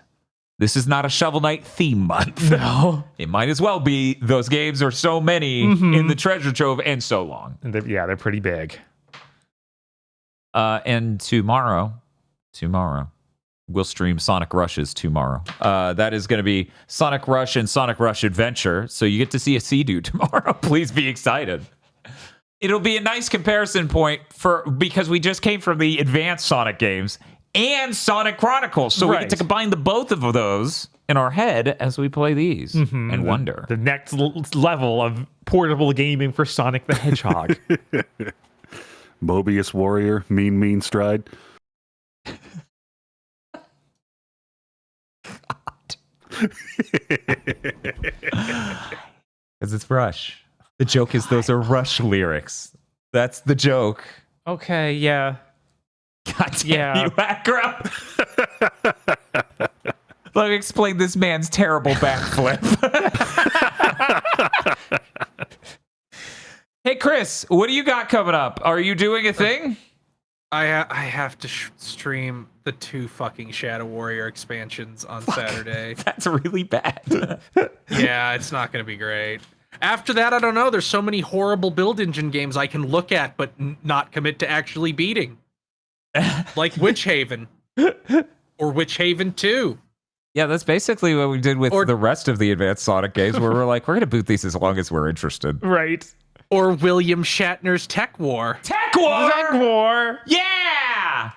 This is not a Shovel Knight theme month. No. It might as well be. Those games are so many in the Treasure Trove and so long. And they're pretty big. And tomorrow, we'll stream Sonic Rushes tomorrow. That is going to be Sonic Rush and Sonic Rush Adventure. So you get to see a Sea-Doo tomorrow. Please be excited. It'll be a nice comparison point because we just came from the advanced Sonic games and Sonic Chronicles. So we get to combine the both of those in our head as we play these and wonder. The next level of portable gaming for Sonic the Hedgehog. Mobius Warrior, mean stride. Because it's Rush. The joke is those are Rush lyrics. That's the joke. Okay, yeah. God damn you, Acro. Let me explain this man's terrible backflip. Hey, Chris, what do you got coming up? Are you doing a thing? I have to stream the 2 fucking Shadow Warrior expansions on Saturday. That's really bad. Yeah, it's not going to be great. After that, I don't know. There's so many horrible build engine games I can look at but not commit to actually beating. Like Witch Haven. Or Witch Haven 2. Yeah, that's basically what we did with the rest of the advanced Sonic games, where we're like, we're going to boot these as long as we're interested. Right. Or William Shatner's Tech War. Tech War! Tech War! Yeah!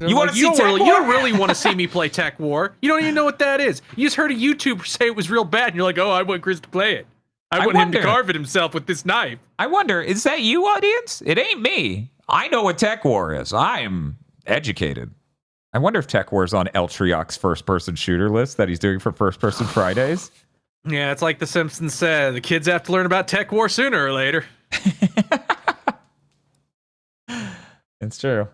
You want to see Tech War? You don't really want to see me play Tech War. You don't even know what that is. You just heard a YouTuber say it was real bad, and you're like, oh, I want Chris to play it. I want him to carve it himself with this knife. I wonder, is that you, audience? It ain't me. I know what Tech War is. I am educated. I wonder if Tech War is on El Trioc's first-person shooter list that he's doing for First-Person Fridays. Yeah, it's like The Simpsons said. The kids have to learn about Tech War sooner or later. It's true.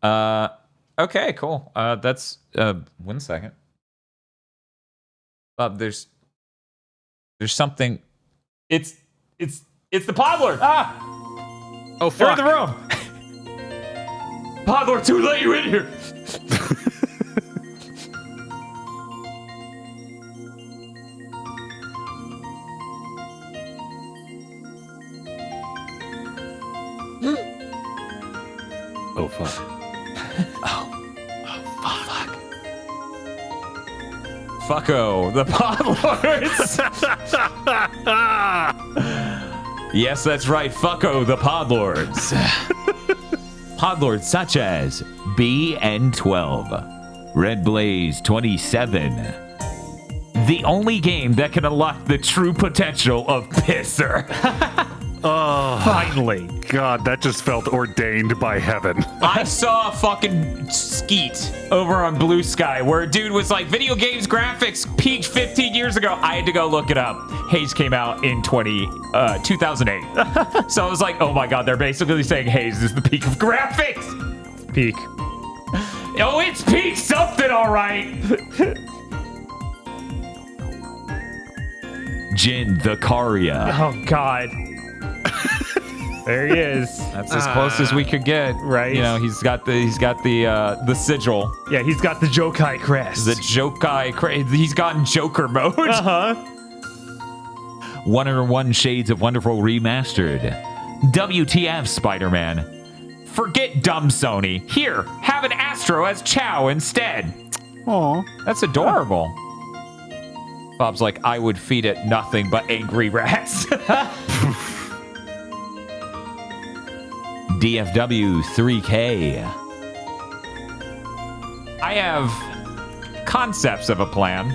Okay, cool. That's 1 second. There's something. It's the Podlord. Oh, They're in fuck. the room. Podlord, too late. You in here. Oh, fuck. Fucko, the Podlords. Yes, that's right. Fucko, the Podlords. Podlords such as BN12, Red Blaze 27. The only game that can unlock the true potential of Pisser. Oh, Finally. God, that just felt ordained by heaven. I saw a fucking skeet over on Blue Sky where a dude was like, video games graphics peaked 15 years ago. I had to go look it up. Haze came out in 2008. So I was like, oh my God, they're basically saying Haze is the peak of graphics. Peak. Oh, it's peak something, all right. Jin the Karia. Oh, God. There he is. That's as close as we could get, Right. You know, he's got the sigil, Yeah, he's got the Jokai crest. the Jokai. He's gotten Joker mode. Uh-huh. 101 Shades of Wonderful remastered. WTF, Spider-Man? Forget dumb Sony. Here, have an Astro as Chow instead. Aw. That's adorable. Bob's like, I would feed it nothing but angry rats. DFW 3K. I have concepts of a plan.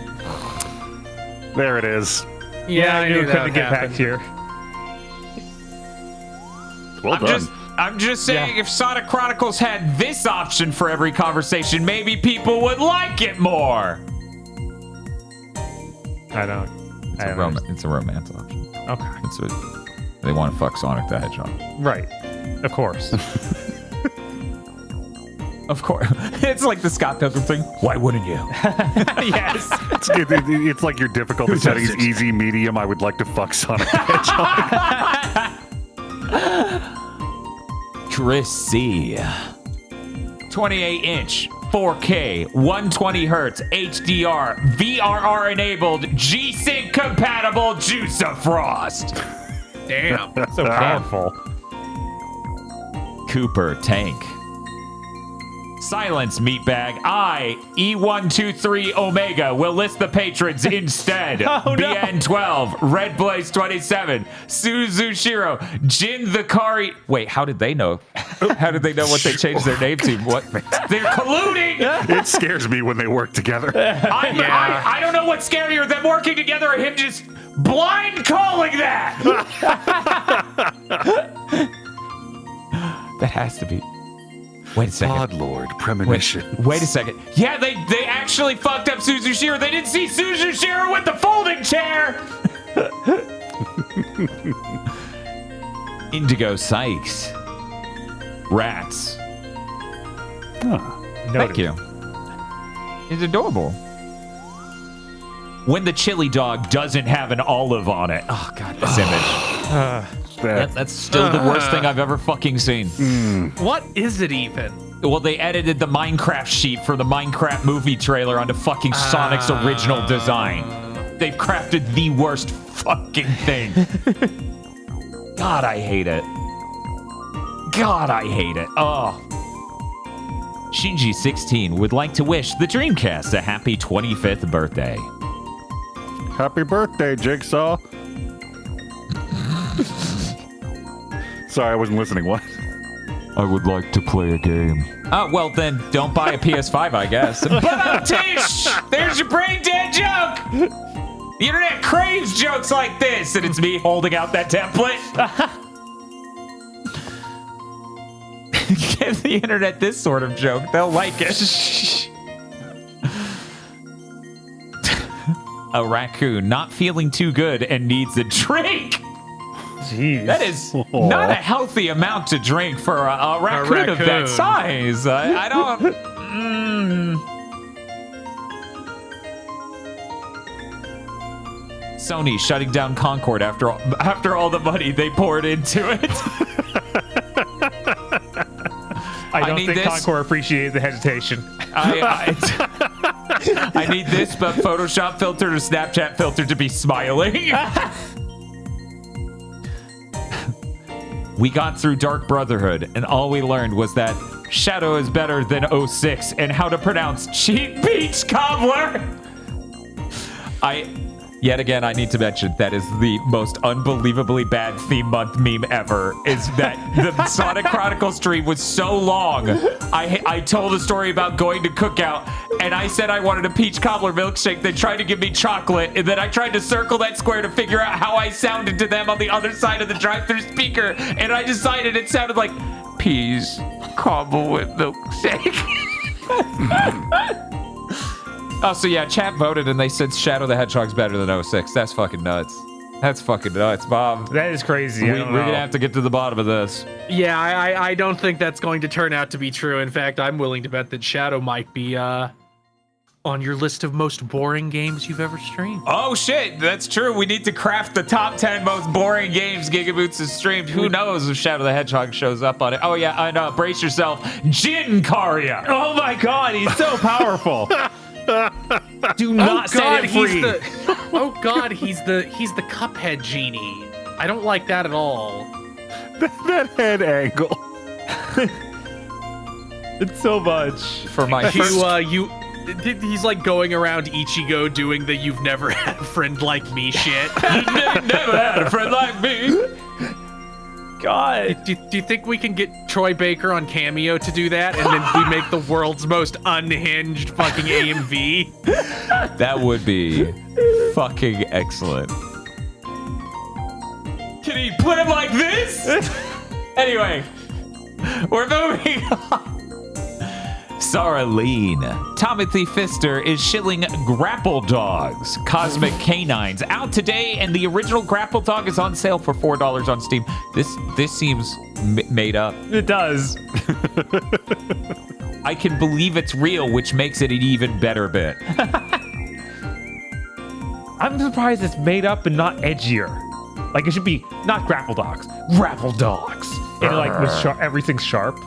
There it is. Yeah, I knew it that couldn't would get happen. back here. Well done. I'm just saying, if Sonic Chronicles had this option for every conversation, maybe people would like it more. I don't. It's a romance option. Okay. They want to fuck Sonic the Hedgehog. Right. Of course. Of course. It's like the Scott Pilgrim thing. Why wouldn't you? Yes. It's like your difficulty setting is easy, medium. I would like to fuck Sonic the Hedgehog. Chris C. 28-inch, 4K, 120 hertz, HDR, VRR enabled, G-Sync compatible Juice of Frost. Damn. So powerful. Cooper Tank. Silence, meatbag. I, E123 Omega, will list the patrons instead. Oh, no. BN12, Red Blaze 27, Suzushiro, Jin the Kari. Wait, how did they know? How did they know what they changed their name to? What? They're colluding. It scares me when they work together. I don't know what's scarier, them working together or him just blind calling that. That has to be. Wait a second. God Lord, premonition. Wait a second. Yeah, they actually fucked up Suzushiro. They didn't see Suzushiro with the folding chair. Indigo Sykes. Rats. Thank you. It's adorable. When the chili dog doesn't have an olive on it. Oh, God, this image. That's still the worst thing I've ever fucking seen. What is it even? Well, they edited the Minecraft sheet for the Minecraft movie trailer onto fucking Sonic's original design. They've crafted the worst fucking thing. God, I hate it. God, I hate it. Oh. Shinji16 would like to wish the Dreamcast a happy 25th birthday. Happy birthday, Jigsaw. Sorry, I wasn't listening. What? I would like to play a game. Oh, well, then don't buy a PS5, I guess. But Tish! There's your brain dead joke! The internet craves jokes like this, and it's me holding out that template. Give the internet this sort of joke, they'll like it. A raccoon not feeling too good and needs a drink. Jeez. That is not a healthy amount to drink for a raccoon of that size. I don't. Sony shutting down Concord after all the money they poured into it. I don't need think this. Concord appreciated the hesitation. I need this, but Photoshop filter or Snapchat filter to be smiling. We got through Dark Brotherhood, and all we learned was that Shadow is better than 06 and how to pronounce cheap beach cobbler. Yet again, I need to mention that is the most unbelievably bad theme month meme ever. Is that the Sonic Chronicles stream was so long. I told a story about going to Cookout, and I said I wanted a peach cobbler milkshake. They tried to give me chocolate, and then I tried to circle that square to figure out how I sounded to them on the other side of the drive-thru speaker, and I decided it sounded like peas cobbler with milkshake. Oh, so yeah, chat voted and they said Shadow the Hedgehog's better than 06. That's fucking nuts. That's fucking nuts, Bob. That is crazy. We're gonna have to get to the bottom of this. Yeah, I don't think that's going to turn out to be true. In fact, I'm willing to bet that Shadow might be on your list of most boring games you've ever streamed. Oh shit, that's true. We need to craft the top 10 most boring games GigaBoots has streamed. Who knows if Shadow the Hedgehog shows up on it? Oh yeah, I know. Brace yourself, Jin Karya. Oh my god, he's so powerful. Do not set him free. Oh god, he's the Cuphead genie. I don't like that at all. That head angle. It's so much. For my first... He's like going around Ichigo doing the "you've never had a friend like me" shit. You never had a friend like me. God. Do you think we can get Troy Baker on Cameo to do that, and then we make the world's most unhinged fucking AMV? That would be fucking excellent. Can he play him like this? Anyway, we're moving on. Sarah Lean. Timothy Pfister is shilling Grapple Dogs, Cosmic Canines, out today, and the original Grapple Dog is on sale for $4 on Steam. This seems made up. It does. I can believe it's real, which makes it an even better bit. I'm surprised it's made up and not edgier. Like, it should be not Grapple Dogs, Grapple Dogs. And like with everything's sharp.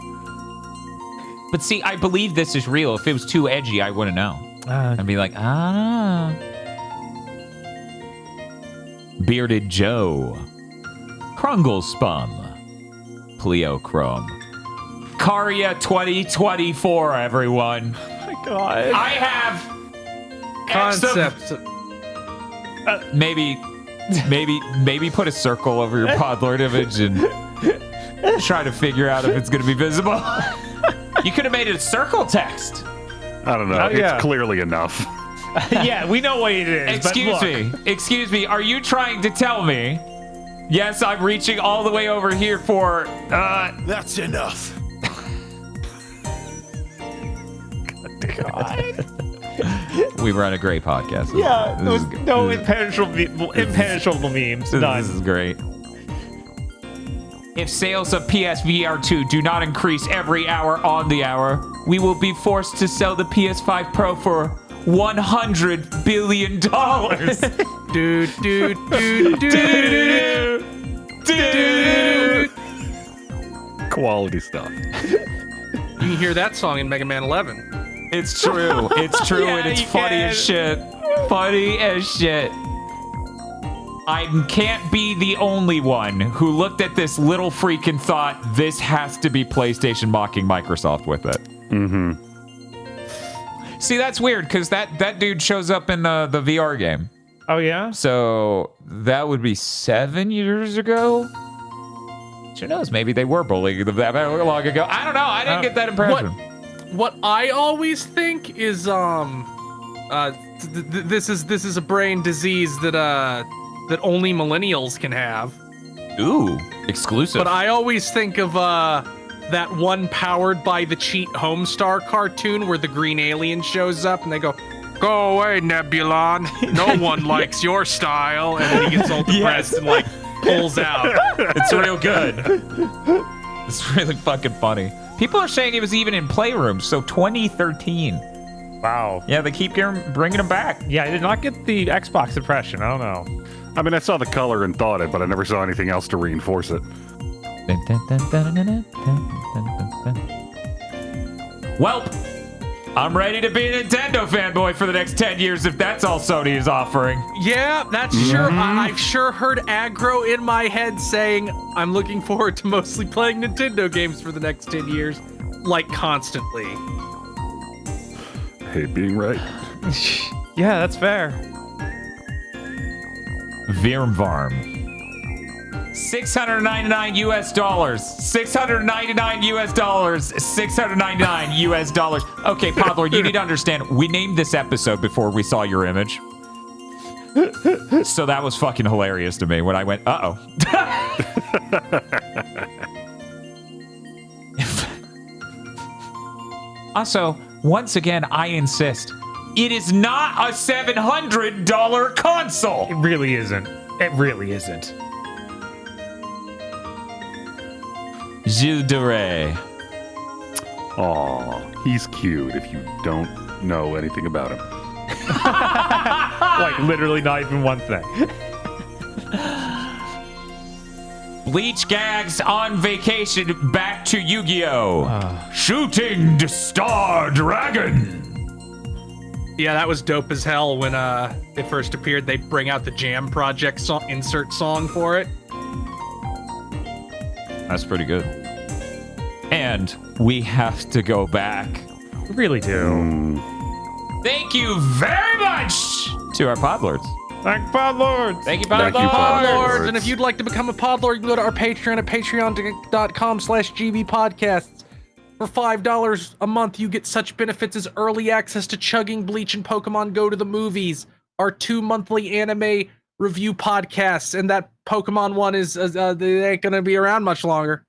But see, I believe this is real. If it was too edgy, I wouldn't know. I'd be like, Bearded Joe. Krungle Spum. Pleochrome. Caria 2024, everyone. Oh my god. I have Concepts. maybe put a circle over your Podlord image and try to figure out if it's going to be visible. You could have made it a circle text. I don't know. Oh, yeah. It's clearly enough. Yeah, we know what it is. Excuse me. Are you trying to tell me? Yes, I'm reaching all the way over here for. That's enough. We run a great podcast. Yeah, This is there was good. no impenetrable memes. None. This is great. If sales of PSVR 2 do not increase every hour on the hour, we will be forced to sell the PS5 Pro for $100 billion. Quality stuff. You can hear that song in Mega Man 11. It's true. It's true, Yeah, and it's you funny can. as shit. Funny as shit. I can't be the only one who looked at this little freak and thought this has to be PlayStation mocking Microsoft with it. Mm-hmm. See, that's weird because that dude shows up in the VR game. Oh yeah. So that would be 7 years ago. Who knows? Maybe they were bullying them that long ago. I don't know. I didn't get that impression. What I always think is this is a brain disease that only millennials can have. Ooh, exclusive. But I always think of that one Powered by the Cheat Homestar cartoon where the green alien shows up and they go, "Go away, Nebulon. No one likes your style." And then he gets all depressed and like pulls out. It's real good. It's really fucking funny. People are saying it was even in Playroom, so 2013. Wow. Yeah, they keep bringing him back. Yeah, I did not get the Xbox impression. I don't know. I mean, I saw the color and thought it, but I never saw anything else to reinforce it. Welp, I'm ready to be a Nintendo fanboy for the next 10 years if that's all Sony is offering. Yeah, that's sure. I've sure heard aggro in my head saying I'm looking forward to mostly playing Nintendo games for the next 10 years, like constantly. I hate being right. Yeah, that's fair. Virmvarm. $699 US. $699 US. $699 US. Okay, Podlord, you need to understand, we named this episode before we saw your image. So that was fucking hilarious to me when I went, uh-oh. Also, once again, I insist, it is not a $700 console. It really isn't. It really isn't. Gilles de Rais. Aw, he's cute if you don't know anything about him. Like literally not even one thing. Bleach Gags on vacation back to Yu-Gi-Oh! Shooting Star Dragon. Yeah, that was dope as hell when it first appeared. They bring out the Jam Project insert song for it. That's pretty good. And we have to go back. We really do. Thank you very much to our Podlords. Thank Podlords. Thank you, Thank you, Podlords. Podlords. And if you'd like to become a Podlord, you can go to our Patreon at patreon.com/gbpodcasts. For $5 a month, you get such benefits as early access to Chugging, Bleach, and Pokemon Go to the Movies, our 2 monthly anime review podcasts, and that Pokemon one is they ain't gonna be around much longer.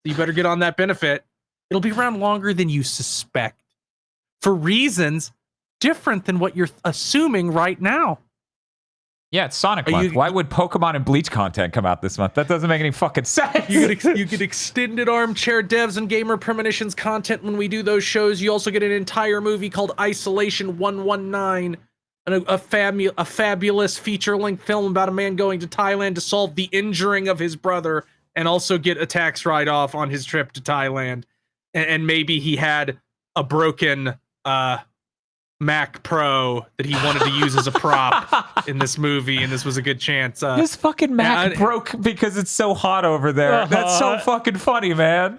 So you better get on that benefit. It'll be around longer than you suspect, for reasons different than what you're assuming right now. Yeah, it's Sonic month. Why would Pokemon and Bleach content come out this month? That doesn't make any fucking sense. You get extended armchair devs and gamer premonitions content when we do those shows. You also get an entire movie called Isolation 119, and a fabulous feature-length film about a man going to Thailand to solve the injuring of his brother and also get a tax write-off on his trip to Thailand. And maybe he had a broken Mac Pro that he wanted to use as a prop in this movie, and this was a good chance. This fucking Mac broke because it's so hot over there. That's so fucking funny, man.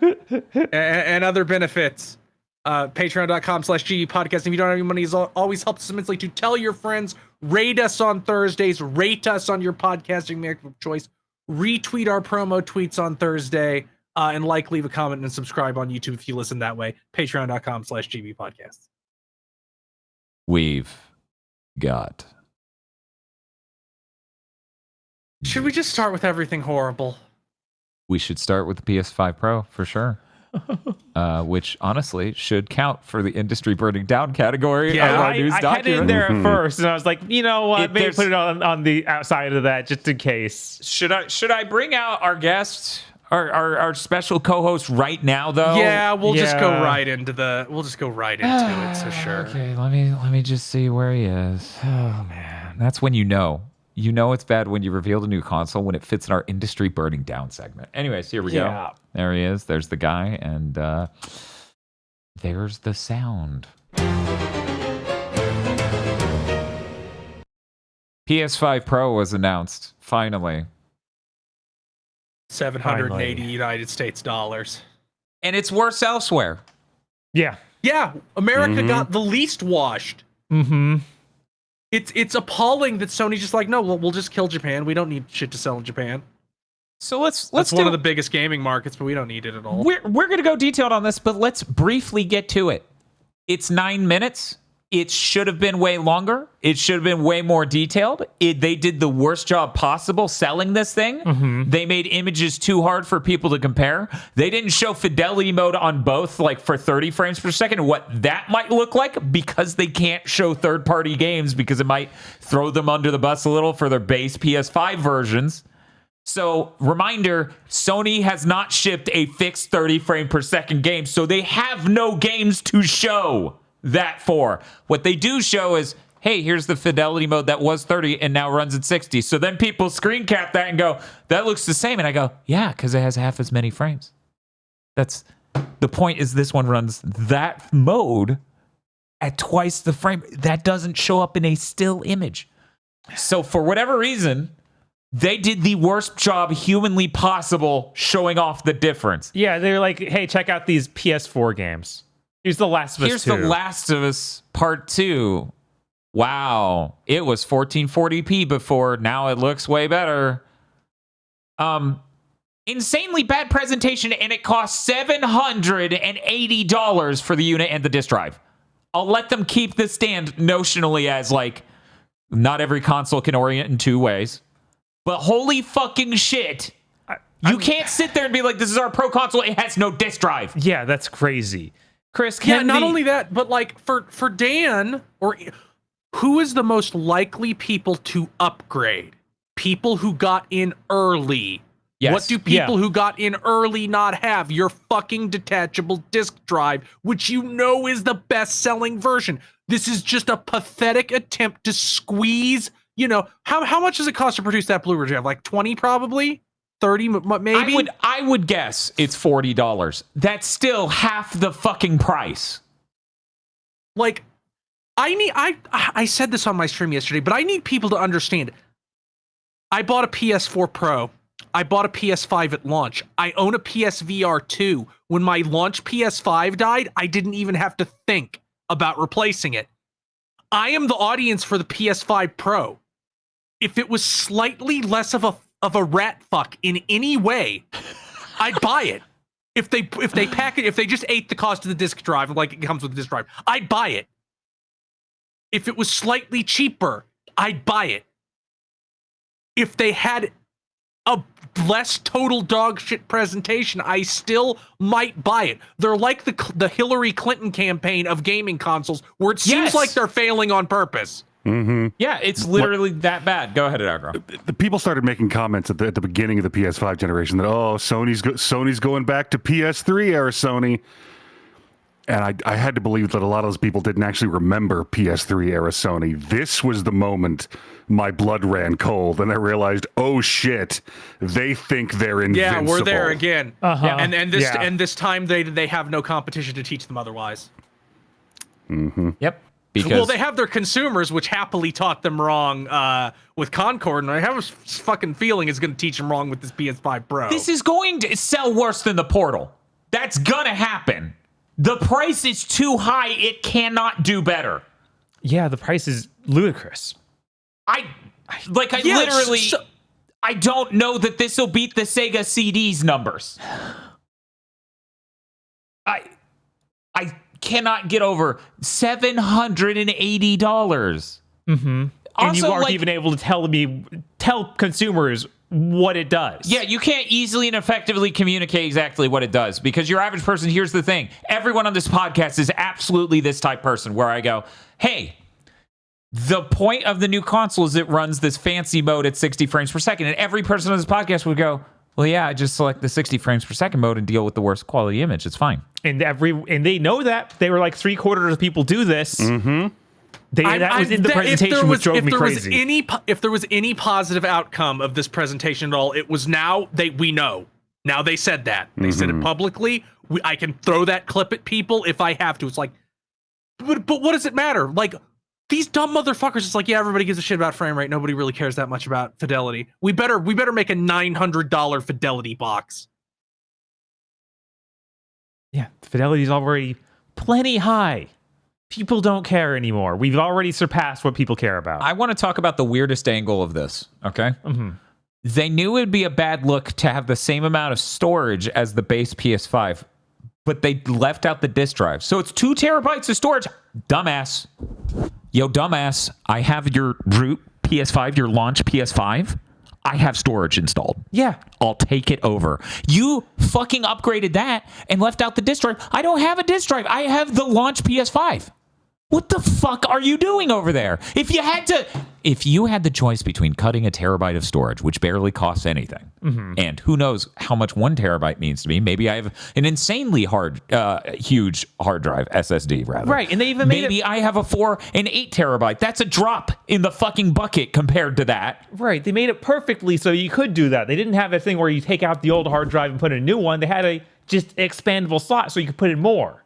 And other benefits. Patreon.com/GD podcast. If you don't have any money, it always helps us immensely to tell your friends, rate us on Thursdays, rate us on your podcasting method of choice, retweet our promo tweets on Thursday, and leave a comment and subscribe on YouTube if you listen that way. Patreon.com/GB podcast. We've got. Should we just start with everything horrible? We should start with the PS5 Pro for sure. Which honestly should count for the industry burning down category of our news document. I had it in there at first, and I was like, you know what? Maybe put it on the outside of that just in case. Should I bring out our guest, our special co-host right now though? Yeah, we'll just go right into it. So sure. Okay, let me just see where he is. Oh man, that's when you know it's bad when you reveal the new console when it fits in our industry burning down segment. Anyways, here we go. There he is. There's the guy, and there's the sound. PS5 Pro was announced finally. $780 United States dollars. And it's worse elsewhere. Yeah. Yeah, America got the least washed. Mm-hmm. It's appalling that Sony's just like, no, we'll just kill Japan. We don't need shit to sell in Japan. So let's That's one of the biggest gaming markets, but we don't need it at all. We're gonna go detailed on this, but let's briefly get to it. It's 9 minutes. It should have been way longer. It should have been way more detailed. They did the worst job possible selling this thing. Mm-hmm. They made images too hard for people to compare. They didn't show fidelity mode on both, like for 30 frames per second, and what that might look like, because they can't show third-party games because it might throw them under the bus a little for their base PS5 versions. So, reminder, Sony has not shipped a fixed 30 frame per second game, so they have no games to show that for. What they do show is, hey, here's the fidelity mode that was 30 and now runs at 60. So then people screen cap that and go, that looks the same. And I go, yeah, because it has half as many frames. That's the point, is this one runs that mode at twice the frame. That doesn't show up in a still image. So for whatever reason, they did the worst job humanly possible showing off the difference. Yeah, they're like, hey, check out these PS4 games. Here's The Last of Us 2. Here's The Last of Us Part 2. Wow. It was 1440p before. Now it looks way better. Insanely bad presentation, and it costs $780 for the unit and the disk drive. I'll let them keep the stand notionally as, like, not every console can orient in two ways. But holy fucking shit. You can't sit there and be like, this is our pro console. It has no disk drive. Yeah, that's crazy. Chris, not only that, but like for Dan, or who is the most likely people to upgrade? People who got in early. Yes. What do people who got in early not have? Your fucking detachable disk drive, which you know is the best-selling version. This is just a pathetic attempt to squeeze, how much does it cost to produce that Blu-ray drive? Like 20 probably? 30 maybe? I would guess it's $40. That's still half the fucking price. Like, I said this on my stream yesterday, but I need people to understand. I bought a PS4 Pro. I bought a PS5 at launch. I own a PSVR 2. When my launch PS5 died, I didn't even have to think about replacing it. I am the audience for the PS5 Pro. If it was slightly less of a rat fuck in any way, I'd buy it. If they pack it, if they just ate the cost of the disk drive, like it comes with the disk drive, I'd buy it. If it was slightly cheaper, I'd buy it. If they had a less total dog shit presentation, I still might buy it. They're like the Hillary Clinton campaign of gaming consoles, where it seems like they're failing on purpose. Mm-hmm. Yeah, it's literally that bad. Go ahead, Agro. The people started making comments at the beginning of the PS5 generation that, Sony's going back to PS3 era Sony. And I had to believe that a lot of those people didn't actually remember PS3 era Sony. This was the moment my blood ran cold, and I realized, oh shit, they think they're invincible. Yeah, we're there again. Uh-huh. Yeah, and this time they have no competition to teach them otherwise. Mm-hmm. Yep. Because they have their consumers, which happily taught them wrong with Concord, and I have a fucking feeling it's going to teach them wrong with this PS5 Pro. this is going to sell worse than the Portal. That's gonna happen. The price is too high. It cannot do better. Yeah, the price is ludicrous. I don't know that this will beat the Sega CD's numbers. I cannot get over $780. Mm-hmm. Also, And you aren't even able to tell consumers what it does. Yeah, you can't easily and effectively communicate exactly what it does because your average person, here's the thing. Everyone on this podcast is absolutely this type person where I go, hey, the point of the new console is it runs this fancy mode at 60 frames per second. And every person on this podcast would go, well, yeah, I just select the 60 frames per second mode and deal with the worst quality image. It's fine. And they know that. They were like 3/4 of people do this. Mm-hmm. That was in the presentation, which drove me crazy. If there was any positive outcome of this presentation at all, it was we know. Now they said that. They said it publicly. I can throw that clip at people if I have to. It's like, but what does it matter? Like, these dumb motherfuckers, it's like, yeah, everybody gives a shit about frame rate. Nobody really cares that much about fidelity. We better make a $900 fidelity box. Yeah, the fidelity is already plenty high. People don't care anymore. We've already surpassed what people care about. I want to talk about the weirdest angle of this, okay? Mm-hmm. They knew it'd be a bad look to have the same amount of storage as the base PS5, but they left out the disk drive. So it's 2 terabytes of storage. Dumbass. Yo, dumbass, I have your root PS5, your launch PS5. I have storage installed. Yeah. I'll take it over. You fucking upgraded that and left out the disk drive. I don't have a disk drive. I have the launch PS5. What the fuck are you doing over there? If you had the choice between cutting a terabyte of storage, which barely costs anything, and who knows how much 1 terabyte means to me, maybe I have an insanely huge hard drive, SSD rather. Right, and they even maybe I have a 4 and 8 terabyte. That's a drop in the fucking bucket compared to that. Right, they made it perfectly so you could do that. They didn't have a thing where you take out the old hard drive and put in a new one. They had a just expandable slot so you could put in more.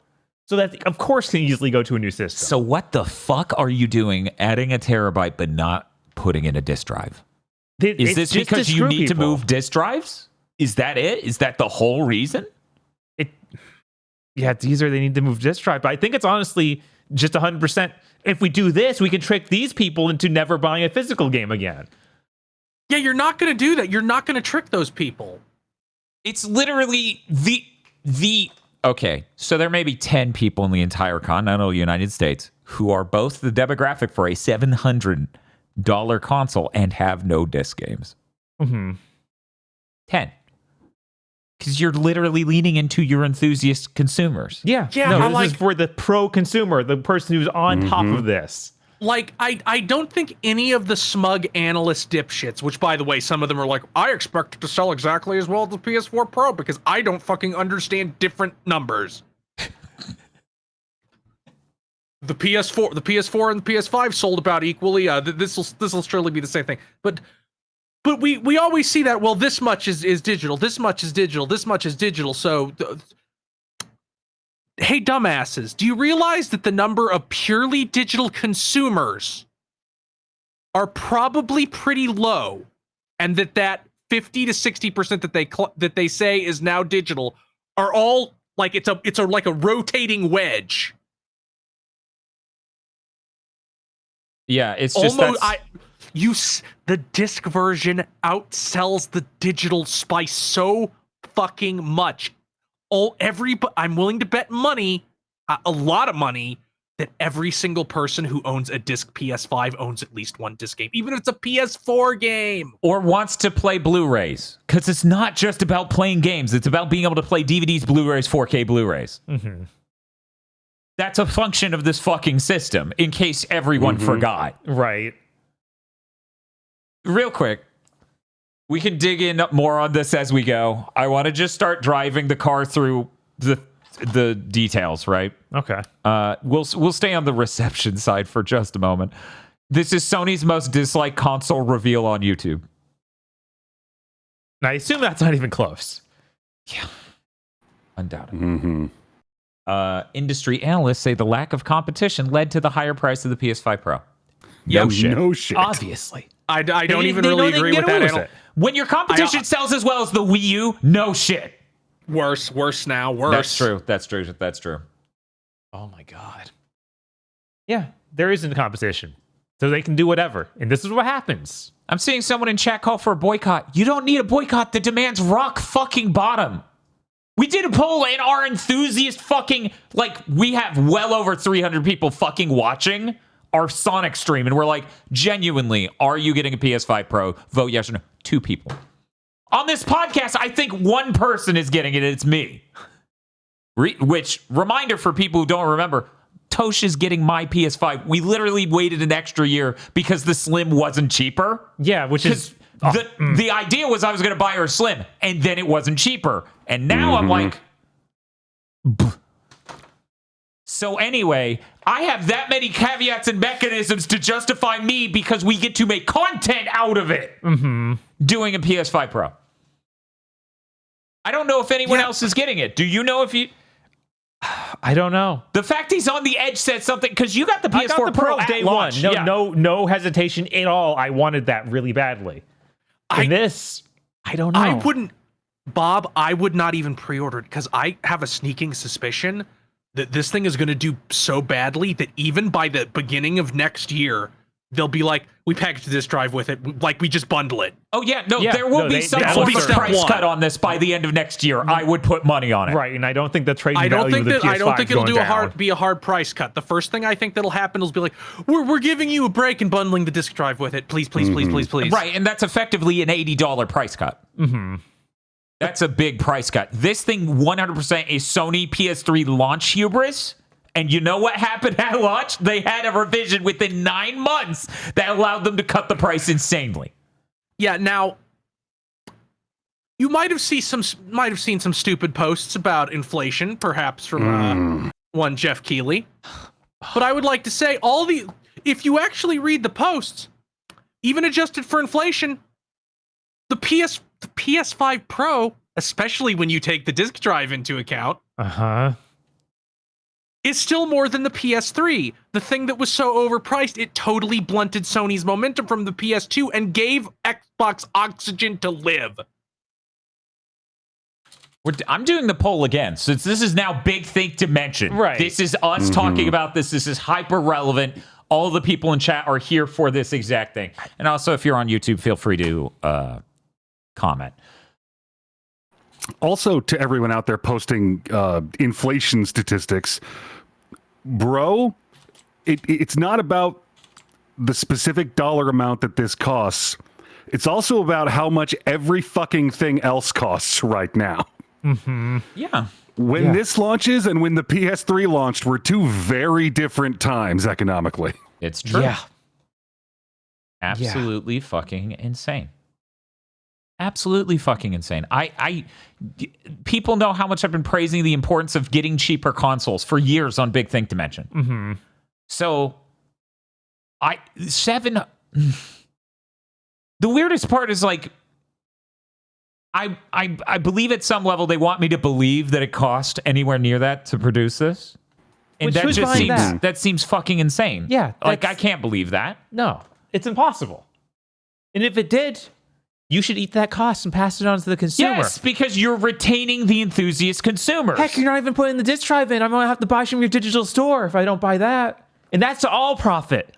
So that, of course, can easily go to a new system. So what the fuck are you doing adding a terabyte but not putting in a disk drive? Is this because you need to move disk drives? Is that it? Is that the whole reason? Yeah, it's easier. They need to move disk drive. But I think it's honestly just 100%. If we do this, we can trick these people into never buying a physical game again. Yeah, you're not going to do that. You're not going to trick those people. It's literally the okay, so there may be 10 people in the entire continental United States who are both the demographic for a $700 console and have no disc games. Mm-hmm. 10. Because you're literally leaning into your enthusiast consumers. Yeah. Yeah, No, this is for the pro consumer, the person who's on top of this. Like, I don't think any of the smug analyst dipshits, which, by the way, some of them are like, I expect it to sell exactly as well as the PS4 Pro because I don't fucking understand different numbers. The PS4 and the PS5 sold about equally. This will surely be the same thing. But we always see that, well, this much is digital, this much is digital, this much is digital, so... Hey, dumbasses, do you realize that the number of purely digital consumers are probably pretty low, and that 50 to 60% that they say is now digital are all like it's like a rotating wedge. Yeah, it's just the disc version outsells the digital spice so fucking much. I'm willing to bet money, a lot of money, that every single person who owns a disc PS5 owns at least one disc game, even if it's a PS4 game. Or wants to play Blu-rays. Because it's not just about playing games. It's about being able to play DVDs, Blu-rays, 4K Blu-rays. Mm-hmm. That's a function of this fucking system, in case everyone forgot. Right. Real quick. We can dig in more on this as we go. I want to just start driving the car through the details, right? Okay. We'll stay on the reception side for just a moment. This is Sony's most disliked console reveal on YouTube. I assume that's not even close. Yeah. Undoubtedly. Mm-hmm. Industry analysts say the lack of competition led to the higher price of the PS5 Pro. No shit. Obviously. I don't even they know really they agree can with get that. away I with don't- it. When your competition sells as well as the Wii U, no shit. Worse now. Worse. That's true. Oh my god. Yeah, there isn't competition. So they can do whatever. And this is what happens. I'm seeing someone in chat call for a boycott. You don't need a boycott that demands rock fucking bottom. We did a poll and our enthusiast fucking, like, we have well over 300 people fucking watching our Sonic stream. And we're like, genuinely, are you getting a PS5 Pro? Vote yes or no. 2 people. On this podcast, I think 1 person is getting it. It's me. Which, reminder for people who don't remember, Tosh is getting my PS5. We literally waited an extra year because the Slim wasn't cheaper. Yeah, which is... The idea was I was going to buy her a Slim, and then it wasn't cheaper. And now I'm like... So anyway, I have that many caveats and mechanisms to justify me because we get to make content out of it. Doing a PS5 Pro. I don't know if anyone else is getting it. Do you know if you... I don't know. The fact he's on the edge said something, because you got the PS4 I got the Pro at day launch. one. Yeah. No hesitation at all. I wanted that really badly. I don't know. I wouldn't, Bob, I would not even pre-order it because I have a sneaking suspicion that this thing is going to do so badly that even by the beginning of next year, they'll be like, we packaged this drive with it, like we just bundle it. Oh, yeah. No, Yeah, there will no, be they- some that sort will of be price step cut one. on this by the end of next year. I would put money on it. Right, and I don't think the trading I don't value think of the that PS5 I don't think is it'll going do down. be a hard price cut. The first thing I think that'll happen is be like, we're giving you a break and bundling the disc drive with it. Please. Right, and that's effectively an $80 price cut. That's a big price cut. This thing 100% is Sony PS3 launch hubris. And you know what happened at launch? They had a revision within 9 months that allowed them to cut the price insanely. Yeah, now you might have seen some stupid posts about inflation, perhaps from one Jeff Keighley. But I would like to say if you actually read the posts, even adjusted for inflation, the PS5 Pro, especially when you take the disc drive into account, is still more than the PS3. The thing that was so overpriced, it totally blunted Sony's momentum from the PS2 and gave Xbox oxygen to live. I'm doing the poll again, since this is now Big Think Dimension. Right. This is us talking about this. This is hyper relevant. All the people in chat are here for this exact thing. And also, if you're on YouTube, feel free to comment. Also, to everyone out there posting inflation statistics, bro, it's not about the specific dollar amount that this costs. It's also about how much every fucking thing else costs right now. Yeah. When this launches and when the PS3 launched were 2 very different times economically. It's true. Yeah. Absolutely fucking insane. Absolutely fucking insane. People know how much I've been praising the importance of getting cheaper consoles for years on Big Think Dimension. So, the weirdest part is like, I believe at some level they want me to believe that it cost anywhere near that to produce this. And Which that who's just buying seems that? seems fucking insane. Yeah, Like, that's- I can't believe that. No, it's impossible. And if it did, you should eat that cost and pass it on to the consumer. Yes, because you're retaining the enthusiast consumers. Heck, you're not even putting the disc drive in. I'm going to have to buy from your digital store if I don't buy that. And that's all profit.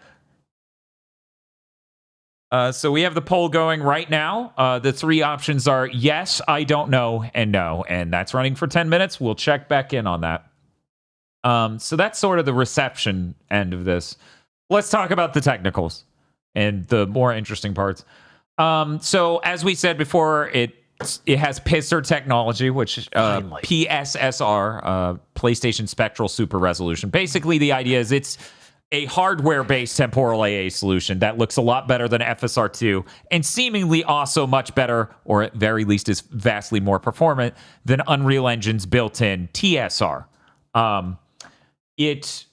So we have the poll going right now. The 3 options are yes, I don't know, and no. And that's running for 10 minutes. We'll check back in on that. So that's sort of the reception end of this. Let's talk about the technicals and the more interesting parts. So as we said before, it has PSR technology, which PSSR, PlayStation Spectral Super Resolution. Basically, the idea is it's a hardware-based temporal AA solution that looks a lot better than FSR2 and seemingly also much better, or at very least is vastly more performant than Unreal Engine's built-in TSR. It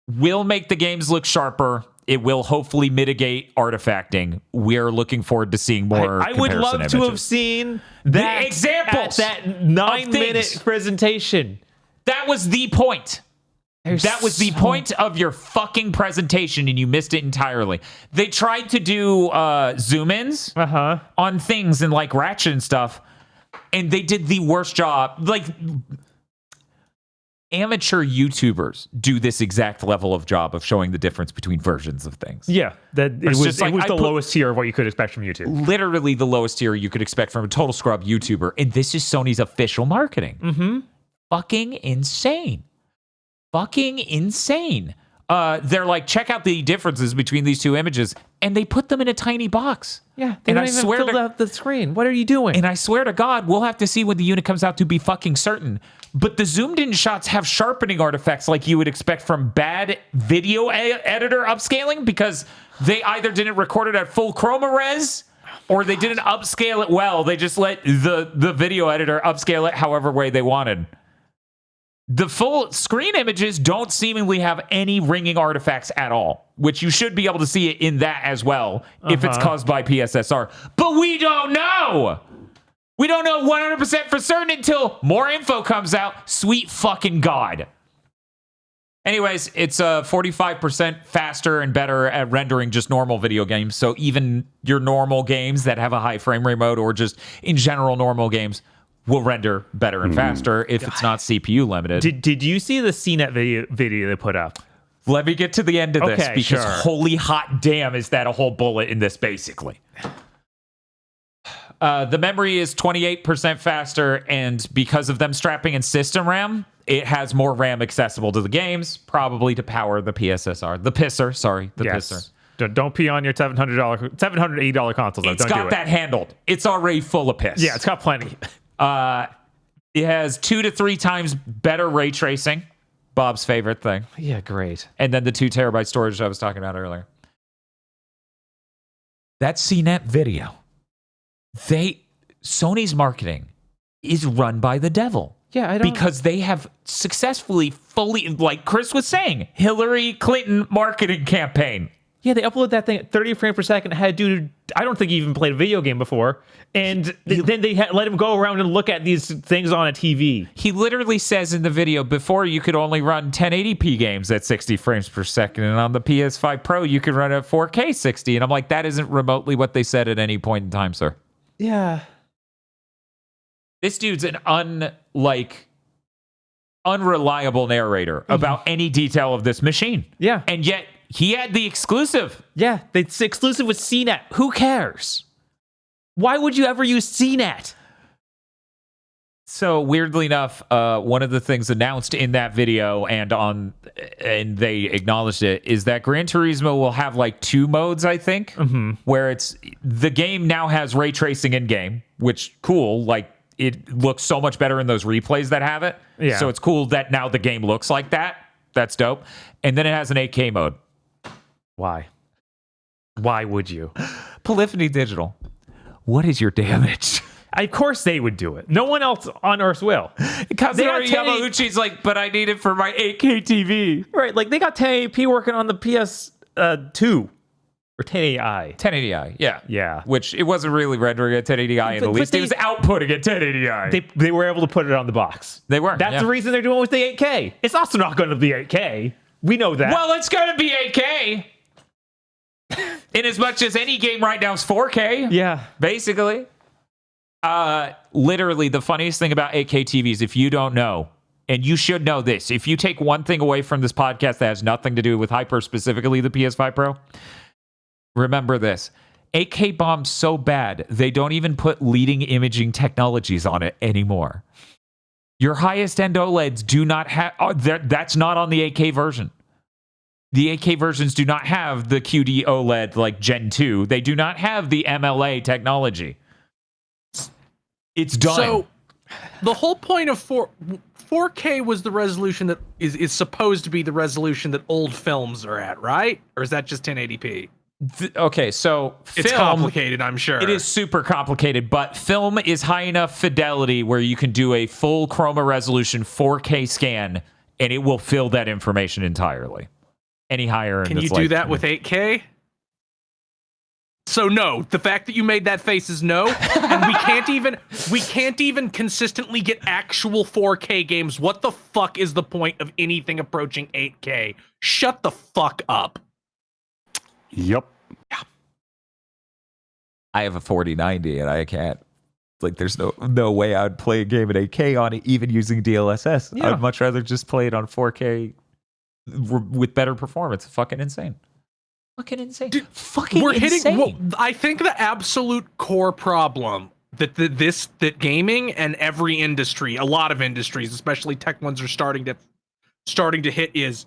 will make the games look sharper. It will hopefully mitigate artifacting. We're looking forward to seeing more. I would love comparison to have images. seen that examples at that 9-minute things. presentation. That was the point. That was the point of your fucking presentation, and you missed it entirely. They tried to do zoom-ins on things and like Ratchet and stuff, and they did the worst job. Like, amateur YouTubers do this exact level of job of showing the difference between versions of things. Yeah, it was the put lowest tier of what you could expect from YouTube. Literally the lowest tier you could expect from a total scrub YouTuber, and this is Sony's official marketing. Mm-hmm. Fucking insane. Fucking insane. They're like, check out the differences between these two images, and they put them in a tiny box. Yeah, they don't even fill out the screen. What are you doing? And I swear to God, we'll have to see when the unit comes out to be fucking certain. But the zoomed-in shots have sharpening artifacts like you would expect from bad video editor upscaling, because they either didn't record it at full chroma res, or they didn't upscale it well. They just let the video editor upscale it however way they wanted. The full screen images don't seemingly have any ringing artifacts at all, which you should be able to see it in that as well if it's caused by PSSR. But we don't know. We don't know 100% for certain until more info comes out. Sweet fucking God. Anyways, it's 45% faster and better at rendering just normal video games. So even your normal games that have a high frame rate mode, or just in general normal games, will render better and faster if it's not CPU limited. Did you see the CNET video they put up? Let me get to the end of this, Okay, because sure. holy hot damn, is that a whole bullet in this, basically. The memory is 28% faster, and because of them strapping in system RAM, it has more RAM accessible to the games, probably to power the PSSR. The pisser. Don't pee on your $780 consoles. It's don't got do it. that handled. It's already full of piss. Yeah, it's got plenty. It has 2 to 3 times better ray tracing. Bob's favorite thing. Yeah, great. And then the 2 terabyte storage I was talking about earlier. That CNET video. Sony's marketing is run by the devil. Yeah, I don't... Because they have successfully fully, like Chris was saying, Hillary Clinton marketing campaign. Yeah, they uploaded that thing at 30 frames per second. Had dude, I don't think he even played a video game before. And then they let him go around and look at these things on a TV. He literally says in the video, before you could only run 1080p games at 60 frames per second. And on the PS5 Pro, you could run at 4K 60. And I'm like, that isn't remotely what they said at any point in time, sir. Yeah. This dude's an unreliable narrator about any detail of this machine. Yeah. And yet he had the exclusive. Yeah, it's exclusive with CNET. Who cares? Why would you ever use CNET? So weirdly enough, one of the things announced in that video and they acknowledged it is that Gran Turismo will have like 2 modes, I think, where it's the game now has ray tracing in game, which cool. Like it looks so much better in those replays that have it. Yeah. So it's cool that now the game looks like that. That's dope. And then it has an 8K mode. Why? Why would you? Polyphony Digital. What is your damage? Of course they would do it. No one else on Earth will. Kazunori Yamauchi's like, but I need it for my 8K TV. Right, like they got 1080p working on the PS2 or 1080i. 1080i, yeah. Yeah. Which it wasn't really rendering at 1080i in the least. It was outputting at 1080i. They were able to put it on the box. They were. That's the reason they're doing it with the 8K. It's also not going to be 8K. We know that. Well, it's going to be 8K. In as much as any game right now is 4K. Yeah. Basically. Literally, the funniest thing about 8K TVs, if you don't know, and you should know this, if you take one thing away from this podcast that has nothing to do with Hyper, specifically the PS5 Pro, remember this. 8K bombs so bad, they don't even put leading imaging technologies on it anymore. Your highest end OLEDs do not have, that's not on the 8K version. The 8K versions do not have the QD OLED like Gen 2. They do not have the MLA technology. It's done. So the whole point of 4K was the resolution that is supposed to be the resolution that old films are at, right? Or is that just 1080p? Okay, so it's complicated, I'm sure. It is super complicated, but film is high enough fidelity where you can do a full chroma resolution 4K scan, and it will fill that information entirely. Any higher, can you do that with 8K? So no, the fact that you made that face is no, and we can't even consistently get actual 4K games. What the fuck is the point of anything approaching 8K? Shut the fuck up. Yep. I have a 4090 and I can't. Like, there's no way I'd play a game at 8K on it, even using DLSS. Yeah. I'd much rather just play it on 4K with better performance. Fucking insane. Fucking insane. Dude, fucking We're insane. hitting. I think the absolute core problem that that gaming and every industry, a lot of industries, especially tech ones, are starting to hit is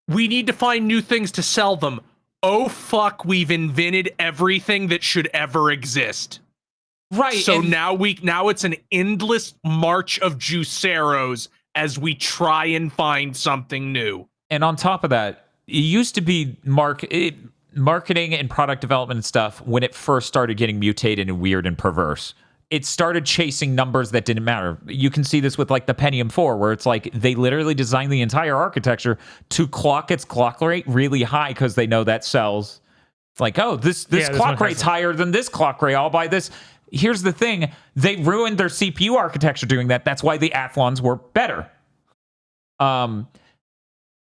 we need to find new things to sell them. Oh fuck, we've invented everything that should ever exist. Right. So now it's an endless march of juiceros as we try and find something new. And on top of that, it used to be marketing and product development and stuff when it first started getting mutated and weird and perverse. It started chasing numbers that didn't matter. You can see this with like the Pentium 4, where it's like they literally designed the entire architecture to clock its clock rate really high because they know that sells. It's like, oh, this clock rate's higher than this clock rate. I'll buy this. Here's the thing. They ruined their CPU architecture doing that. That's why the Athlons were better.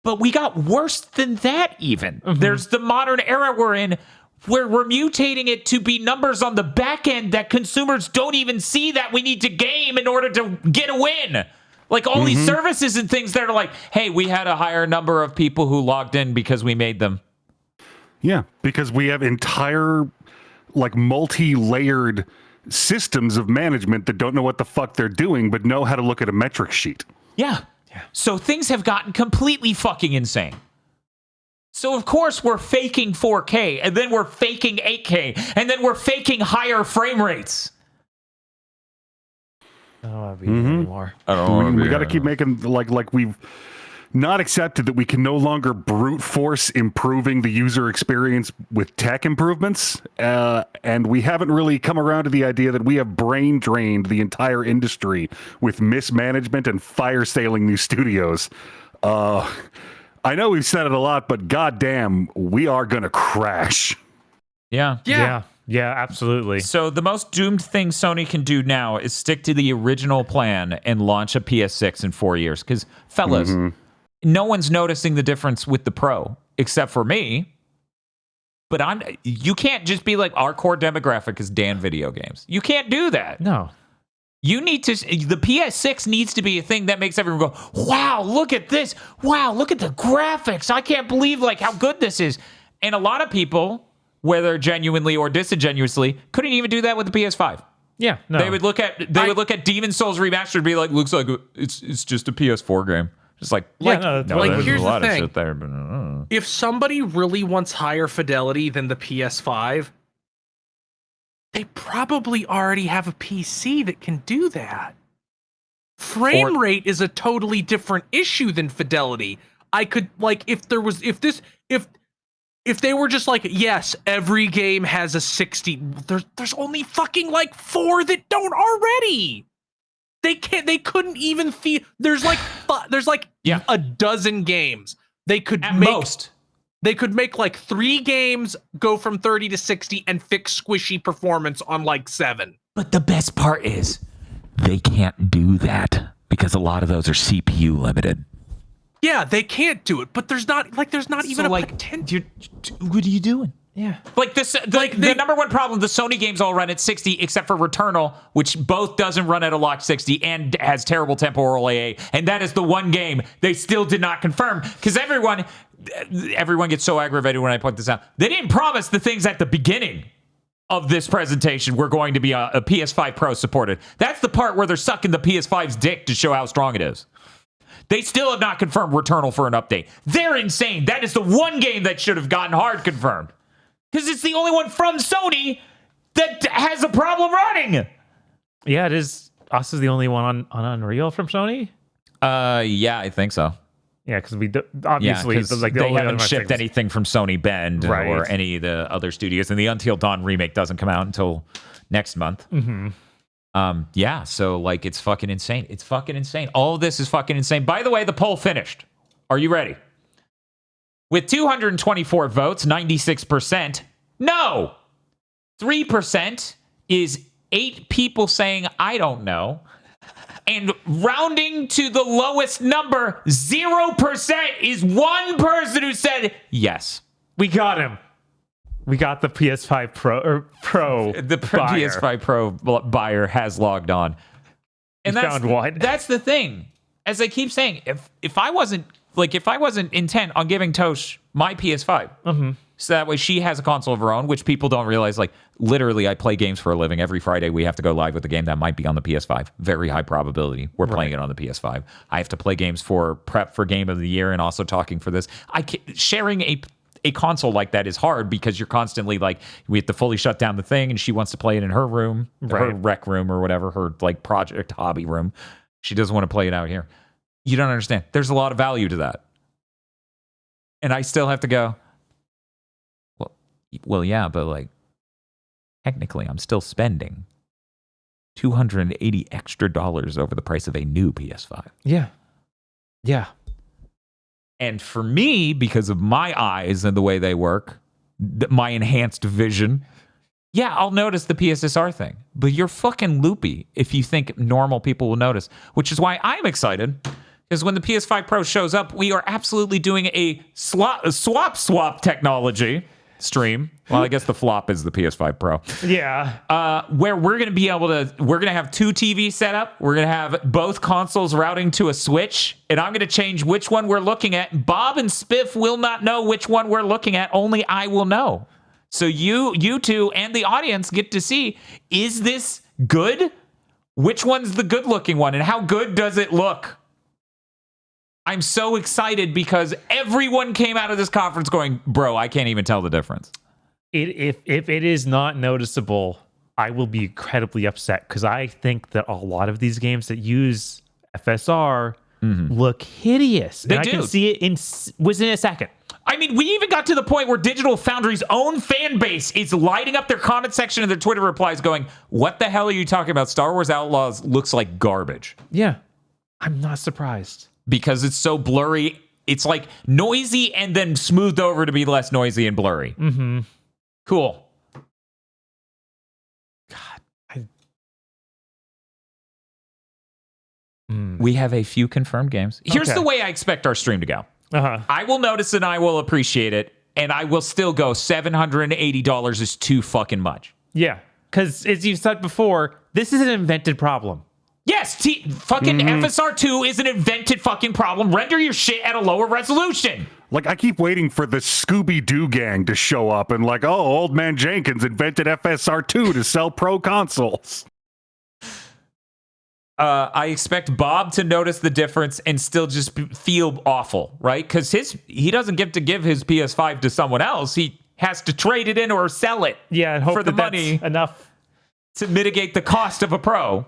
But we got worse than that even. Mm-hmm. There's the modern era we're in where we're mutating it to be numbers on the back end that consumers don't even see that we need to game in order to get a win. Like all these services and things that are like, hey, we had a higher number of people who logged in because we made them. Yeah, because we have entire, like, multi-layered systems of management that don't know what the fuck they're doing, but know how to look at a metric sheet. Yeah. So things have gotten completely fucking insane. So of course we're faking 4K, and then we're faking 8K, and then we're faking higher frame rates. I don't want to be here anymore. We got to keep making, like we've not accepted that we can no longer brute force improving the user experience with tech improvements, and we haven't really come around to the idea that we have brain drained the entire industry with mismanagement and fire sailing these studios. I know we've said it a lot, but goddamn, we are gonna crash. Yeah. Yeah, absolutely. So the most doomed thing Sony can do now is stick to the original plan and launch a PS6 in 4 years. Because, fellas, no one's noticing the difference with the Pro, except for me. But you can't just be like, our core demographic is Dan video games. You can't do that. No. You need to, the PS6 needs to be a thing that makes everyone go, wow, look at this. Wow, look at the graphics. I can't believe like how good this is. And a lot of people, whether genuinely or disingenuously, couldn't even do that with the PS5. Yeah, no. They would look at Demon's Souls Remastered and be like, looks like it's just a PS4 game. Just like no, there's here's a lot the of thing. shit there, but If somebody really wants higher fidelity than the PS5, they probably already have a PC that can do that. Frame rate is a totally different issue than fidelity. I could like if they were just like, yes, every game has a 60. There's only fucking like 4 that don't already. They couldn't even feel. There's like a dozen games. They could at make most. They could make like 3 games go from 30 to 60 and fix squishy performance on like 7. But the best part is they can't do that because a lot of those are CPU limited. Yeah, they can't do it, but there's not even a potential. What are you doing? Yeah. Like this, the number one problem, the Sony games all run at 60, except for Returnal, which both doesn't run at a locked 60 and has terrible temporal AA. And that is the one game they still did not confirm because everyone gets so aggravated when I point this out. They didn't promise the things at the beginning of this presentation were going to be a PS5 Pro supported. That's the part where they're sucking the PS5's dick to show how strong it is. They still have not confirmed Returnal for an update. They're insane. That is the one game that should have gotten hard confirmed. Because it's the only one from Sony that has a problem running. Yeah, it is. Us is the only one on Unreal from Sony. Yeah, I think so. Yeah, because obviously like they haven't shipped anything from Sony Bend or any of the other studios, and the Until Dawn remake doesn't come out until next month. Yeah, so like it's fucking insane. It's fucking insane. All of this is fucking insane. By the way, the poll finished. Are you ready? With 224 votes, 96% No. 3% is 8 people saying, I don't know. And rounding to the lowest number, 0% is one person who said yes. We got him. We got the PS5 Pro. The buyer. PS5 Pro buyer has logged on. And You found one? That's the thing. As I keep saying, if I wasn't intent on giving Tosh my PS5, so that way she has a console of her own, which people don't realize. Like, literally, I play games for a living. Every Friday, we have to go live with a game that might be on the PS5. Very high probability we're playing it on the PS5. I have to play games for prep for Game of the Year and also talking for this. Sharing a console like that is hard because you're constantly like, we have to fully shut down the thing, and she wants to play it in her room, her rec room or whatever, her like project hobby room. She doesn't want to play it out here. You don't understand. There's a lot of value to that. And I still have to go, well, yeah, but like, technically, I'm still spending $280 extra over the price of a new PS5. Yeah. Yeah. And for me, because of my eyes and the way they work, my enhanced vision, yeah, I'll notice the PSSR thing. But you're fucking loopy if you think normal people will notice, which is why I'm excited. Because when the PS5 Pro shows up, we are absolutely doing a swap technology stream. Well, I guess the flop is the PS5 Pro. Yeah. Where we're going to be able to, we're going to have 2 TVs set up. We're going to have both consoles routing to a Switch. And I'm going to change which one we're looking at. Bob and Spiff will not know which one we're looking at. Only I will know. So you two and the audience get to see, is this good? Which one's the good looking one? And how good does it look? I'm so excited because everyone came out of this conference going, bro, I can't even tell the difference. If it is not noticeable, I will be incredibly upset because I think that a lot of these games that use FSR look hideous. They and do. I can see it within a second. I mean, we even got to the point where Digital Foundry's own fan base is lighting up their comment section and their Twitter replies going, what the hell are you talking about? Star Wars Outlaws looks like garbage. Yeah. I'm not surprised. Because it's so blurry. It's like noisy and then smoothed over to be less noisy and blurry. Mm-hmm. Cool. We have a few confirmed games. Here's Okay. the way I expect our stream to go. Uh-huh. I will notice and I will appreciate it. And I will still go, $780 is too fucking much. Yeah. Because as you've said before, this is an invented problem. Yes, fucking FSR2 is an invented fucking problem. Render your shit at a lower resolution. Like, I keep waiting for the Scooby-Doo gang to show up and like, oh, old man Jenkins invented FSR2 to sell pro consoles. I expect Bob to notice the difference and still just feel awful, right? Because he doesn't get to give his PS5 to someone else. He has to trade it in or sell it Yeah, and hope for the that's money enough. to mitigate the cost of a Pro.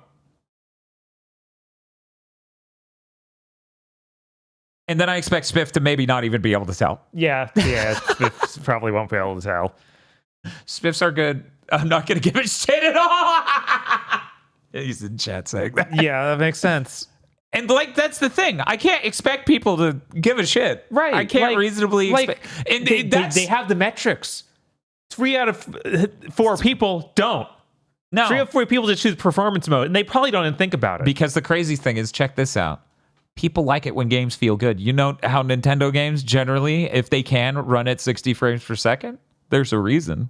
And then I expect Spiff to maybe not even be able to tell. Yeah, Spiff probably won't be able to tell. Spiffs are good. I'm not going to give a shit at all. He's in chat saying that. Yeah, that makes sense. And like, that's the thing. I can't expect people to give a shit. Right. I can't reasonably expect. And They have the metrics. 3 out of 4 people don't. No. 3 out of 4 people just choose performance mode, and they probably don't even think about it. Because the crazy thing is, check this out. People like it when games feel good. You know how Nintendo games generally, if they can, run at 60 frames per second? There's a reason.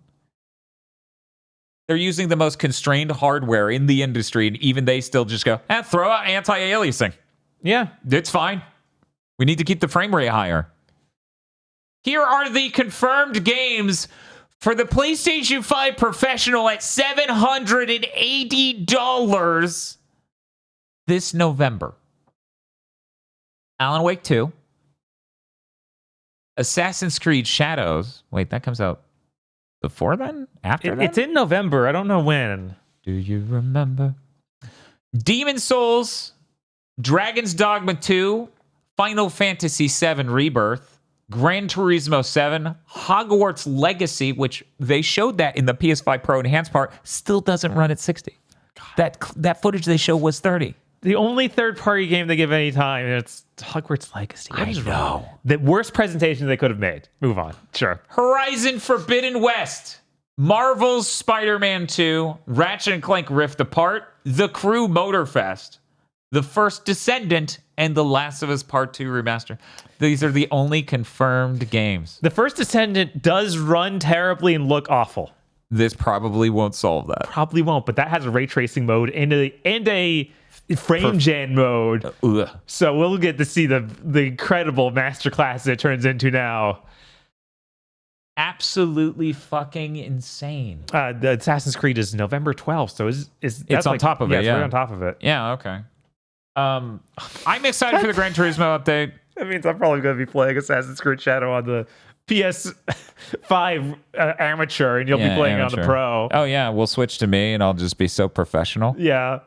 They're using the most constrained hardware in the industry, and even they still just go, throw out anti-aliasing. Yeah. It's fine. We need to keep the frame rate higher. Here are the confirmed games for the PlayStation 5 Professional at $780 this November. Alan Wake 2. Assassin's Creed Shadows. Wait, that comes out before then? After that? It's in November. I don't know when. Do you remember? Demon Souls, Dragon's Dogma 2, Final Fantasy VII Rebirth, Gran Turismo 7, Hogwarts Legacy, which they showed that in the PS5 Pro enhanced part, still doesn't run at 60. That footage they showed was 30. The only third-party game they give any time, and it's Hogwarts Legacy. I know. The worst presentation they could have made. Move on. Sure. Horizon Forbidden West, Marvel's Spider-Man 2, Ratchet and Clank Rift Apart, The Crew Motorfest, The First Descendant, and The Last of Us Part 2 Remaster. These are the only confirmed games. The First Descendant does run terribly and look awful. This probably won't solve that. Probably won't, but that has a ray tracing mode and a frame gen mode. Ugh. So we'll get to see the incredible masterclass it turns into now. Absolutely fucking insane. The Assassin's Creed is November 12th, so It's on top of it, It's yeah. right on top of it. Yeah, okay. I'm excited for the Gran Turismo update. That means I'm probably going to be playing Assassin's Creed Shadow on the PS5 amateur, and you'll be playing it on the Pro. Oh yeah, we'll switch to me, and I'll just be so professional. Yeah.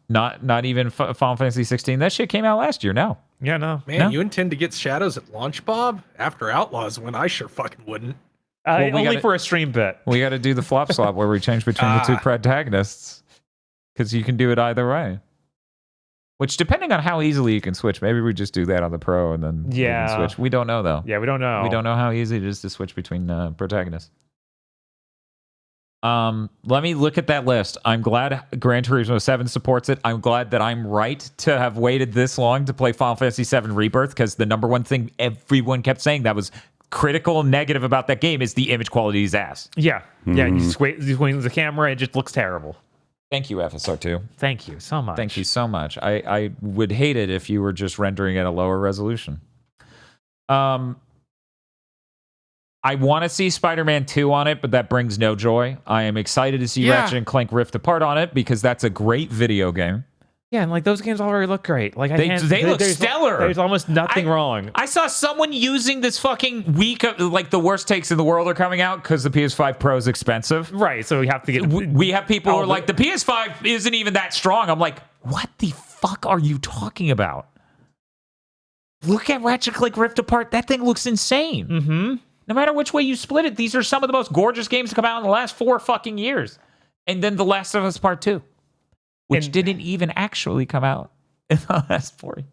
Not even Final Fantasy 16. That shit came out last year. No. Yeah, no. Man, No? you intend to get Shadows at launch, Bob? After Outlaws, when I sure fucking wouldn't. we Only gotta- for a stream bit. We got to do the flop swap where we change between the two protagonists, because you can do it either way. Which, depending on how easily you can switch, maybe we just do that on the Pro and then we Yeah. can switch. We don't know though. Yeah, we don't know. We don't know how easy it is to switch between protagonists. Let me look at that list. I'm glad Gran Turismo 7 supports it. I'm glad that I'm right to have waited this long to play Final Fantasy 7 Rebirth, because the number one thing everyone kept saying that was critical and negative about that game is the image quality is ass. Yeah. Yeah, you swing the camera, it just looks terrible. Thank you, FSR2. Thank you so much. Thank you so much. I would hate it if you were just rendering at a lower resolution. I want to see Spider-Man 2 on it, but that brings no joy. I am excited to see Ratchet and Clank Rift Apart on it, because that's a great video game. Yeah, and like those games already look great. Like They look there's- stellar. There's almost nothing wrong. I saw someone using this fucking week of, like, the worst takes in the world are coming out because the PS5 Pro is expensive. Right, so we have to get. We have people who are Oh, like, the PS5 isn't even that strong. I'm like, what the fuck are you talking about? Look at Ratchet and Clank Rift Apart. That thing looks insane. Mm-hmm. No matter which way you split it, these are some of the most gorgeous games to come out in the last 4 fucking years. And then The Last of Us Part 2, which didn't even actually come out in the last 4 years.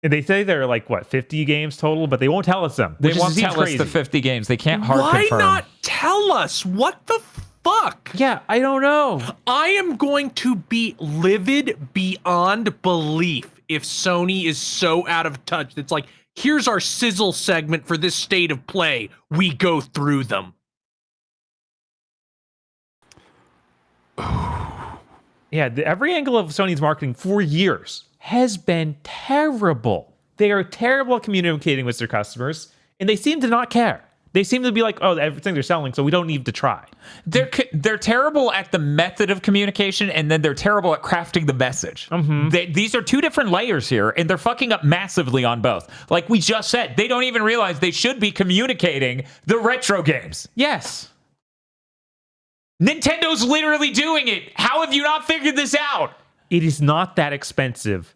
And they say there are like, what, 50 games total, but they won't tell us them. They which won't seems tell crazy. us the 50 games. They can't hard Why confirm. not tell us? What the fuck? Yeah, I don't know. I am going to be livid beyond belief if Sony is so out of touch. It's like, here's our sizzle segment for this state of play. We go through them. Yeah, every angle of Sony's marketing for years has been terrible. They are terrible at communicating with their customers, and they seem to not care. They seem to be like, oh, everything they're selling, so we don't need to try. They're terrible at the method of communication, and then they're terrible at crafting the message. These are two different layers here, and they're fucking up massively on both. Like we just said, they don't even realize they should be communicating the retro games. Yes. Nintendo's literally doing it. How have you not figured this out? It is not that expensive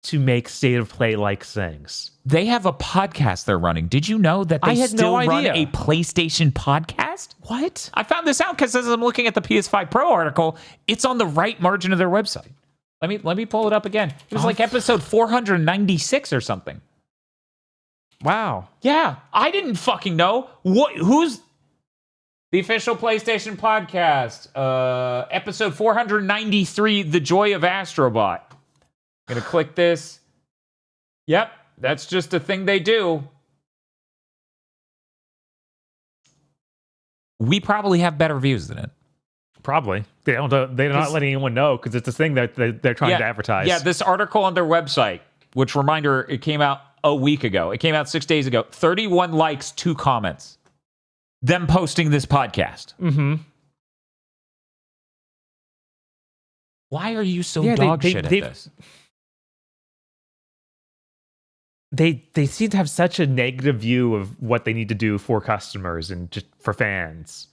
to make state of play like things. They have a podcast they're running. Did you know that they I had no still run idea. a PlayStation podcast? What? I found this out because as I'm looking at the PS5 Pro article, it's on the right margin of their website. Let me pull it up again. It was like episode 496 or something. Wow. Yeah, I didn't fucking know. Who's the official PlayStation podcast? Episode 493, The Joy of Astro Bot. I'm gonna click this. Yep, that's just a thing they do. We probably have better views than it. Probably. They're not letting anyone know because it's a thing that they're trying to advertise. Yeah, this article on their website, which reminder, it came out a week ago. It came out 6 days ago. 31 likes, 2 comments. Them posting this podcast. Mm-hmm. Why are you so Yeah, dog shit at this? They seem to have such a negative view of what they need to do for customers and just for fans.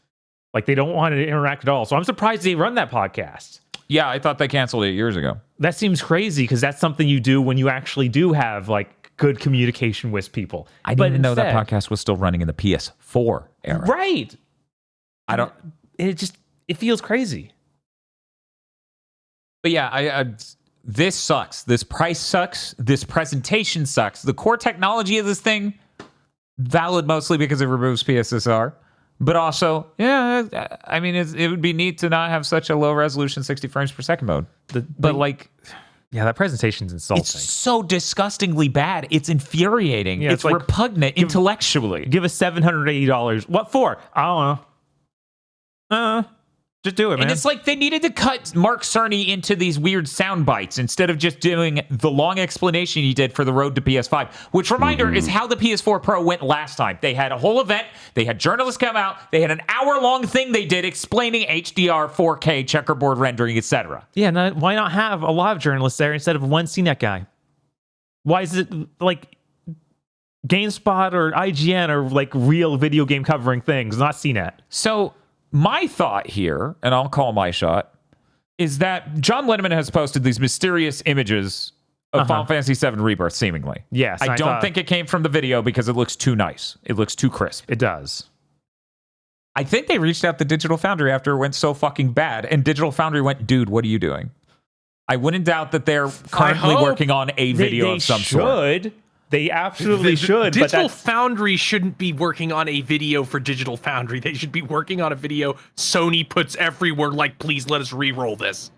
Like they don't want to interact at all. So I'm surprised they run that podcast. Yeah, I thought they canceled it years ago. That seems crazy because that's something you do when you actually do have like good communication with people. I didn't even know that podcast was still running in the PS4 era. Right. It feels crazy. But yeah, this sucks. This price sucks. This presentation sucks. The core technology of this thing valid mostly because it removes PSSR. But also, yeah, I mean, it would be neat to not have such a low resolution 60 frames per second mode. But like, yeah, that presentation's insulting. it's so disgustingly bad. It's infuriating. Yeah, it's like, repugnant intellectually. Give us $780. What for? I don't know. Just do it, man. And it's like they needed to cut Mark Cerny into these weird sound bites instead of just doing the long explanation he did for the road to PS5, which, reminder, is how the PS4 Pro went last time. They had a whole event. They had journalists come out. They had an hour-long thing they did explaining HDR, 4K, checkerboard rendering, etc. Yeah, why not have a lot of journalists there instead of one CNET guy? Why is it like GameSpot or IGN or like real video game covering things, not CNET? So my thought here, and I'll call my shot, is that John Linneman has posted these mysterious images of Final Fantasy VII Rebirth, seemingly. Yes. I don't think it came from the video because it looks too nice. It looks too crisp. It does. I think they reached out to Digital Foundry after it went so fucking bad, and Digital Foundry went, dude, what are you doing? I wouldn't doubt that they're currently working on a video of some sort. They absolutely should. Digital Foundry shouldn't be working on a video for Digital Foundry. They should be working on a video Sony puts everywhere. Like, please let us re-roll this.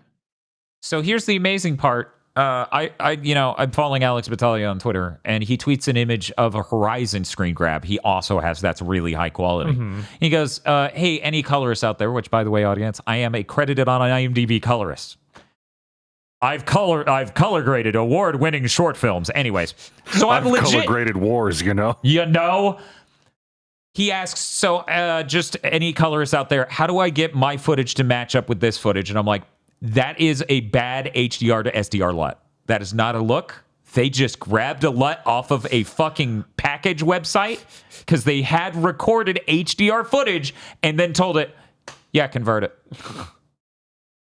So here's the amazing part. I'm following Alex Battaglia on Twitter, and he tweets an image of a Horizon screen grab. He also has that's really high quality. He goes, "Hey, any colorists out there?" Which, by the way, audience, I am a credited on IMDb colorist. I've color graded award-winning short films. Anyways, so I'm legit color graded wars, you know. He asks, so just any colorists out there, how do I get my footage to match up with this footage? And I'm like, that is a bad HDR to SDR LUT. That is not a look. They just grabbed a LUT off of a fucking package website because they had recorded HDR footage and then told it, yeah, convert it.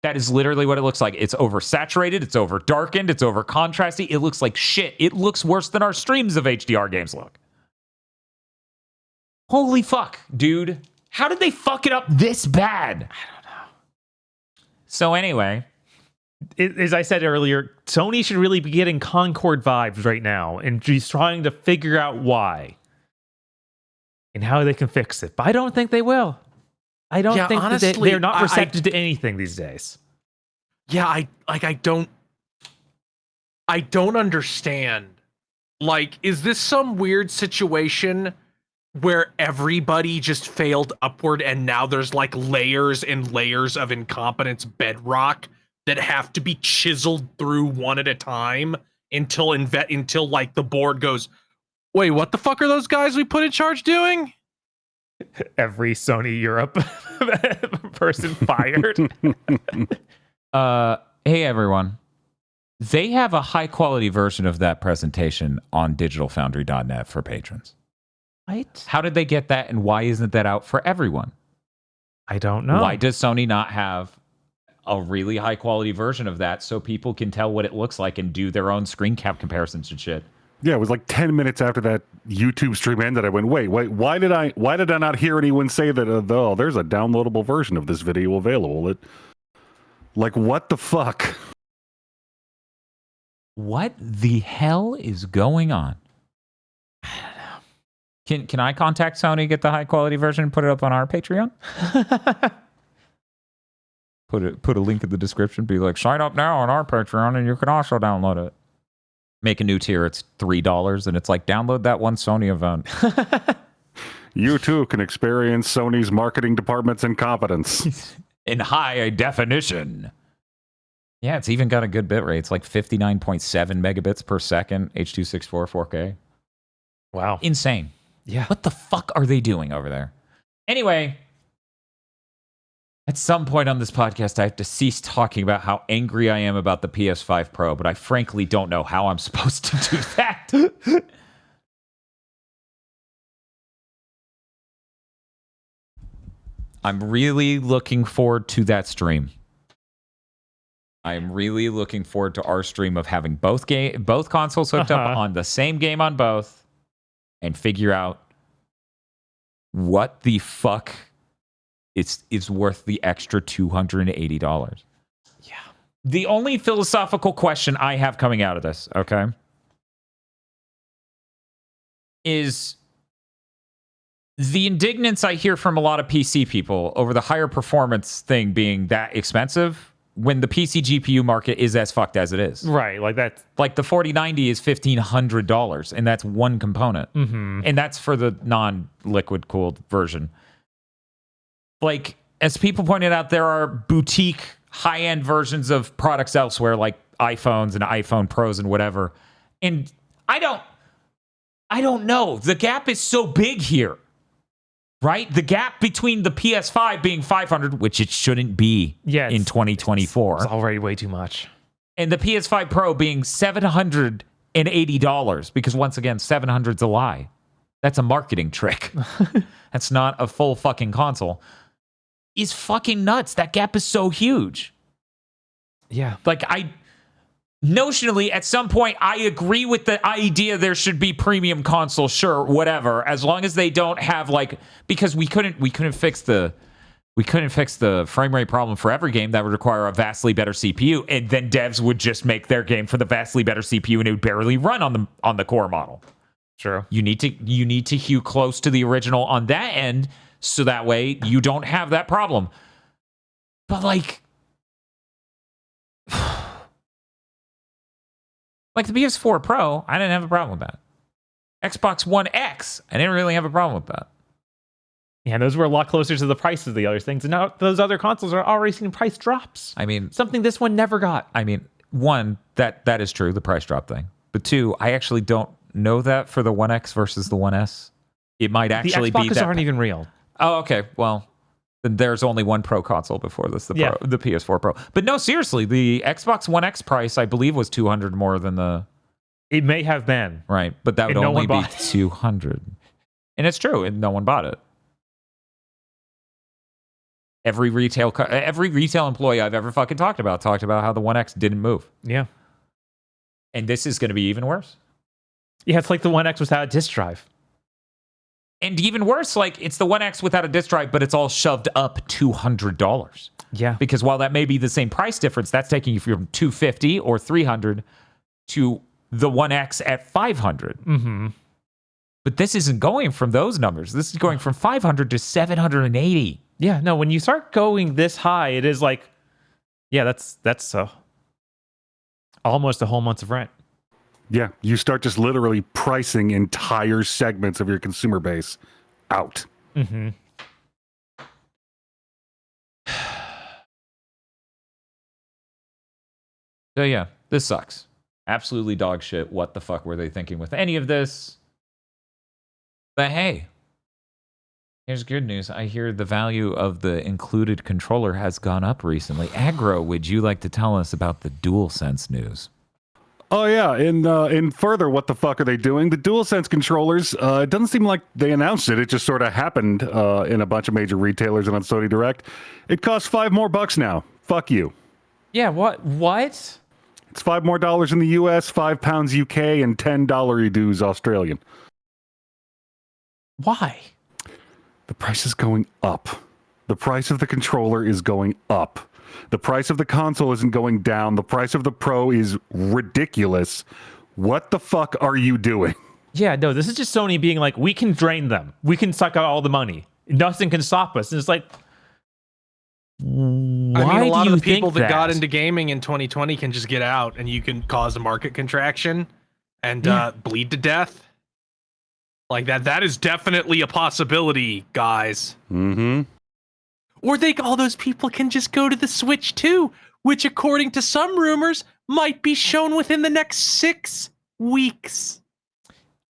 That is literally what it looks like. It's oversaturated. It's over darkened. It's over contrasty. It looks like shit. It looks worse than our streams of HDR games look. Holy fuck, dude. How did they fuck it up this bad? I don't know. So anyway, as I said earlier, Sony should really be getting Concord vibes right now, and she's trying to figure out why and how they can fix it. But I don't think they will. I don't think honestly, that they're not receptive to anything these days. Yeah, I don't understand. Like, is this some weird situation where everybody just failed upward and now there's like layers and layers of incompetence bedrock that have to be chiseled through one at a time until like the board goes, wait, what the fuck are those guys we put in charge doing? Every Sony Europe person fired. Hey everyone. They have a high quality version of that presentation on digitalfoundry.net for patrons. Right? How did they get that, and why isn't that out for everyone? I don't know. Why does Sony not have a really high quality version of that so people can tell what it looks like and do their own screen cap comparisons and shit? Yeah, it was like 10 minutes after that YouTube stream ended. I went, wait, why did I not hear anyone say that? There's a downloadable version of this video available. Like, what the fuck? What the hell is going on? I don't know. Can I contact Sony, get the high quality version, and put it up on our Patreon? Put a link in the description. Be like, sign up now on our Patreon, and you can also download it. Make a new tier. It's $3, and it's like, download that one Sony event. You too can experience Sony's marketing department's incompetence in high definition. Yeah, it's even got a good bit rate. It's like 59.7 megabits per second, H.264 4K. Wow. Insane. Yeah. What the fuck are they doing over there? Anyway, at some point on this podcast, I have to cease talking about how angry I am about the PS5 Pro, but I frankly don't know how I'm supposed to do that. I'm really looking forward to that stream. I'm really looking forward to our stream of having both consoles hooked up on the same game on both and figure out what the fuck is worth the extra $280. Yeah. The only philosophical question I have coming out of this, okay, is The indignance I hear from a lot of PC people over the higher performance thing being that expensive when the PC GPU market is as fucked as it is. Right, like that. Like the 4090 is $1,500, and that's one component. Mm-hmm. And that's for the non-liquid cooled version. Like, as people pointed out, there are boutique high-end versions of products elsewhere, like iPhones and iPhone Pros and whatever. And I don't know. The gap is so big here. Right? The gap between the PS5 being $500, which it shouldn't be in 2024. It's already way too much. And the PS5 Pro being $780, because once again, 700's a lie. That's a marketing trick. That's not a full fucking console. Is fucking nuts. That gap is so huge. Yeah. Like, notionally, at some point, I agree with the idea there should be premium consoles, sure, whatever, as long as they don't have because we couldn't fix the frame rate problem for every game. That would require a vastly better CPU, and then devs would just make their game for the vastly better CPU, and it would barely run on the core model. True. You need to hew close to the original on that end, so that way you don't have that problem. But like the PS4 Pro, I didn't have a problem with that. Xbox One X, I didn't really have a problem with that. Yeah, those were a lot closer to the price of the other things. And now those other consoles are already seeing price drops. I mean, something this one never got. I mean, one, that is true, the price drop thing. But two, I actually don't know that for the One X versus the One S. It might actually be that. The Xboxes aren't even real. Oh, okay. Well, then there's only one Pro console before this, the PS4 Pro. But no, seriously, the Xbox One X price, I believe, was $200 more than the... It may have been. Right, but that would only be $200. And it's true, and no one bought it. Every retail employee I've ever fucking talked about how the One X didn't move. Yeah. And this is going to be even worse. Yeah, it's like the One X without a disk drive. And even worse, like, it's the One X without a disk drive, but it's all shoved up $200. Yeah. Because while that may be the same price difference, that's taking you from $250 or $300 to the One X at $500. Mm-hmm. But this isn't going from those numbers. This is going from $500 to $780. Yeah, no, when you start going this high, it is like, yeah, that's almost a whole month's of rent. Yeah, you start just literally pricing entire segments of your consumer base out. Mm-hmm. So yeah, this sucks. Absolutely dog shit. What the fuck were they thinking with any of this? But hey, here's good news. I hear the value of the included controller has gone up recently. Aggro, would you like to tell us about the DualSense news? Oh yeah, in further, what the fuck are they doing? The DualSense controllers, it doesn't seem like they announced it. It just sort of happened in a bunch of major retailers and on Sony Direct. It costs $5 more now. Fuck you. Yeah, what? It's $5 more in the US, £5 UK, and $10 dues Australian. Why? The price is going up. The price of the controller is going up. The price of the console isn't going down. The price of the Pro is ridiculous. What the fuck are you doing? Yeah, no, this is just Sony being like, we can drain them. We can suck out all the money. Nothing can stop us. And it's like, why I mean, a lot do of you the people think that got into gaming in 2020 can just get out, and you can cause a market contraction and bleed to death. Like that is definitely a possibility, guys. Mm-hmm. Or all those people can just go to the Switch too, which according to some rumors might be shown within the next 6 weeks.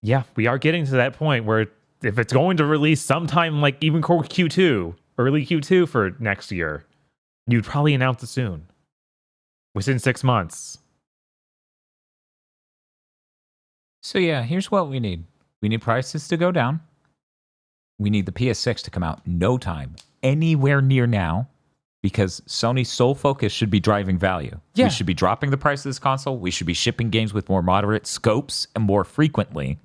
Yeah, we are getting to that point where if it's going to release sometime like even Q2, early Q2 for next year, you'd probably announce it soon. Within 6 months. So yeah, here's what we need. We need prices to go down. We need the PS6 to come out no time anywhere near now, because Sony's sole focus should be driving value. Yeah. We should be dropping the price of this console. We should be shipping games with more moderate scopes and more frequently.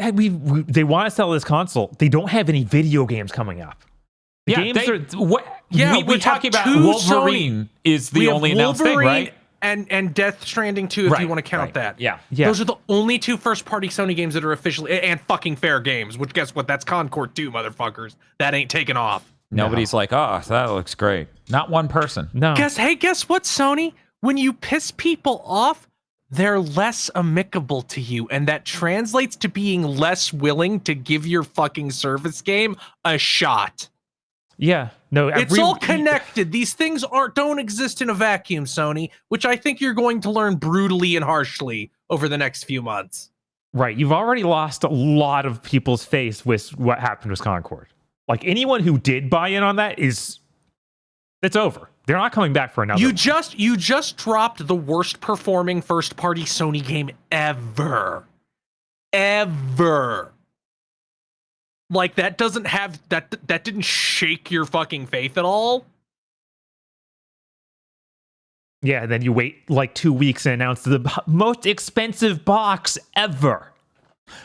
And they want to sell this console. They don't have any video games coming up. We're talking about two Wolverine is the only announced thing, right? and Death Stranding 2, if you want to count that. Yeah. Those are the only 2 first-party Sony games that are officially and fucking fair games. Which guess what? That's Concord 2, motherfuckers. That ain't taken off. Nobody's like, oh, that looks great. Not one person. No. Guess what, Sony? When you piss people off, they're less amicable to you, and that translates to being less willing to give your fucking service game a shot. Yeah. No. It's all connected. These things don't exist in a vacuum, Sony, which I think you're going to learn brutally and harshly over the next few months. Right. You've already lost a lot of people's faith with what happened with Concord. Like anyone who did buy in on that it's over. They're not coming back for another. You just dropped the worst performing first party Sony game ever. Like that doesn't have that didn't shake your fucking faith at all. Yeah, and then you wait like 2 weeks and announce the most expensive box ever.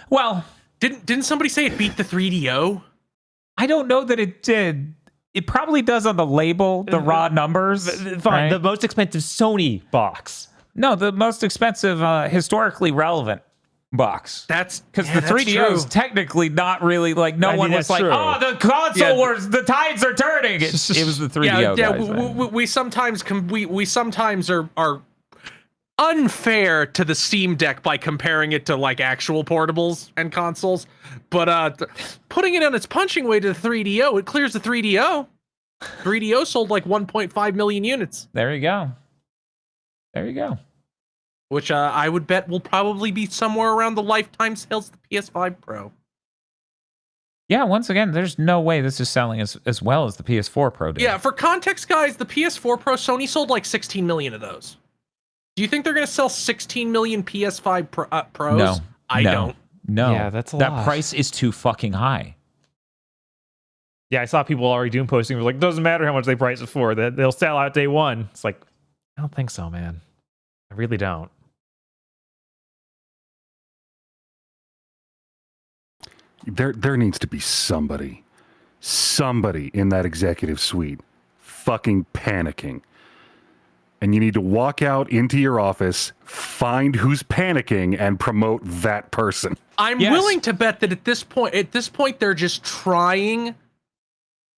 Well, didn't somebody say it beat the 3DO? I don't know that it did. It probably does on the label, the raw numbers. Fine, right? the most expensive Sony box. No, the most expensive, historically relevant box. That's because the 3DO is technically not really like one was like, true. oh, the console wars, the tides are turning. It was the 3DO. Guys, we sometimes we sometimes are unfair to the Steam Deck by comparing it to like actual portables and consoles, but putting it on its punching way to the 3DO, it clears the 3DO. 3DO sold like 1.5 million units. There you go. Which I would bet will probably be somewhere around the lifetime sales of the PS5 Pro. Yeah, once again, there's no way this is selling as well as the PS4 Pro did. Yeah, for context, guys, the PS4 Pro, Sony sold like 16 million of those. Do you think they're going to sell 16 million PS5 Pros? No. I don't. No. Yeah, that's a that lot. price is too fucking high. Yeah, I saw people already doing posting. Like, doesn't matter how much they price it for. That they'll sell out day one. It's like, I don't think so, man. I really don't. There needs to be somebody in that executive suite fucking panicking. And you need to walk out into your office, find who's panicking, and promote that person. I'm willing to bet that at this point, they're just trying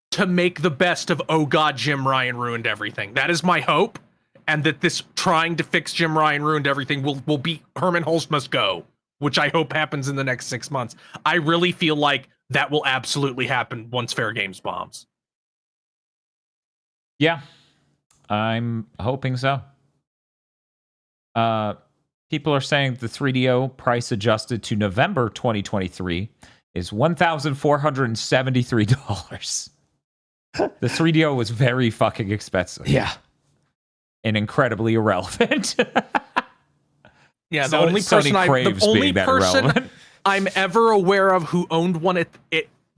to make the best of, oh God, Jim Ryan ruined everything. That is my hope. And that this trying to fix Jim Ryan ruined everything will be Herman Holst must go, which I hope happens in the next 6 months. I really feel like that will absolutely happen once Fair Games bombs. Yeah, I'm hoping so. People are saying the 3DO price adjusted to November 2023 is $1,473. The 3DO was very fucking expensive. Yeah. And incredibly irrelevant. Yeah, the only person I'm ever aware of who owned one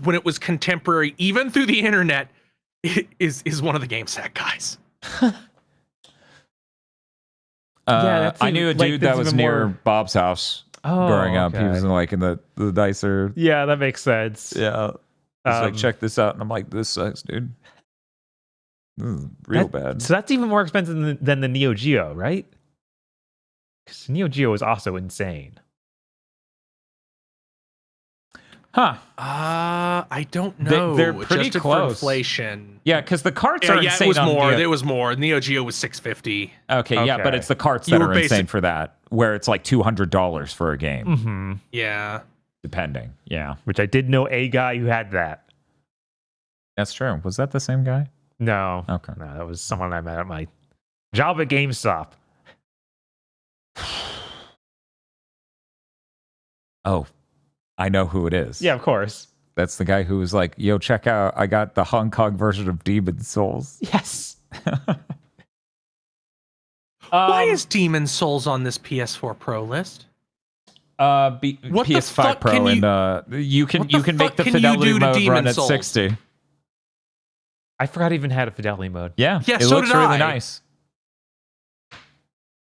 when it was contemporary, even through the internet, is one of the GameSack guys. I knew a dude that was near Bob's house growing up. okay. He was in the nicer. Yeah, that makes sense. Yeah. He's like, check this out. And I'm like, this sucks, dude. This is real bad. So that's even more expensive than the Neo Geo, right? Because Neo Geo is also insane. Huh. I don't know. They're pretty Adjusted close. for inflation. Yeah, because the carts are insane. It was more. It It was more. Neo Geo was $650. Okay, yeah, but it's the carts that are insane for that, where it's like $200 for a game. Mm-hmm. Yeah. Depending. Yeah. Which I did know a guy who had that. That's true. Was that the same guy? No. Okay. No, that was someone I met at my job at GameStop. Oh, I know who it is. Yeah, of course. That's the guy who was like, yo, check out, I got the Hong Kong version of Demon Souls. Yes. Why is Demon Souls on this PS4 Pro list? What the PS5 fuck Pro can you- and you can make the can you fidelity do to mode Demon run at Souls? 60. I forgot I even had a fidelity mode. Yeah, Yeah, it so looks did really I. nice.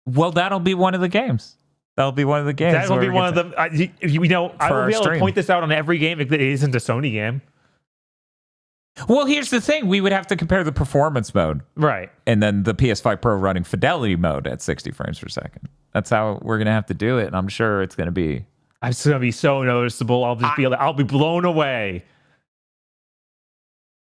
Well, that'll be one of the games. That'll be one of the games. That will where be we one of get them. I will our be able to stream. point this out on every game if it isn't a Sony game. Well, here's the thing. We would have to compare the performance mode Right. and then the PS5 Pro running fidelity mode at 60 frames per second. That's how we're going to have to do it. And I'm sure it's going to be. It's going to be so noticeable. I'll be blown away.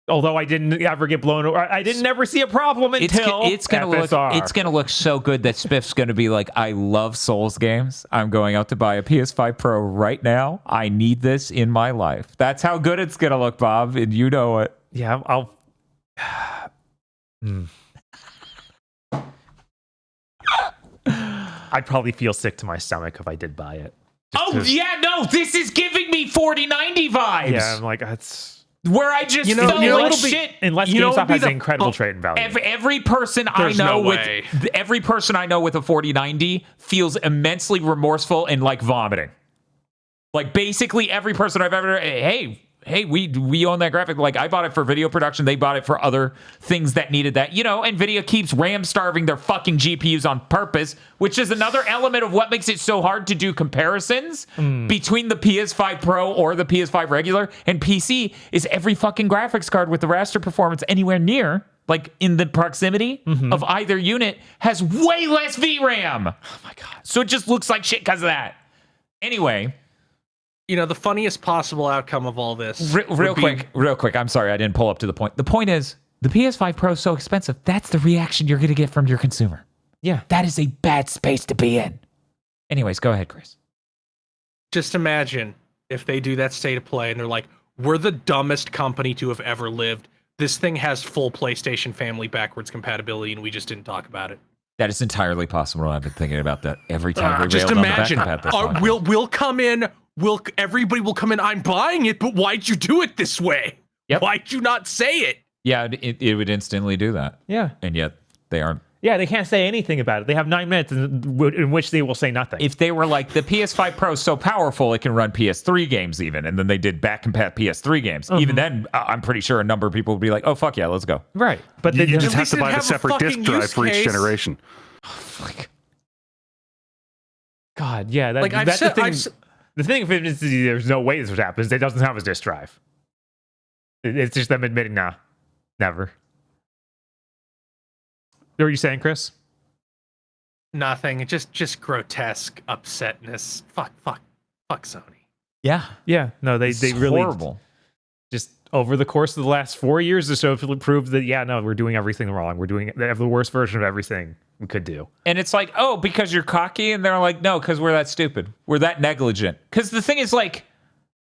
Although I didn't ever get blown away. I didn't ever see a problem until it's going to look so good that Spiff's going to be like, I love Souls games. I'm going out to buy a PS5 Pro right now. I need this in my life. That's how good it's going to look, Bob. And you know it. Yeah, I'll. I'd probably feel sick to my stomach if I did buy it. This is giving me 4090 vibes. Yeah, I'm like, that's. Where I just felt like it'll shit. Unless GameStop has incredible trading value. Every person I know with a 4090 feels immensely remorseful and like vomiting. Like basically every person I've ever we own that graphic. Like I bought it for video production. They bought it for other things that needed that. NVIDIA keeps RAM starving their fucking GPUs on purpose, which is another element of what makes it so hard to do comparisons between the PS5 Pro or the PS5 regular and PC is every fucking graphics card with the raster performance anywhere near, like in the proximity of either unit, has way less VRAM. Oh my God. So it just looks like shit because of that. Anyway. The funniest possible outcome of all this. Real quick. I'm sorry, I didn't pull up to the point. The point is, the PS5 Pro is so expensive. That's the reaction you're going to get from your consumer. Yeah. That is a bad space to be in. Anyways, go ahead, Chris. Just imagine if they do that state of play and they're like, we're the dumbest company to have ever lived. This thing has full PlayStation family backwards compatibility and we just didn't talk about it. That is entirely possible. I've been thinking about that every time we just railed on the imagine. back of that. We'll come in. Everybody will come in. I'm buying it, but why'd you do it this way? Yep. Why'd you not say it? Yeah, it would instantly do that. Yeah. And yet they aren't. Yeah, they can't say anything about it. They have 9 minutes in which they will say nothing. If they were like, the PS5 Pro is so powerful, it can run PS3 games even, and then they did back compat PS3 games, even then, I'm pretty sure a number of people would be like, oh, fuck yeah, let's go. Right. But You they just have to buy the separate disk drive for each generation. God, yeah. That's the thing. The thing of it is, there's no way this would happen. It doesn't have a disk drive. It's just them admitting, nah, never. What were you saying, Chris? Nothing. Just grotesque upsetness. Fuck Sony. Yeah. Yeah. No, they really horrible. Just over the course of the last 4 years or so proved that we're doing everything wrong. They have the worst version of everything we could do. And it's like, oh, because you're cocky? And they're like, no, because we're that stupid. We're that negligent. Because the thing is, like,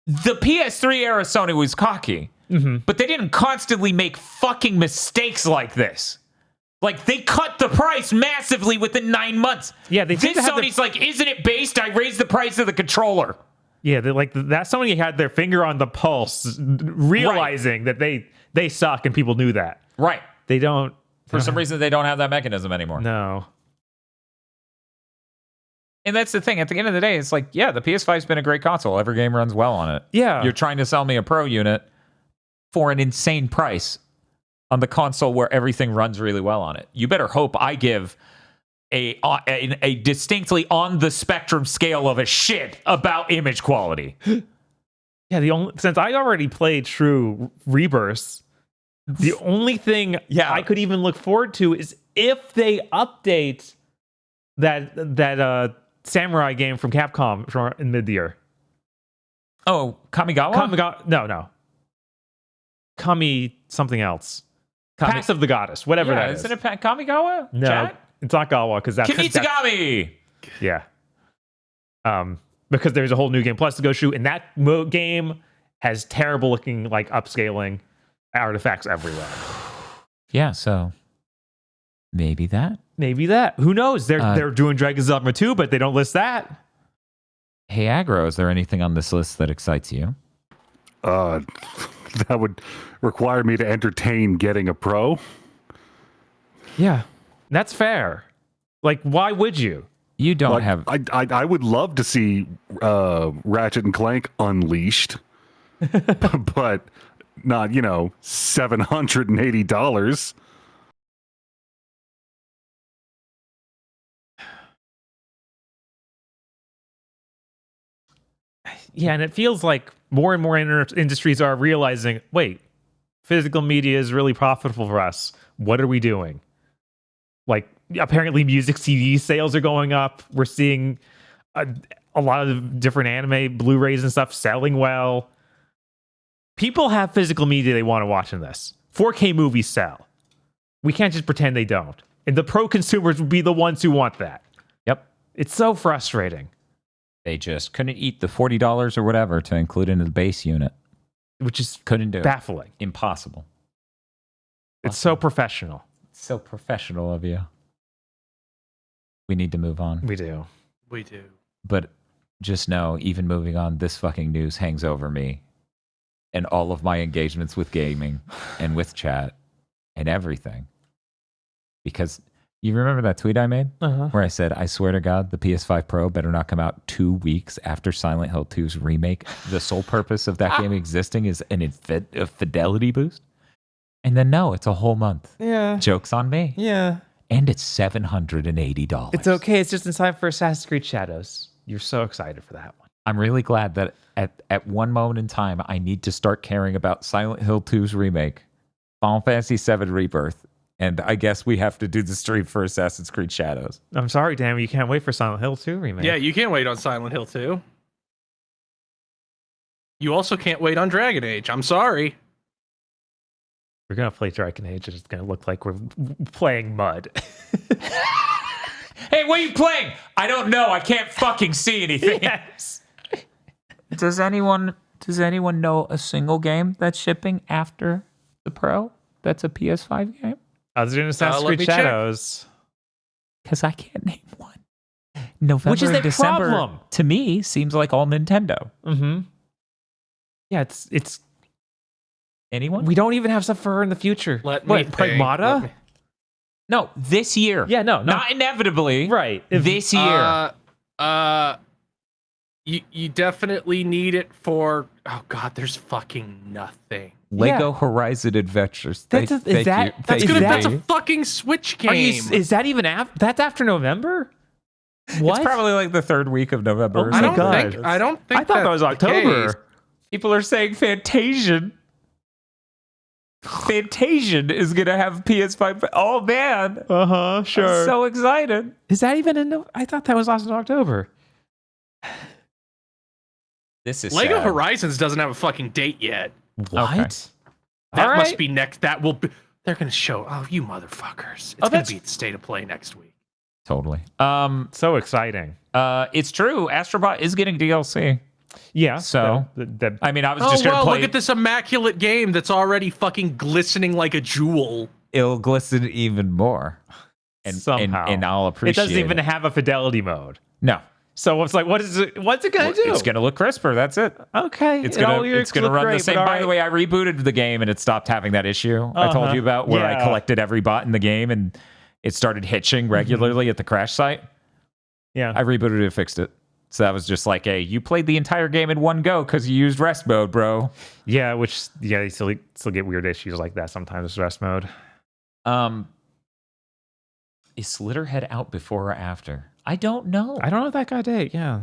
the PS3 era Sony was cocky, but they didn't constantly make fucking mistakes like this. Like, they cut the price massively within 9 months. Yeah, they this Sony's like, isn't it based? I raised the price of the controller. Yeah, they're like that. Sony had their finger on the pulse, realizing that they suck, and people knew that. Right. They don't. For some reason, they don't have that mechanism anymore. No. And that's the thing. At the end of the day, it's like, yeah, the PS5's been a great console. Every game runs well on it. Yeah. You're trying to sell me a Pro unit for an insane price on the console where everything runs really well on it. You better hope I give a distinctly on the spectrum scale of a shit about image quality. Yeah, since I already played True Rebirth, the only thing I could even look forward to is if they update that samurai game from Capcom in mid-year. Oh, Kamigawa? No. Kami something else. Pass of the Goddess, whatever that is. Isn't it Kamigawa? No, Chat? it's not Gawa because that's Kimitsugami! Yeah. Because there's a whole new game plus to go shoot, and that game has terrible looking like upscaling artifacts everywhere. Yeah, so maybe that. Who knows? They're doing Dragon's Dogma 2, but they don't list that. Hey, Aggro, is there anything on this list that excites you? That would require me to entertain getting a Pro. Yeah, that's fair. Like, why would you? You don't have. I would love to see Ratchet and Clank Unleashed, but not $780. Yeah, and it feels like more and more industries are realizing, wait, physical media is really profitable for us. What are we doing? Like, apparently music CD sales are going up. We're seeing a lot of different anime Blu-rays and stuff selling well. People have physical media they want to watch in this. 4K movies sell. We can't just pretend they don't. And the pro consumers would be the ones who want that. Yep. It's so frustrating. They just couldn't eat the $40 or whatever to include into the base unit. Which is Couldn't do it. baffling. Impossible. It's so professional. So professional of you. We need to move on. We do. We do. But just know, even moving on, this fucking news hangs over me and all of my engagements with gaming and with chat and everything. Because you remember that tweet I made where I said, I swear to God, the PS5 Pro better not come out 2 weeks after Silent Hill 2's remake. The sole purpose of that game existing is a fidelity boost. And then no, it's a whole month. Yeah. Joke's on me. Yeah. And it's $780. It's okay. It's just in time for Assassin's Creed Shadows. You're so excited for that one. I'm really glad that at one moment in time, I need to start caring about Silent Hill 2's remake, Final Fantasy VII Rebirth, and I guess we have to do the stream for Assassin's Creed Shadows. I'm sorry, Dan, you can't wait for Silent Hill 2 remake. Yeah, you can't wait on Silent Hill 2. You also can't wait on Dragon Age. I'm sorry. We're going to play Dragon Age. It's going to look like we're playing mud. Hey, what are you playing? I don't know. I can't fucking see anything. Yes. Does anyone know a single game that's shipping after the Pro? That's a PS5 game? Other than Assassin's let Creed me check. Shadows. Because I can't name one. November Which is and a December, problem. to me, seems like all Nintendo. Mm-hmm. Yeah, it's Anyone? we don't even have stuff for her in the future. Let me Wait, think. Pragmata? Let me- No, this year. Yeah, no. Not inevitably. Right. This year. You definitely need it for. Oh God, there's fucking nothing. Lego Yeah. Horizon Adventures. That's a- is that- That's Is gonna. that- That's a fucking Switch game. Are you, is that even that's after November? What? It's probably like the third week of November. Oh or my I don't something. God. think. I don't think. I thought that was that's the October. case. People are saying Fantasian. Fantasian is gonna have PS5. Oh man, Uh-huh, sure. I'm so excited. Is that even in I thought that was last in October. This is Lego sad. Horizons doesn't have a fucking date yet. What? Okay. That All must right. be next. That will be. They're gonna show. Oh, you motherfuckers! It's Oh, gonna that's- be at the State of Play next week. Totally. So exciting. It's true. Astro Bot is getting DLC. Yeah. So- the I mean, I was Oh just gonna wow! play. Look at this immaculate game that's already fucking glistening like a jewel. It'll glisten even more, and Somehow. and I'll it appreciate. doesn't even have a fidelity mode. No, So it's like, what's it gonna do? it's gonna look crisper. That's it. okay. It's it all gonna looks run great, the same. but all By the right. way, I rebooted the game and it stopped having that issue I told Uh-huh. you about, where I Yeah. collected every bot in the game and it started hitching regularly at the crash site. Yeah. I rebooted it, fixed it. So that was just like, hey, you played the entire game in one go because you used rest mode, bro. Yeah, which you still get weird issues like that sometimes with rest mode. Is Slitterhead out before or after? I don't know. I don't know if that got a date. Yeah.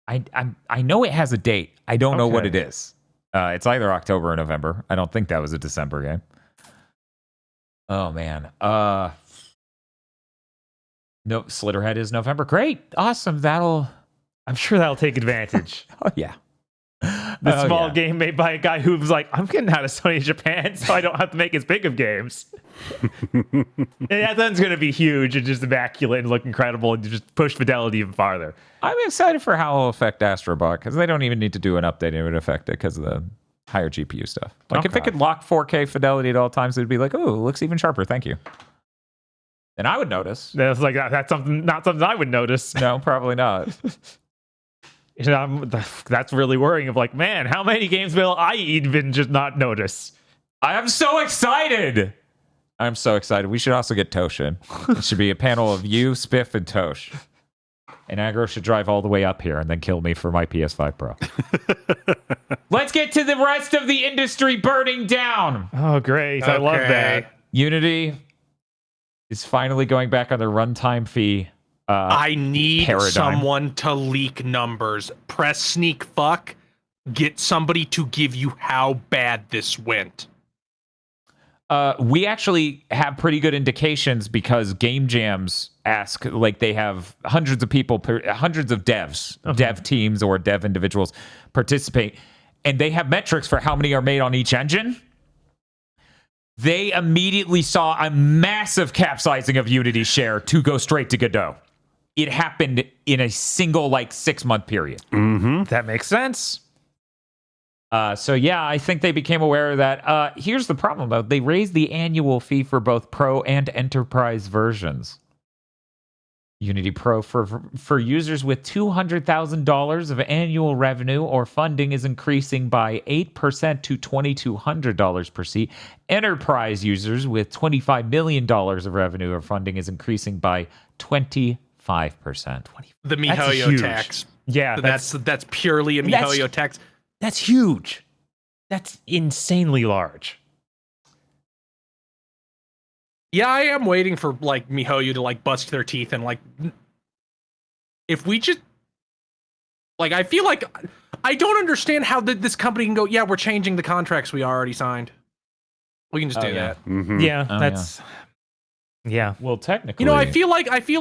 I know it has a date. I don't know what it Okay. is. It's either October or November. I don't think that was a December game. Oh man. No, Slitterhead is November. Great. Awesome. I'm sure that'll take advantage. Oh yeah. The Oh, small yeah. game made by a guy who was like, I'm getting out of Sony Japan, so I don't have to make as big of games. And that then's going to be huge and just immaculate and look incredible and just push fidelity even farther. I'm excited for how it'll affect Astro Bot because they don't even need to do an update. It would affect it because of the higher GPU stuff. Like if it Okay. could lock 4K fidelity at all times, it'd be like, oh, it looks even sharper. Thank you. And I would notice. That's like that's not something I would notice. No, probably not. You know, that's really worrying. Of like, man, how many games will I even just not notice? I am so excited. I'm so excited. We should also get Tosh in. It should be a panel of you, Spiff, and Tosh. And Agro should drive all the way up here and then kill me for my PS5 Pro. Let's get to the rest of the industry burning down. Oh, great! I love Okay. that. Unity is finally going back on their runtime fee. I need paradigm. someone to leak numbers. Press sneak fuck. Get somebody to give you how bad this went. We actually have pretty good indications because game jams ask, like they have hundreds of people, hundreds of devs, dev teams or dev individuals participate, and they have metrics for how many are made on each engine. They immediately saw a massive capsizing of Unity's share to go straight to Godot. It happened in a single 6-month period. That makes sense. So yeah, I think they became aware of that. Here's the problem though. They raised the annual fee for both Pro and Enterprise versions. Unity Pro for users with $200,000 of annual revenue or funding is increasing by 8% to $2,200 per seat. Enterprise users with $25 million of revenue or funding is increasing by 25%. The MiHoYo huge. tax. Yeah, That's purely a MiHoYo tax. that's huge. That's insanely large. Yeah, I am waiting for MiHoYo to bust their teeth and if we just I feel like I don't understand how this company can go, yeah, we're changing the contracts we already signed. We can just do that. Yeah, that's yeah. Well, technically, I feel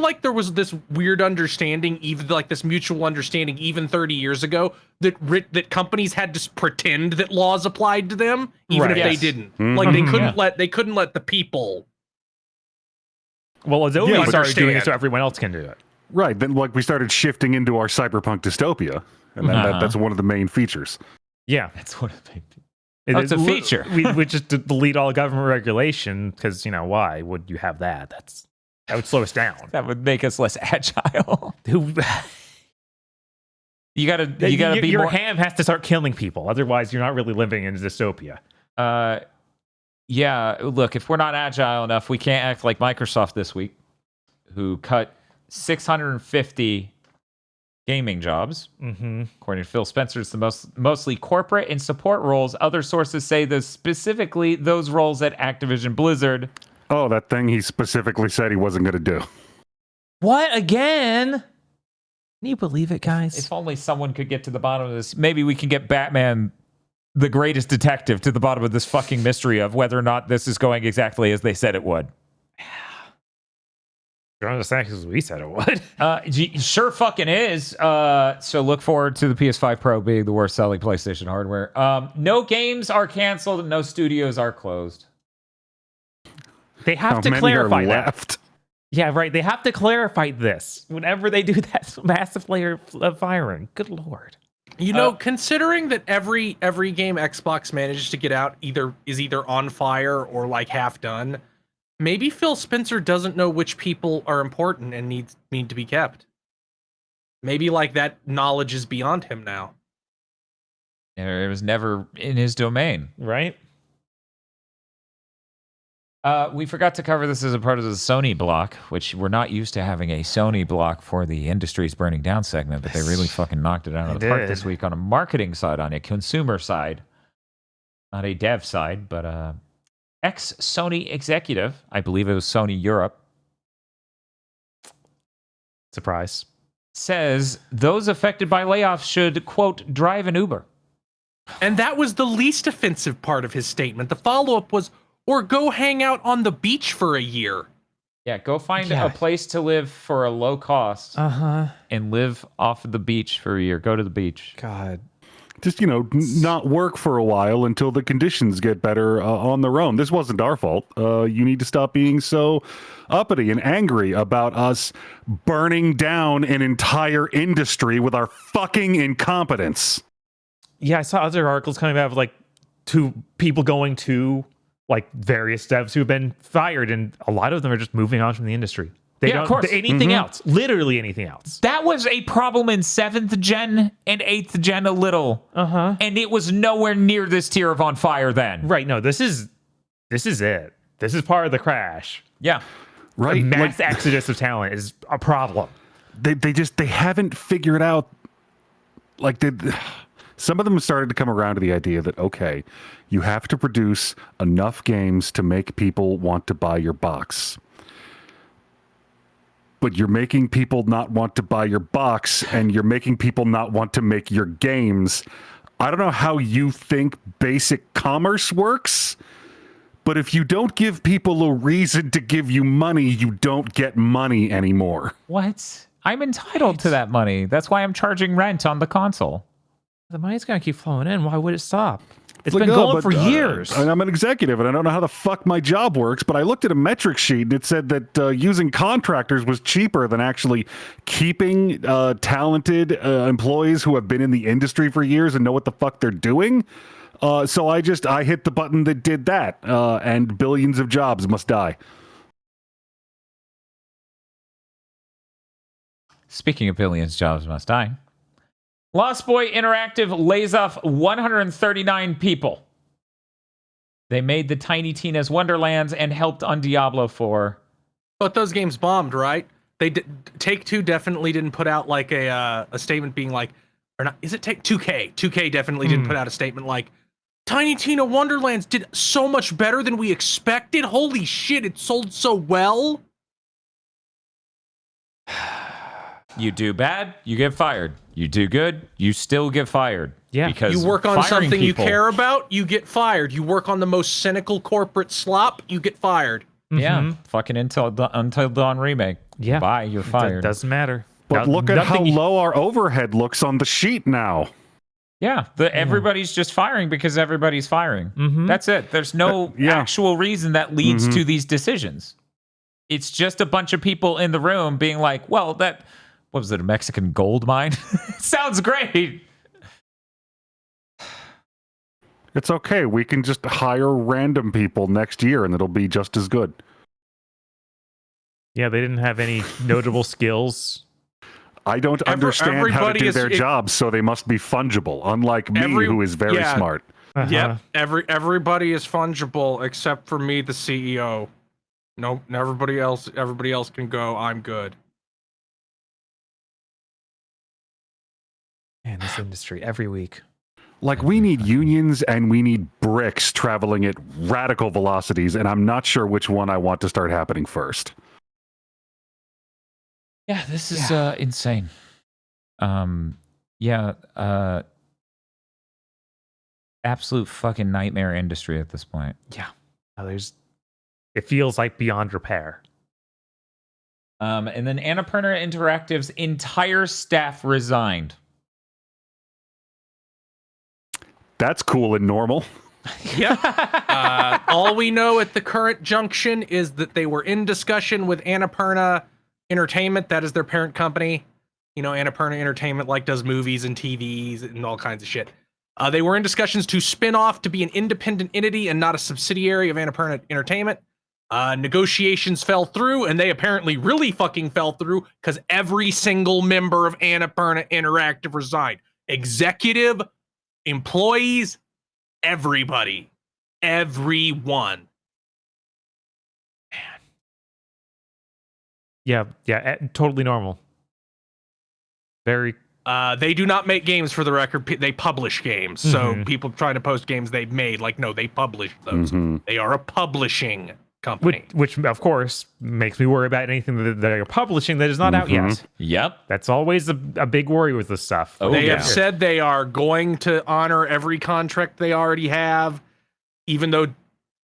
like there was this weird understanding, even this mutual understanding, even 30 years ago, that companies had to pretend that laws applied to them, even if they didn't. They couldn't let the people. Well, Adobe started understand. doing it so everyone else can do it. Right. Then we started shifting into our cyberpunk dystopia. And then that's one of the main features. Yeah, that's what it it's a feature. We just delete all government regulation because why would you have that? That would slow us down. That would make us less agile. You gotta be your more. ham has to start killing people. Otherwise, you're not really living in a dystopia. Yeah, look, if we're not agile enough, we can't act like Microsoft this week, who cut 650 gaming jobs. According to Phil Spencer, it's the mostly corporate and support roles. Other sources say specifically those roles at Activision Blizzard. Oh, that thing he specifically said he wasn't going to do. What again? Can you believe it, guys? If only someone could get to the bottom of this. Maybe we can get Batman, the greatest detective, to the bottom of this fucking mystery of whether or not this is going exactly as they said it would. Because we said it would. Sure fucking is. So look forward to the PS5 Pro being the worst selling PlayStation hardware. No games are canceled and no studios are closed. They have to many clarify are that. left? Yeah, right. They have to clarify this whenever they do that massive layer of firing. Good lord. Considering that every game Xbox manages to get out is either on fire or half done, maybe Phil Spencer doesn't know which people are important and need to be kept. Maybe that knowledge is beyond him now. It was never in his domain. Right? We forgot to cover this as a part of the Sony block, which we're not used to having a Sony block for the industry's burning down segment, but they really fucking knocked it out of the park this week on a marketing side, on a consumer side, not a dev side, but ex-Sony executive, I believe it was Sony Europe, Surprise. says those affected by layoffs should, quote, drive an Uber. And that was the least offensive part of his statement. The follow-up was, or go hang out on the beach for a year. Yeah, go find a place to live for a low cost and live off of the beach for a year. Go to the beach. God. Just, not work for a while until the conditions get better on their own. This wasn't our fault. You need to stop being so uppity and angry about us burning down an entire industry with our fucking incompetence. Yeah, I saw other articles coming out of two people going to various devs who have been fired, and a lot of them are just moving on from the industry. They of course. Anything else, literally anything else. That was a problem in 7th gen and 8th gen a little. And it was nowhere near this tier of on fire then. Right, no, this is it. This is part of the crash. Yeah. Right. A mass exodus of talent is a problem. They haven't figured out, some of them started to come around to the idea that, okay, you have to produce enough games to make people want to buy your box. But you're making people not want to buy your box, and you're making people not want to make your games. I don't know how you think basic commerce works, But if you don't give people a reason to give you money, you don't get money anymore. What? I'm entitled to that money. That's why I'm charging rent on the console. The money's gonna keep flowing in. Why would it stop? It's Like, been no, going but, for years. and I'm an executive, and I don't know how the fuck my job works, but I looked at a metric sheet, and it said that using contractors was cheaper than actually keeping talented employees who have been in the industry for years and know what the fuck they're doing. So I hit the button that did that, and billions of jobs must die. Speaking of billions, jobs must die. Lost Boy Interactive lays off 139 people. They made the Tiny Tina's Wonderlands and helped on Diablo 4. But those games bombed, right? Take-Two definitely didn't put out like a statement being like, or not? Is it 2K? 2K definitely didn't put out a statement like, Tiny Tina Wonderlands did so much better than we expected. Holy shit, it sold so well. You do bad, you get fired. You do good, you still get fired. Yeah. Because You work on firing something you people- care about, you get fired. You work on the most cynical corporate slop, you get fired. Yeah, fucking Until Dawn remake. Yeah. Bye, you're fired. Doesn't matter. But look at how low our overhead looks on the sheet now. Yeah, everybody's just firing because everybody's firing. That's it. There's no Yeah. actual reason that leads to these decisions. It's just a bunch of people in the room being like, well, what was it, a Mexican gold mine? Sounds great. It's okay. We can just hire random people next year, and it'll be just as good. Yeah, they didn't have any notable skills. I don't understand how to everybody do is- their jobs, so they must be fungible, unlike me, who is very yeah. smart. Yep. Everybody is fungible except for me, the CEO. Nope. Everybody else can go. I'm good. Man, this industry every week. Like, we need unions and we need bricks traveling at radical velocities, and I'm not sure which one I want to start happening first. Yeah, this is insane. Absolute fucking nightmare industry at this point. Yeah. It feels like beyond repair. And then Annapurna Interactive's entire staff resigned. That's cool and normal. Yep. All we know at the current junction is that they were in discussion with Annapurna Entertainment. That is their parent company. You know, Annapurna Entertainment does movies and TVs and all kinds of shit. They were in discussions to spin off to be an independent entity and not a subsidiary of Annapurna Entertainment. Negotiations fell through, and they apparently really fucking fell through because every single member of Annapurna Interactive resigned. Executive, employees, everybody. Everyone. Yeah, totally normal. Very. They do not make games, for the record. They publish games. So people trying to post games they've made, no, they publish those. They are a publishing company. Which, of course, makes me worry about anything that they're publishing that is not out yet. Yep. That's always a big worry with this stuff. They have said they are going to honor every contract they already have, even though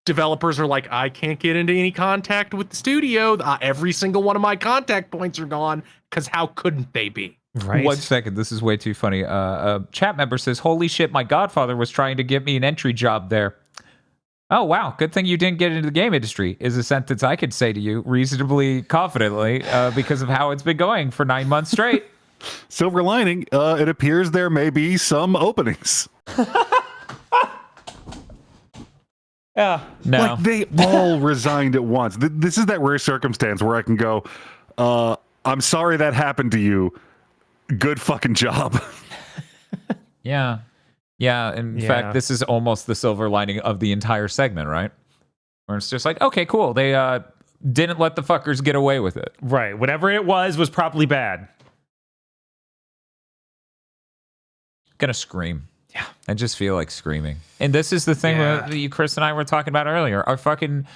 developers are like, I can't get into any contact with the studio. Every single one of my contact points are gone, because how couldn't they be? Right. 1 second. This is way too funny. A chat member says, holy shit, my godfather was trying to get me an entry job there. Oh, wow. Good thing you didn't get into the game industry is a sentence I could say to you reasonably confidently because of how it's been going for 9 months straight. Silver lining, it appears there may be some openings. Yeah. No. Like, they all resigned at once. This is that rare circumstance where I can go, I'm sorry that happened to you. Good fucking job. Yeah. Yeah. In fact, this is almost the silver lining of the entire segment, right? Where it's just like, okay, cool. They didn't let the fuckers get away with it. Right. Whatever it was probably bad. Gonna scream. Yeah. I just feel like screaming. And this is the thing that you, Chris, and I were talking about earlier. Our fucking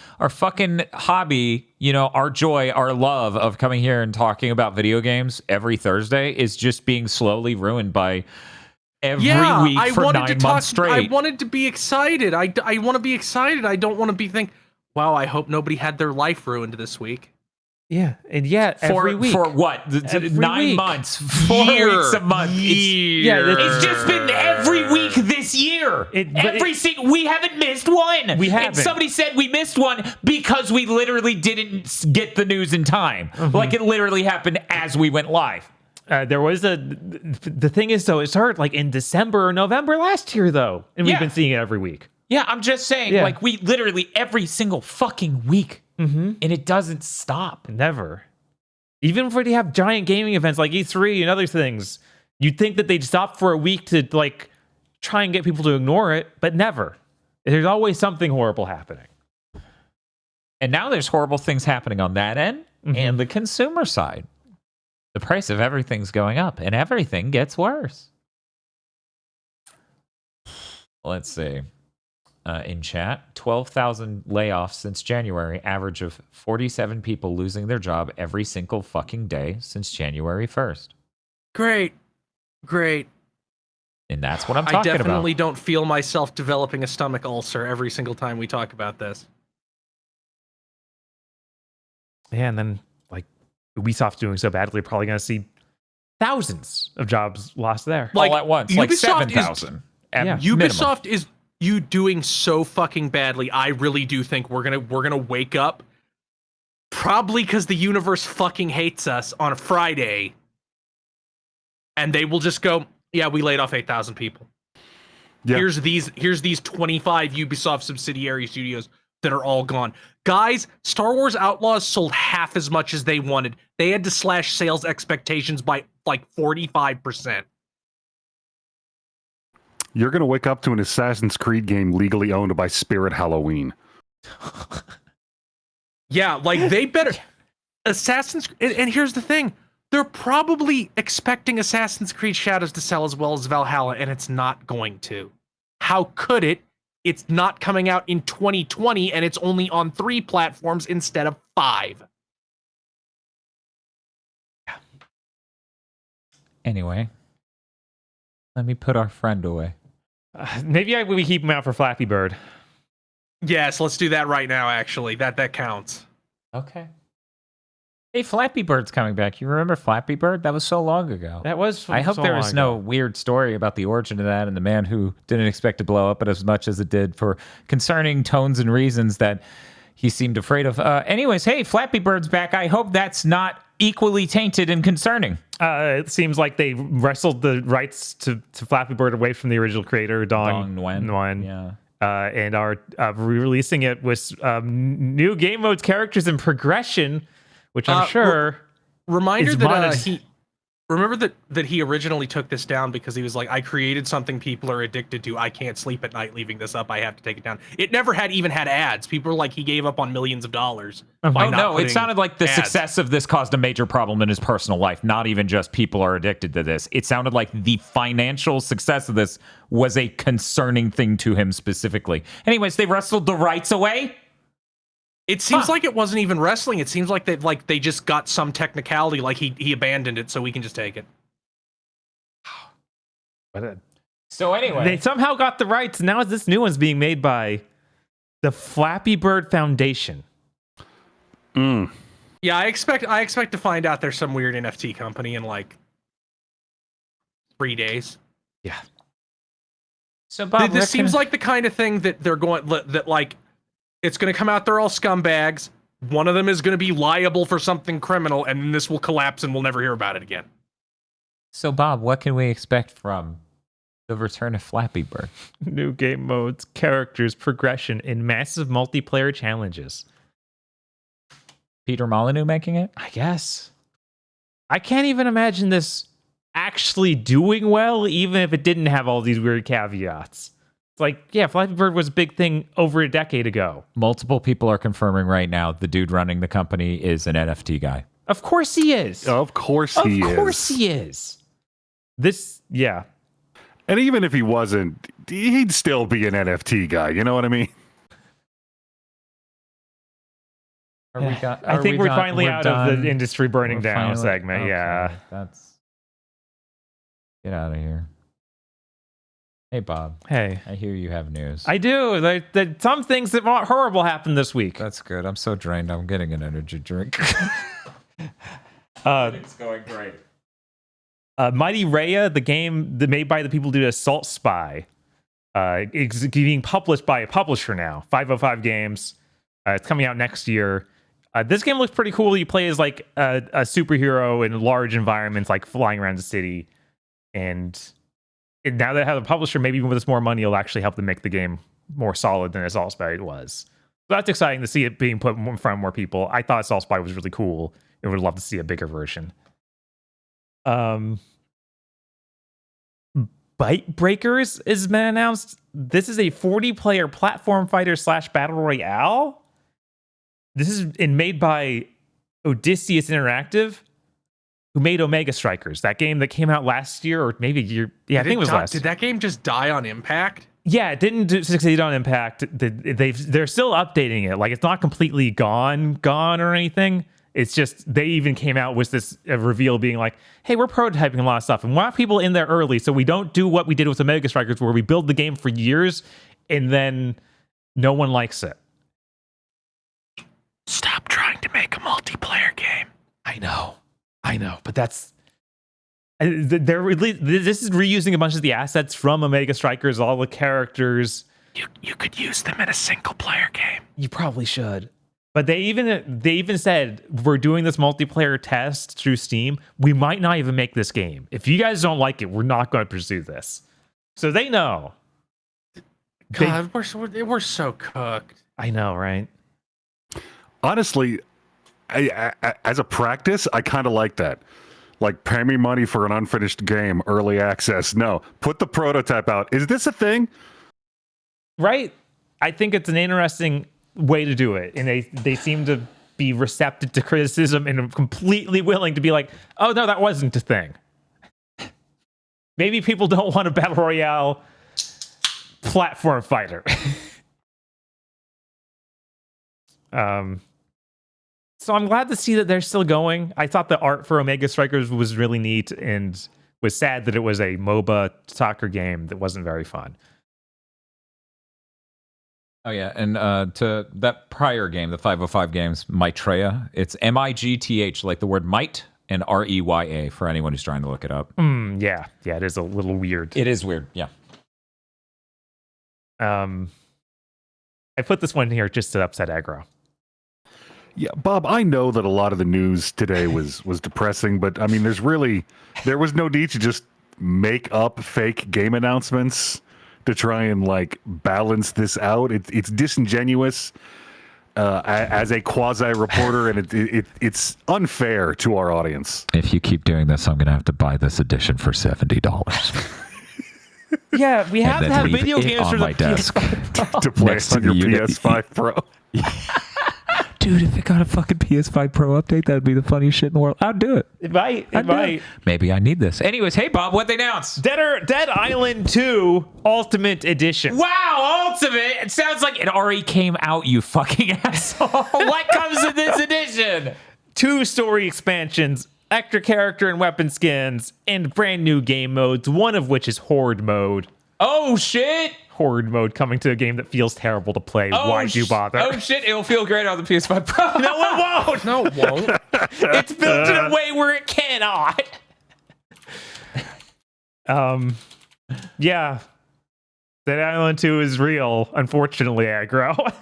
hobby, our joy, our love of coming here and talking about video games every Thursday is just being slowly ruined by every Yeah, week I for wanted 9 to months talk. straight. I wanted to be excited. I want to be excited. I don't want to be wow, I hope nobody had their life ruined this week. Yeah, and every week. For what? Every 9 week. months, 4 weeks a month. It's just been every week this year. We haven't missed one. We haven't. And somebody said we missed one because we literally didn't get the news in time. Like it literally happened as we went live. There was the thing is though, it started like in December or November last year though, and we've been seeing it every week. Yeah, I'm just saying, like we literally every single fucking week, and it doesn't stop. Never. Even if they have giant gaming events like E3 and other things, you'd think that they'd stop for a week to like try and get people to ignore it, but never. There's always something horrible happening. And now there's horrible things happening on that end and the consumer side. The price of everything's going up, and everything gets worse. Let's see. In chat, 12,000 layoffs since January, average of 47 people losing their job every single fucking day since January 1st. Great. And that's what I'm talking about. I definitely don't feel myself developing a stomach ulcer every single time we talk about this. Yeah, and then like Ubisoft's doing so badly, we're probably going to see thousands of jobs lost there. Like, all at once, like 7,000. Ubisoft is you doing so fucking badly. I really do think we're gonna wake up, probably because the universe fucking hates us on a Friday, and they will just go, yeah, we laid off 8,000 people. Yeah. Here's these 25 Ubisoft subsidiary studios that are all gone. Guys, Star Wars Outlaws sold half as much as they wanted. They had to slash sales expectations by like 45%. You're going to wake up to an Assassin's Creed game legally owned by Spirit Halloween. Yeah, like they better. Assassin's and here's the thing. They're probably expecting Assassin's Creed Shadows to sell as well as Valhalla, and it's not going to. How could it? It's not coming out in 2020, and it's only on 3 platforms instead of 5. Anyway, let me put our friend away. Maybe we keep him out for Flappy Bird. Yes, let's do that right now, actually. That counts. Okay. Hey, Flappy Bird's coming back. You remember Flappy Bird? That was so long ago. That was I hope so there long was no ago. weird story about the origin of that and the man who didn't expect to blow up it as much as it did for concerning tones and reasons that he seemed afraid of. Anyways, hey, Flappy Bird's back. I hope that's not equally tainted and concerning. It seems like they wrestled the rights to Flappy Bird away from the original creator, Dong Nguyen. Yeah. And are re-releasing it with new game modes, characters, and progression, which I'm sure. Reminder is that remember that he originally took this down because he was like, I created something people are addicted to. I can't sleep at night leaving this up. I have to take it down. It never even had ads. People were like, he gave up on millions of dollars. Oh no, it sounded like the success of this caused a major problem in his personal life. Not even just people are addicted to this. It sounded like the financial success of this was a concerning thing to him specifically. Anyways, they wrestled the rights away. It seems like it wasn't even wrestling. It seems like they just got some technicality, like he abandoned it, so we can just take it. So anyway, they somehow got the rights. Now this new one's being made by the Flappy Bird Foundation. Yeah, I expect to find out there's some weird NFT company in like 3 days. Yeah. So Bob, this seems like the kind of thing that they're going that like. It's going to come out, they're all scumbags. One of them is going to be liable for something criminal, and then this will collapse and we'll never hear about it again. So, Bob, what can we expect from the return of Flappy Bird? New game modes, characters, progression, and massive multiplayer challenges. Peter Molyneux making it? I guess. I can't even imagine this actually doing well, even if it didn't have all these weird caveats. It's like, yeah, Flappy Bird was a big thing over a decade ago. Multiple people are confirming right now the dude running the company is an NFT guy. Of course he is. Of course he is. Of course he is. This, yeah. And even if he wasn't, he'd still be an NFT guy. You know what I mean? I think we're finally out of the industry burning down segment. Okay, Yeah. Get out of here. Hey, Bob. Hey. I hear you have news. I do. Some things that aren't horrible happened this week. That's good. I'm so drained. I'm getting an energy drink. It's going great. Mighty Raya, the game made by the people who did Assault Spy, is being published by a publisher now, 505 Games. It's coming out next year. This game looks pretty cool. You play as like a superhero in large environments, like flying around the city. And now that I have a publisher, maybe even with this more money, it'll actually help them make the game more solid than Assault Spy was. So that's exciting to see it being put in front of more people. I thought Assault Spy was really cool. I would love to see a bigger version. Bite Breakers has been announced. This is a 40-player platform fighter / battle royale. This is made by Odysseus Interactive, who made Omega Strikers, that game that came out last year or maybe a year. Yeah, I think it was last. Did that game just die on impact? Yeah, it didn't succeed on impact. They're still updating it. Like, it's not completely gone or anything. It's just they even came out with this reveal being like, hey, we're prototyping a lot of stuff and we want people in there early so we don't do what we did with Omega Strikers where we build the game for years and then no one likes it. Stop trying to make a multiplayer game. I know, but that's this is reusing a bunch of the assets from Omega Strikers, all the characters. You could use them in a single player game. You probably should. But they even said, we're doing this multiplayer test through Steam. We might not even make this game. If you guys don't like it, we're not going to pursue this. So they know. God, we're so cooked. I know, right? Honestly, as a practice, I kind of like that. Like, pay me money for an unfinished game, early access. No, put the prototype out. Is this a thing? Right. I think it's an interesting way to do it, and they seem to be receptive to criticism and completely willing to be like, oh no, that wasn't a thing. Maybe people don't want a battle royale platform fighter. So I'm glad to see that they're still going. I thought the art for Omega Strikers was really neat and was sad that it was a MOBA soccer game that wasn't very fun. Oh, yeah. And to that prior game, the 505 games, Maitreya, it's MIGTH, like the word might, and REYA for anyone who's trying to look it up. Yeah, it is a little weird. It is weird, yeah. I put this one here just to upset aggro. Yeah, Bob, I know that a lot of the news today was depressing, but I mean, there was no need to just make up fake game announcements to try and like balance this out. It's disingenuous as a quasi reporter, and it's unfair to our audience. If you keep doing this, I'm going to have to buy this edition for $70. Yeah, we have to have video games on for my the desk To play Next on to your the unit. PS5 Pro. Dude, if it got a fucking PS5 Pro update, that'd be the funniest shit in the world. I'd do it. It might. Maybe I need this. Anyways, hey, Bob, what they announced? Dead Island 2 Ultimate Edition. Wow, Ultimate! It sounds like it already came out, you fucking asshole. What comes in this edition? 2 story expansions, extra character and weapon skins, and brand new game modes, one of which is Horde mode. Oh, shit! Horde mode coming to a game that feels terrible to play. Why do you bother? Oh, shit, it'll feel great on the PS5 Pro. No, it won't. No, it won't. It's built in a way where it cannot. Yeah. Dead Island 2 is real, unfortunately, aggro.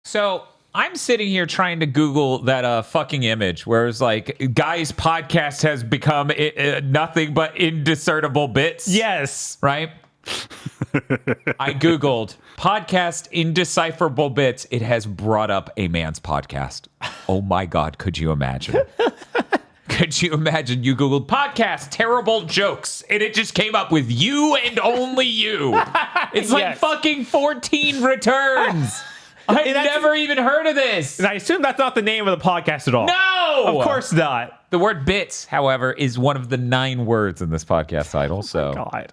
So I'm sitting here trying to Google that fucking image where it's like, guy's podcast has become nothing but indiscernible bits. Yes. Right? I Googled podcast indecipherable bits. It has brought up a man's podcast. Oh my God. Could you imagine? Could you imagine you Googled podcast terrible jokes and it just came up with you and only you? It's like Yes. fucking 14 returns. I've never even heard of this. And I assume that's not the name of the podcast at all. No! Of course not. The word bits, however, is one of the 9 words in this podcast title. So God.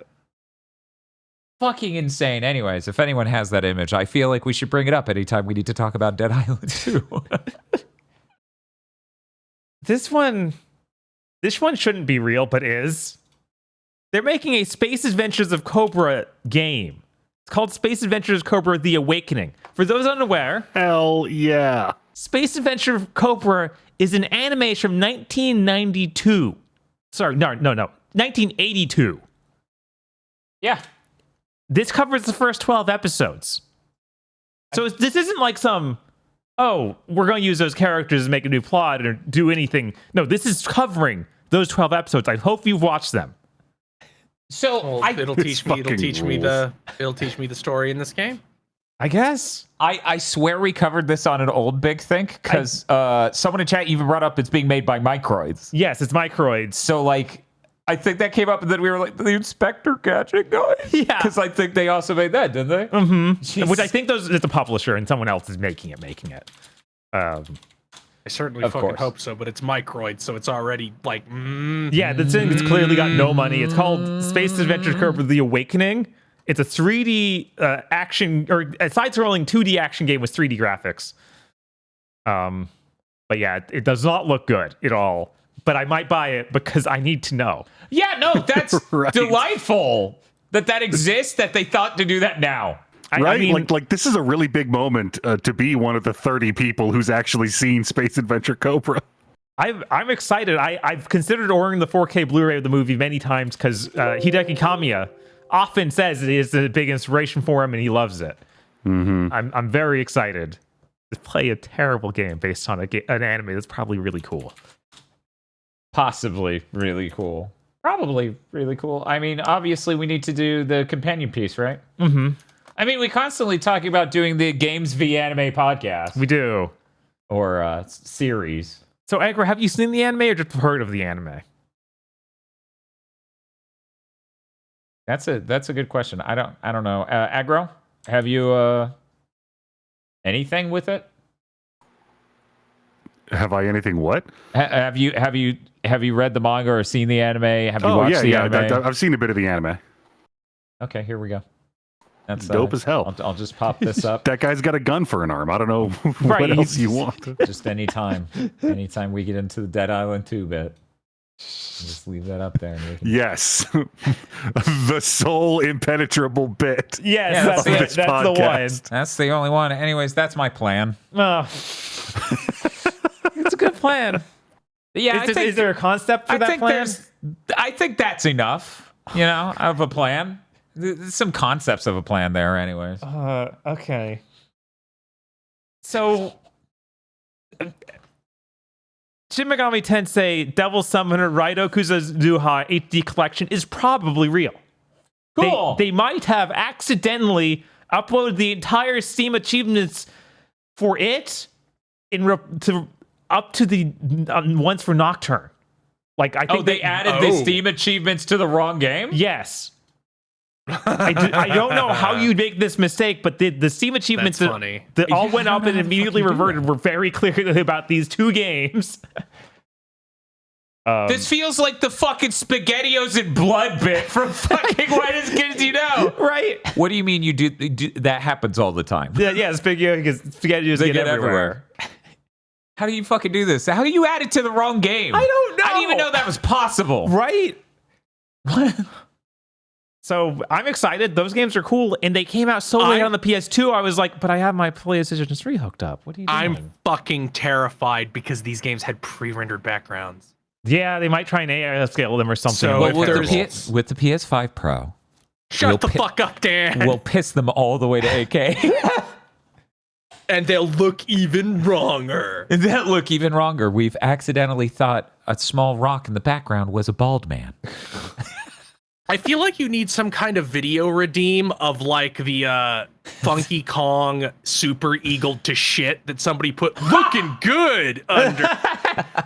fucking insane. Anyways, if anyone has that image, I feel like we should bring it up anytime we need to talk about Dead Island 2. This one shouldn't be real, but is. They're making a Space Adventures of Cobra game. It's called Space Adventures Cobra: The Awakening. For those unaware, Hell yeah. Space Adventure of Cobra is an anime from 1992. Sorry, no, 1982. Yeah. This covers the first 12 episodes. So this isn't like some, we're going to use those characters to make a new plot or do anything. No, this is covering those 12 episodes. I hope you've watched them. So Well, it'll teach me the story in this game. I guess. I swear we covered this on an old Big Think because someone in chat even brought up it's being made by Microids. Yes, it's Microids. So like, I think that came up and then we were like, the Inspector Gadget guys? Yeah. Because I think they also made that, didn't they? Mm-hmm. Which I think is the publisher and someone else is making it. I certainly Of fucking course. hope so, but it's Microid, so it's already like. Yeah, the thing it's clearly got no money. It's called Space Adventure Cobra: The Awakening. It's a 3D action or a side-scrolling 2D action game with 3D graphics. But yeah, it does not look good at all. But I might buy it because I need to know. Yeah, no, that's Right. delightful that exists, that they thought to do that now. Right? I mean, like this is a really big moment to be one of the 30 people who's actually seen Space Adventure Cobra. I'm excited. I've considered ordering the 4K Blu-ray of the movie many times because Hideki Kamiya often says it is a big inspiration for him and he loves it. Mm-hmm. I'm very excited to play a terrible game based on an anime that's probably really cool. Possibly really cool. Probably really cool. I mean, obviously we need to do the companion piece, right? Mm-hmm. I mean, we constantly talking about doing the Games v Anime podcast We do. or series. So, Agra, have you seen the anime or just heard of the anime? That's a good question. I don't know. Agro, have you anything with it? Have I anything what? Have you read the manga or seen the anime? Have you watched the anime? I've seen a bit of the anime. Okay, here we go. That's Dope as hell. I'll just pop this up. That guy's got a gun for an arm. I don't know Right. what else you want. Just anytime we get into the Dead Island 2 bit, just leave that up there. And we can... Yes. The sole impenetrable bit. Yes, Yeah, that's that's it. That's the one. podcast. That's the only one. Anyways, that's my plan. It's a good plan. But yeah, Is there a concept for that plan? I think that's enough. You know, of a plan. There's some concepts of a plan there, anyways. Okay. So, Shin Megami Tensei Devil Summoner Raidokuza Zuha HD Collection is probably real. Cool. They might have accidentally uploaded the entire Steam achievements for it up to the ones for Nocturne. Like I think they added the Steam achievements to the wrong game? Yes. I don't know how you'd make this mistake, but the Steam achievements That's funny. that all went I up don't and know how the immediately fuck you do reverted were very clearly about these two games. This feels like the fucking SpaghettiOs and Blood bit from fucking When as Kids You Know. Right? What do you mean you do that happens all the time? Yeah, spaghetti just They get everywhere. How do you fucking do this? How do you add it to the wrong game? I don't know. I didn't even know that was possible. Right? So I'm excited. Those games are cool, and they came out so late on the PS2. I was like, but I have my PlayStation 3 hooked up. What are you doing? I'm fucking terrified because these games had pre-rendered backgrounds. Yeah, they might try and AI scale them or something. So Well, if with the PS5 Pro, Shut the fuck up, Dan. we'll piss them all the way to 8K. And they'll look even wronger. And that look even wronger. We've accidentally thought a small rock in the background was a bald man. I feel like you need some kind of video redeem of like the Funky Kong super eagle to shit that somebody put looking good under.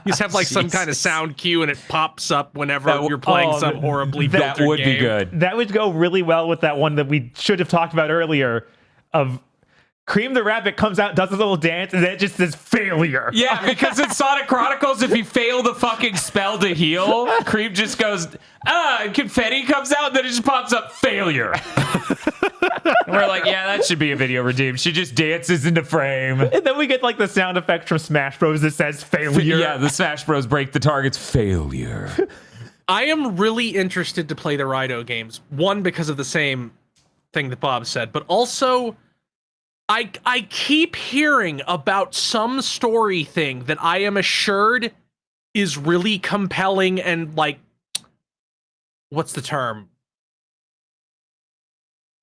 You just have like some kind of sound cue and it pops up whenever you're playing some horribly That filtered would game. be good. That would go really well with that one that we should have talked about earlier of Cream the Rabbit comes out, does a little dance, and then it just says failure. Yeah, because in Sonic Chronicles, if you fail the fucking spell to heal, Cream just goes, and confetti comes out, and then it just pops up, failure. And we're like, yeah, that should be a video redeem. She just dances into frame. And then we get like the sound effect from Smash Bros. That says failure. Yeah, the Smash Bros. Break the target's failure. I am really interested to play the Raito games. One, because of the same thing that Bob said, but also I keep hearing about some story thing that I am assured is really compelling and like, what's the term?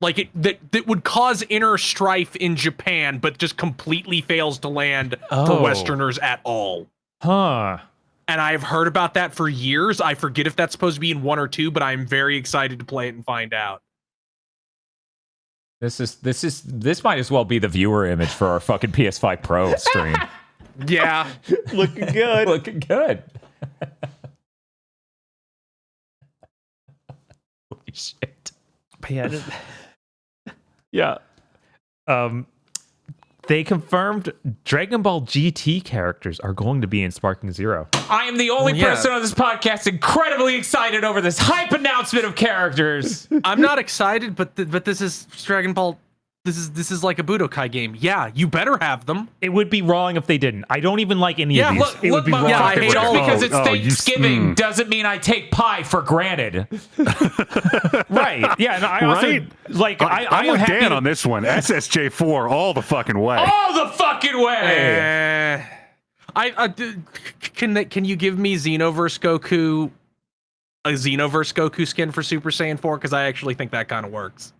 Like that would cause inner strife in Japan, but just completely fails to land for Westerners at all. Huh. And I've heard about that for years. I forget if that's supposed to be in 1 or 2, but I'm very excited to play it and find out. This might as well be the viewer image for our fucking PS5 Pro stream. Yeah. Looking good. Looking good. Holy shit. But yeah. They confirmed Dragon Ball GT characters are going to be in Sparking Zero. I am the only Yeah. person on this podcast incredibly excited over this hype announcement of characters. I'm not excited, but this is Dragon Ball. This is like a Budokai game. Yeah, you better have them. It would be wrong if they didn't. I don't even like any of these. Look, It would be wrong. yeah, I if they hate were. all- because it's you Thanksgiving doesn't mean I take pie for granted. Right. Yeah. And I also Right? like. I'm am with happy Dan to- on this one. SSJ4 all the fucking way. All the fucking way. Can you give me Xenoverse Goku, a Xenoverse Goku skin for Super Saiyan 4? Because I actually think that kind of works.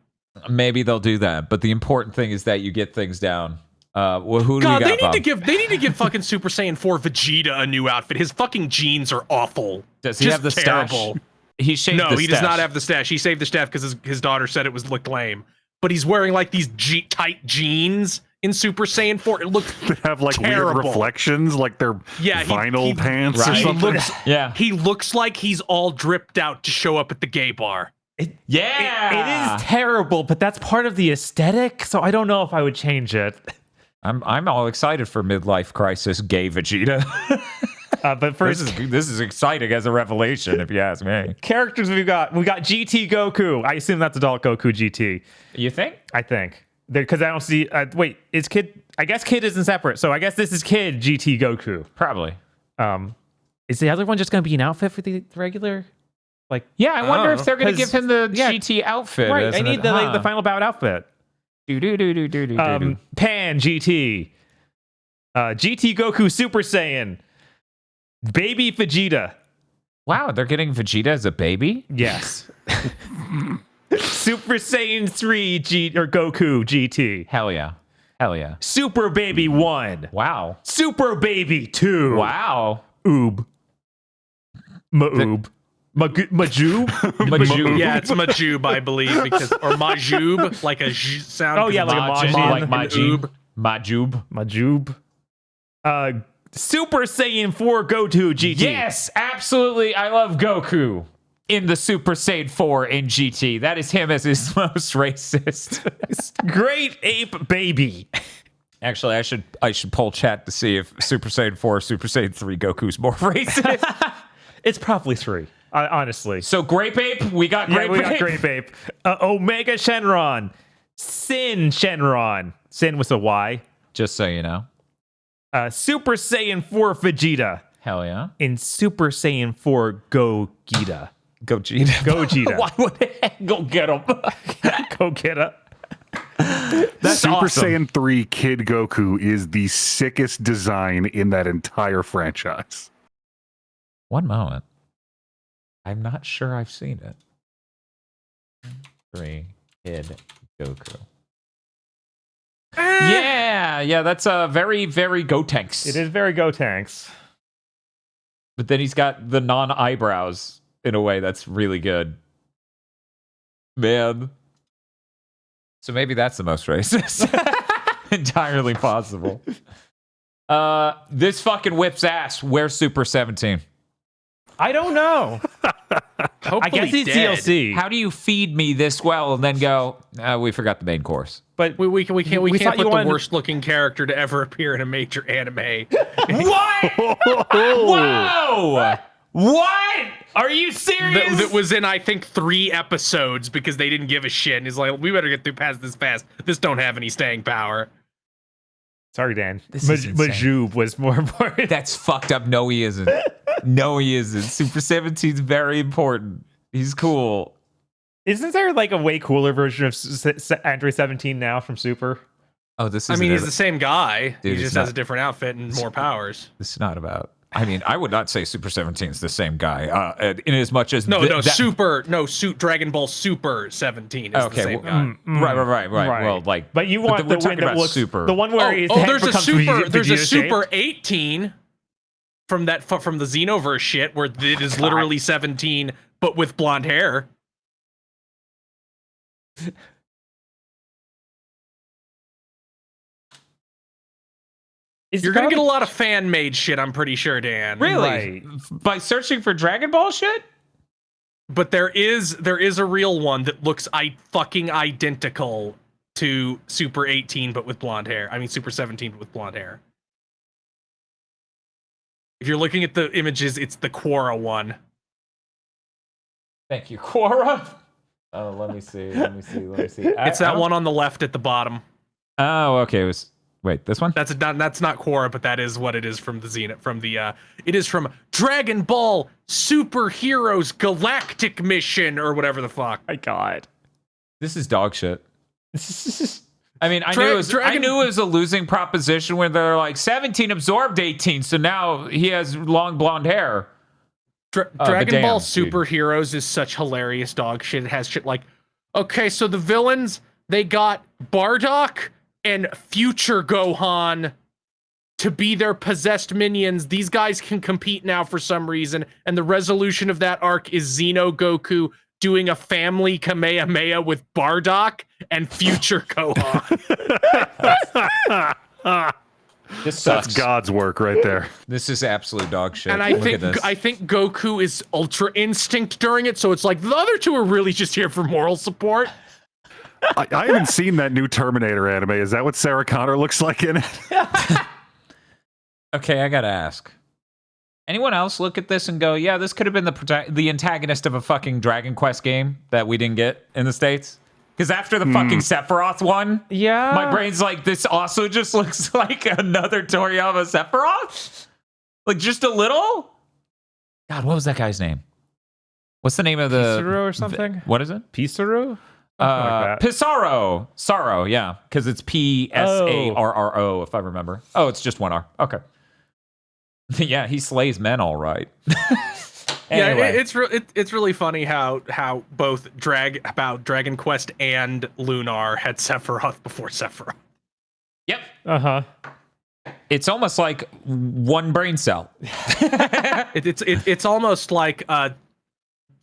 Maybe they'll do that, but the important thing is that you get things down. Well, who do God, we got? they need to give fucking Super Saiyan 4 Vegeta a new outfit. His fucking jeans are awful. Does he Just have the terrible. stash? He shaved No, the he does stash. not have the stash. He saved the stash because his daughter said it looked lame. But he's wearing like these tight jeans in Super Saiyan 4. It looks They have like terrible. weird reflections, like they're vinyl pants or Right. something. Yeah. He looks like he's all dripped out to show up at the gay bar. Yeah. It is terrible, but that's part of the aesthetic. So I don't know if I would change it. I'm all excited for midlife crisis gay Vegeta. But first, this is exciting as a revelation, if you ask me. characters we got GT Goku. I assume that's adult Goku GT. You think? I think because I don't see. Wait, is Kid? I guess Kid isn't separate. So I guess this is Kid GT Goku. Probably. Is the other one just going to be an outfit for the regular? Like, Yeah, I wonder Oh. if they're going to give him the Yeah. GT outfit. right? I isn't need it? the final bout outfit. Do. Pan GT, GT Goku Super Saiyan, Baby Vegeta. Wow, they're getting Vegeta as a baby? Yes. Super Saiyan 3 Goku GT. Hell yeah. Hell yeah. Super Baby 1. Wow. Super Baby 2. Wow. Oob. Maoob. Majoob? Majoob. Yeah, it's Majoob, I believe, because or Majoob, like a sound. Oh, yeah, like a Majin. Like and Majin. Oob. Majoob. Majoob. Super Saiyan 4 Goku GT. Yes, absolutely. I love Goku in the Super Saiyan 4 in GT. That is him as his most racist. Great Ape Baby. Actually, I should poll chat to see if Super Saiyan 4 or Super Saiyan 3 Goku's more racist. It's probably 3, honestly. So Grape Ape, we got Grape we Ape. got Grape Ape. Omega Shenron. Sin Shenron. Sin with a Y. Just so you know. Super Saiyan 4 Vegeta. Hell yeah. In Super Saiyan 4 Gogeta. Gogeta. Gogeta. Why would it? Go get him. Gogeta. That's Super awesome. Saiyan 3 Kid Goku is the sickest design in that entire franchise. One moment. I'm not sure I've seen it. 3 Kid Goku. Yeah, that's a very, very Gotenks. It is very Gotenks. But then he's got the non-eyebrows in a way that's really good. Man. So maybe that's the most racist. Entirely possible. This fucking whips ass. Where's Super 17? I don't know. I guess it's dead. DLC. How do you feed me this well and then go, we forgot the main course? But We can't thought put you the wanted- worst looking character to ever appear in a major anime. What? Whoa! What? Are you serious? that was in I think 3 episodes because they didn't give a shit. And he's like, we better get through past this fast. This don't have any staying power. sorry, Dan. This is insane. Majoob was more important. That's fucked up. No, he isn't. No, he isn't. Super 17's very important. He's cool. Isn't there like a way cooler version of Android 17 now from Super? Oh, this is. I mean, he's the same guy. Dude, he just has a different outfit and more powers. This is not about. I mean, I would not say Super 17 is the same guy. In as much as Suit Dragon Ball Super 17 is the same guy. Right. Well, like, but you want we're the talking one that about looks Super. the one where there's a Super 18 from the Xenoverse shit where it is literally 17 but with blonde hair. You're gonna get a lot of fan-made shit, I'm pretty sure, Dan. Really? Right. By searching for Dragon Ball shit? But there is a real one that looks fucking identical to Super 18 but with blonde hair. I mean Super 17 but with blonde hair. If you're looking at the images, it's the Quora one. Thank you, Quora. Oh, let me see. It's that one on the left at the bottom. Oh, okay. It was. Wait, this one? That's not Quora, but that is what it is from the Zenith. It is from Dragon Ball Superheroes Galactic Mission or whatever the fuck. My God, this is dog shit. I mean, I knew it was a losing proposition when they're like 17 absorbed 18, so now he has long blonde hair. Dragon Ball Superheroes is such hilarious dog shit. It has shit like, okay, so the villains, they got Bardock and Future Gohan to be their possessed minions. These guys can compete now for some reason, and the resolution of that arc is Xeno Goku doing a family Kamehameha with Bardock and Future Gohan. That's God's work right there. This is absolute dog shit. And I think Goku is Ultra Instinct during it, so it's like the other two are really just here for moral support. I haven't seen that new Terminator anime. Is that what Sarah Connor looks like in it? Okay, I gotta ask. Anyone else look at this and go, yeah, this could have been the antagonist of a fucking Dragon Quest game that we didn't get in the States? Because after the fucking Sephiroth one, my brain's like, this also just looks like another Toriyama Sephiroth? Like, just a little? God, what was that guy's name? What's the name of the... Pizarro or something? What is it? Pizarro? Pissarro. Sorrow, yeah. Because it's P-S-A-R-R-O, if I remember. Oh, it's just one R. Okay. Yeah, he slays men all right. Anyway. Yeah, it's really funny how both Dragon Quest and Lunar had Sephiroth before Sephiroth. Yep. Uh-huh. It's almost like one brain cell. It's almost like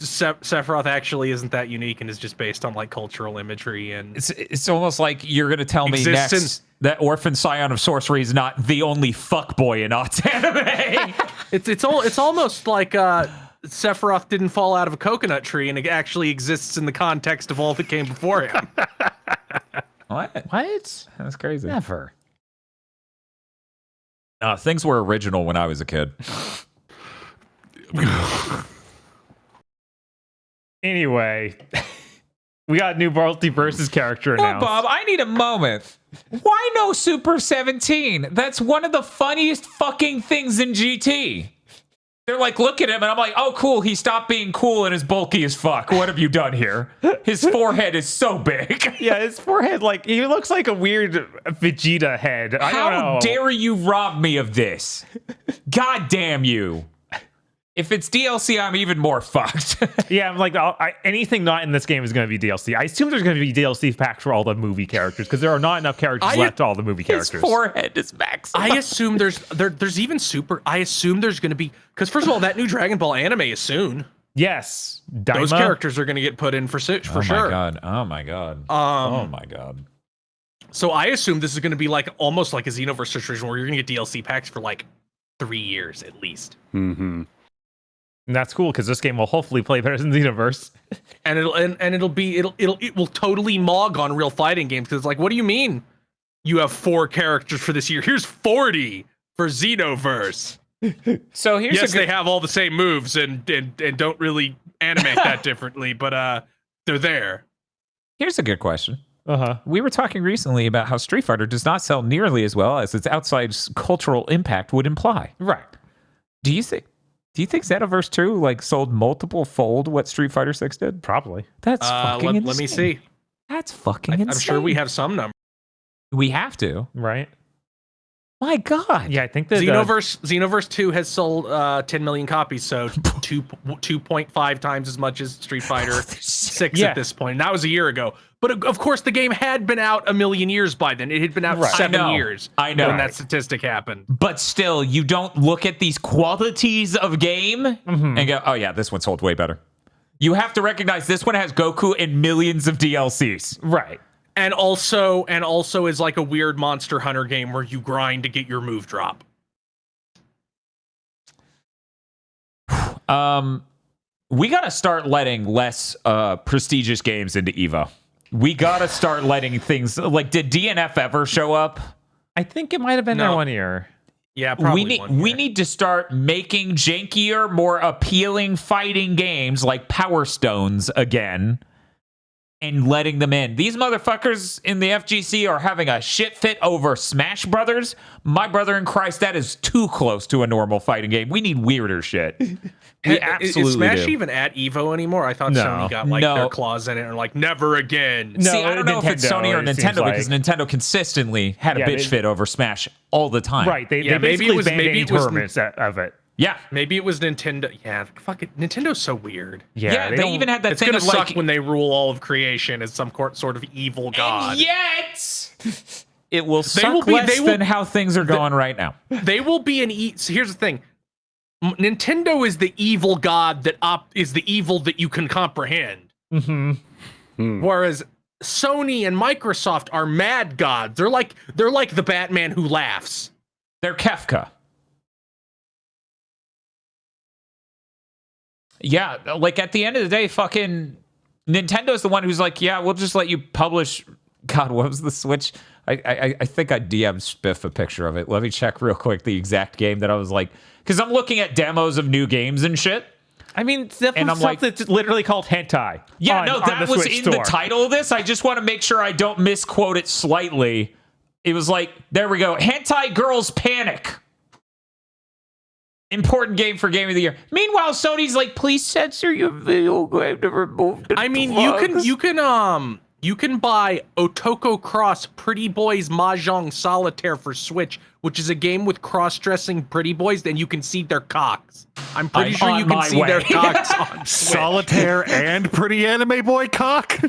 Sephiroth actually isn't that unique and is just based on like cultural imagery, and it's almost like you're gonna tell me next that Orphan Scion of Sorcery is not the only fuckboy in Ott's anime. It's almost like Sephiroth didn't fall out of a coconut tree and it actually exists in the context of all that came before him. What? That's crazy. Never. Things were original when I was a kid. Anyway, we got a new Multiverses character announced. Oh, Bob, I need a moment. Why no Super 17? That's one of the funniest fucking things in GT. They're like, look at him, and I'm like, oh, cool, he stopped being cool and is bulky as fuck. What have you done here? His forehead is so big. Yeah, his forehead, like, he looks like a weird Vegeta head. I don't know. How dare you rob me of this? God damn you. If it's DLC, I'm even more fucked. Yeah, I'm like, anything not in this game is going to be DLC. I assume there's going to be DLC packs for all the movie characters because there are not enough characters left to all the movie characters. His forehead is max. I assume there's even super. I assume there's going to be, because first of all, that new Dragon Ball anime is soon. Yes, those characters are going to get put in for sure. Oh my god. Oh my god. So I assume this is going to be like almost like a Xenoverse situation where you're going to get DLC packs for like 3 years at least. Mm-hmm. And that's cool because this game will hopefully play better than Xenoverse. And it will totally mog on real fighting games because it's like, what do you mean you have 4 characters for this year? Here's 40 for Xenoverse. So here's they have all the same moves and don't really animate that differently, but they're there. Here's a good question. Uh-huh. We were talking recently about how Street Fighter does not sell nearly as well as its outside cultural impact would imply. Right. Do you think Do you think Xenoverse 2 like sold multiple fold what Street Fighter 6 did? Probably. That's fucking insane. let me see. That's fucking insane. I'm sure we have some number. We have to. Right. My God. Yeah, I think that Xenoverse 2 has sold 10 million copies, so 2.5 times as much as Street Fighter 6 at this point. And that was a year ago. But of course, the game had been out a million years by then. It had been out 7 years. I know. When that statistic happened. But still, you don't look at these qualities of game and go, oh yeah, this one sold way better. You have to recognize this one has Goku and millions of DLCs. Right. And also is like a weird Monster Hunter game where you grind to get your move drop. We got to start letting less prestigious games into EVO. We got to start letting things like, did DNF ever show up? I think it might have been there 1 year. Yeah, probably we need to start making jankier, more appealing fighting games like Power Stones again. And letting them in. These motherfuckers in the FGC are having a shit fit over Smash Brothers. My brother in Christ, that is too close to a normal fighting game. We need weirder shit. We absolutely is Smash do. even at EVO anymore? I thought Sony got their claws in it and like never again. No, See, I don't know if it's Sony or Nintendo because Nintendo consistently had a bitch fit over Smash all the time. Right. They basically banned any tournaments of it. Yeah. Maybe it was Nintendo. Yeah, fuck it. Nintendo's so weird. Yeah, they even had that it's thing gonna of suck like when they rule all of creation as some sort of evil god. And yet, it will suck less than how things are going right now. They will be so here's the thing. Nintendo is the evil god that is the evil that you can comprehend. Whereas Sony and Microsoft are mad gods. They're like the Batman who laughs. They're Kefka. Yeah, like at the end of the day, fucking Nintendo's the one who's like, yeah, we'll just let you publish. God, what was the Switch? I think I DM'd Spiff a picture of it. Let me check real quick the exact game that I was like, because I'm looking at demos of new games and shit. I mean, that's literally called hentai. Yeah, that was in the title of this. I just want to make sure I don't misquote it slightly. It was like, there we go, Hentai Girls Panic. Important game for Game of the Year. Meanwhile, Sony's like, please censor your video game to remove the plugs. You can buy Otoko Cross Pretty Boys Mahjong Solitaire for Switch, which is a game with cross-dressing pretty boys, and you can see their cocks. I'm pretty sure you can see their cocks on Switch. Solitaire and Pretty Anime Boy cock?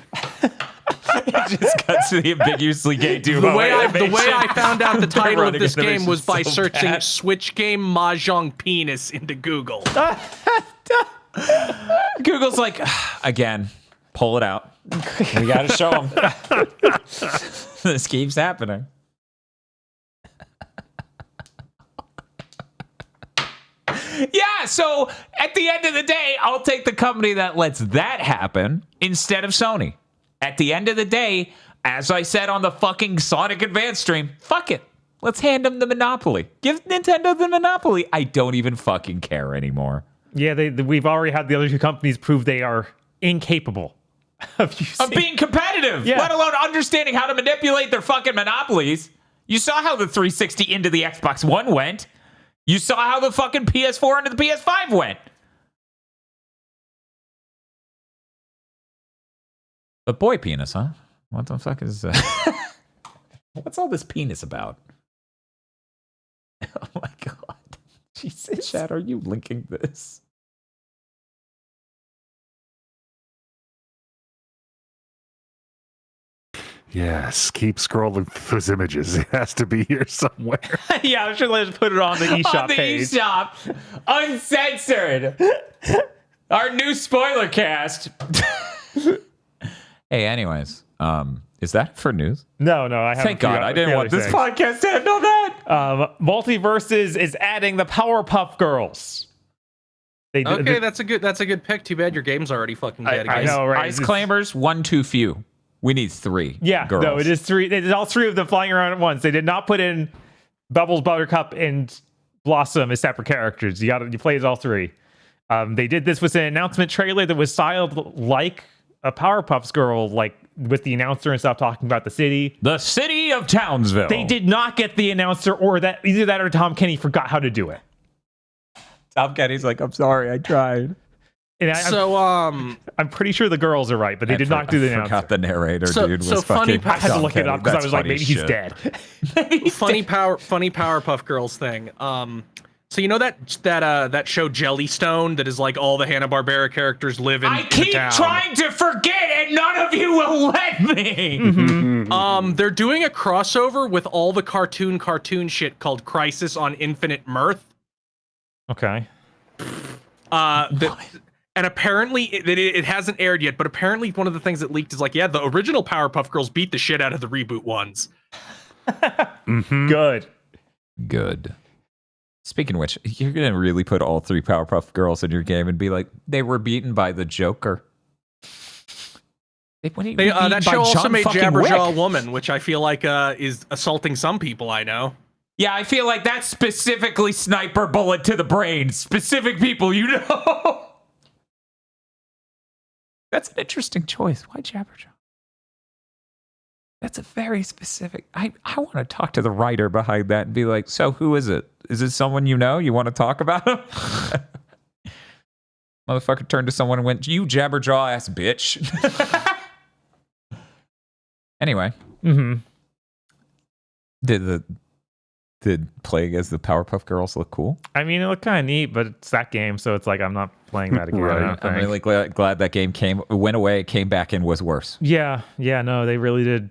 It just cuts to the ambiguously gay duo. The way I found out the title of this game was by searching Switch game Mahjong penis into Google. Google's like, again, pull it out. We got to show them. This keeps happening. Yeah, so at the end of the day, I'll take the company that lets that happen instead of Sony. At the end of the day, as I said on the fucking Sonic Advance stream, fuck it. Let's hand them the monopoly. Give Nintendo the monopoly. I don't even fucking care anymore. Yeah, we've already had the other two companies prove they are incapable of being competitive, let alone understanding how to manipulate their fucking monopolies. You saw how the 360 into the Xbox One went. You saw how the fucking PS4 into the PS5 went. But boy penis, huh? What the fuck is what's all this penis about? Oh my god. Jesus. Chad, are you linking this? Yes, keep scrolling through those images. It has to be here somewhere. Yeah, I'm sure let's put it on the eShop page. eShop, uncensored. Our new spoiler cast. Hey, anyways, is that for news? No, I haven't. Thank God, I didn't want this podcast to handle that. Multiverses is adding the Powerpuff Girls. That's a good pick. Too bad your game's already fucking dead. I know, right? Ice Claimers, one too few. We need 3. Yeah, girls. No, it is 3. It is all 3 of them flying around at once. They did not put in Bubbles, Buttercup, and Blossom as separate characters. You play as all 3. They did this with an announcement trailer that was styled like a Powerpuffs girl, like with the announcer and stuff talking about the city. The city of Townsville. They did not get the announcer, or either that or Tom Kenny forgot how to do it. Tom Kenny's like, I'm sorry, I tried. And I'm pretty sure the girls are right, but they did not do the I forgot announcement. the narrator, So- dude. so Was funny fucking pa- I had to Tom look it Kenny. up because I That's was like, funny maybe as he's shit. dead. funny Powerpuff Girls thing. So you know that show Jellystone that is like all the Hanna-Barbera characters live in. I in the keep town? trying to forget, and none of you will let me. They're doing a crossover with all the cartoon shit called Crisis on Infinite Mirth. Okay. And apparently it hasn't aired yet, but apparently one of the things that leaked is like, yeah, the original Powerpuff Girls beat the shit out of the reboot ones. Good. Good. Speaking of which, you're gonna really put all 3 Powerpuff Girls in your game and be like, they were beaten by the Joker. That show also made Jabberjaw Woman, which I feel like is assaulting some people I know. Yeah, I feel like that's specifically sniper bullet to the brain. Specific people, you know. That's an interesting choice. Why Jabberjaw? That's a very specific. I want to talk to the writer behind that and be like, so who is it? Is it someone you know? You want to talk about him? Motherfucker turned to someone and went, you Jabberjaw ass bitch. Anyway. Did playing as the Powerpuff Girls look cool? I mean, it looked kind of neat, but it's that game, so it's like I'm not playing that again. I don't I'm think. really glad that game went away, came back, and was worse. Yeah, no, they really did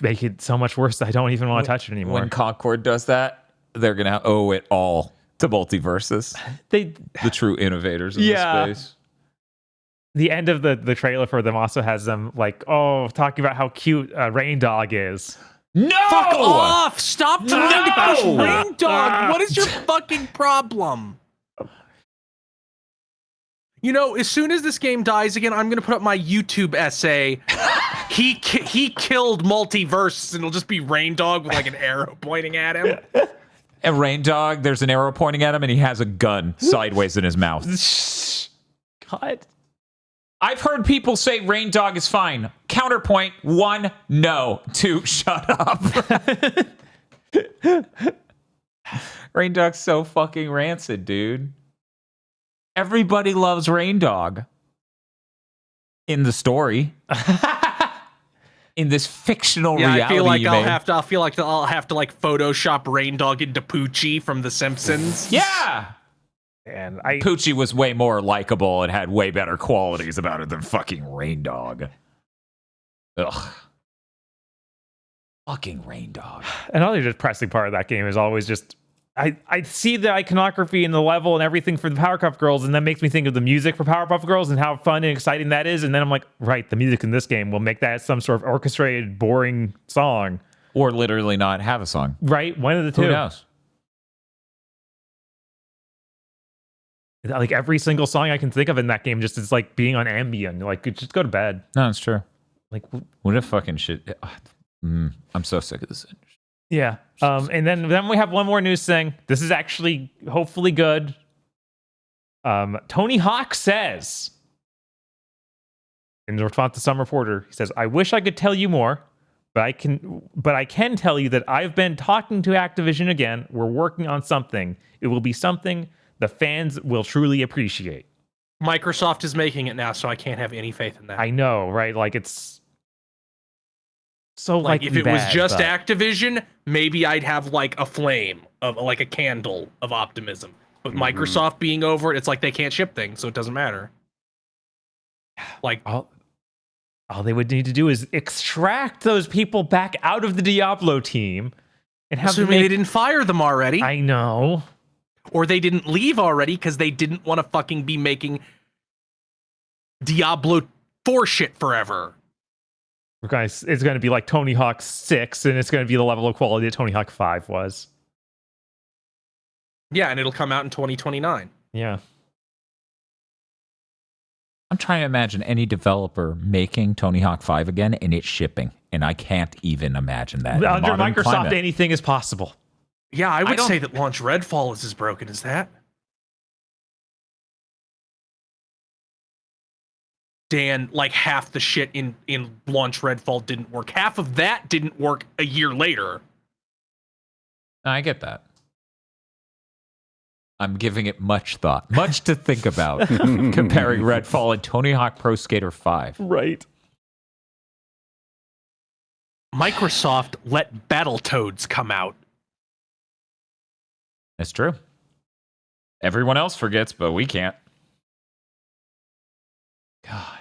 make it so much worse that I don't even want to touch it anymore. When Concord does that, they're gonna owe it all to Multiverses, the true innovators in the space. The end of the trailer for them also has them like, talking about how cute Rain Dog is. No! Fuck off! Stop trying to push Rain Dog! What is your fucking problem? You know, as soon as this game dies again, I'm gonna put up my YouTube essay. He killed Multiverse, and it'll just be Rain Dog with like an arrow pointing at him. And Rain Dog, there's an arrow pointing at him, and he has a gun sideways in his mouth. God. I've heard people say Rain Dog is fine. Counterpoint, 1, no. 2, shut up. Rain Dog's so fucking rancid, dude. Everybody loves Rain Dog. In the story. In this fictional reality. I feel like you I'll made. have to like Photoshop Rain Dog into Poochie from The Simpsons. Yeah. And Poochie was way more likable and had way better qualities about it than fucking Rain Dog. Ugh. Fucking Rain Dog. Another depressing part of that game is always just I see the iconography and the level and everything for the Powerpuff Girls, and that makes me think of the music for Powerpuff Girls and how fun and exciting that is. And then I'm like, right, the music in this game will make that some sort of orchestrated, boring song. Or literally not have a song. Right? One of the two. Who knows? Like every single song I can think of in that game just is like being on Ambien. Like, just go to bed. No, it's true. Like, What a fucking shit. I'm so sick of this. yeah. And then we have one more news thing. This is actually hopefully good. Tony Hawk says, in response to some reporter, he says, "I wish I could tell you more, but I can tell you that I've been talking to Activision again. We're working on something. It will be something the fans will truly appreciate." Microsoft is making it now, so I can't have any faith in that. I know, right? Like, it's so like if it was bad, just but- Activision, maybe I'd have like a flame of like a candle of optimism. But Microsoft being over it, it's like they can't ship things, so it doesn't matter. Like all they would need to do is extract those people back out of the Diablo team and have them assuming they didn't fire them already, I know. or they didn't leave already because they didn't want to fucking be making Diablo 4 shit forever. Guys, it's going to be like Tony Hawk 6, and it's going to be the level of quality that Tony Hawk 5 was. Yeah, and it'll come out in 2029. Yeah. I'm trying to imagine any developer making Tony Hawk 5 again and it shipping. And I can't even imagine that. in Under modern Microsoft, climate. anything is possible. Yeah, I would don't- say that launch Redfall is as broken as that. Dan, like half the shit in launch Redfall didn't work. Half of that didn't work a year later. I get that. I'm giving it much thought, much to think about, comparing Redfall and Tony Hawk Pro Skater 5. Right. Microsoft let Battletoads come out. That's true. Everyone else forgets, but we can't. God.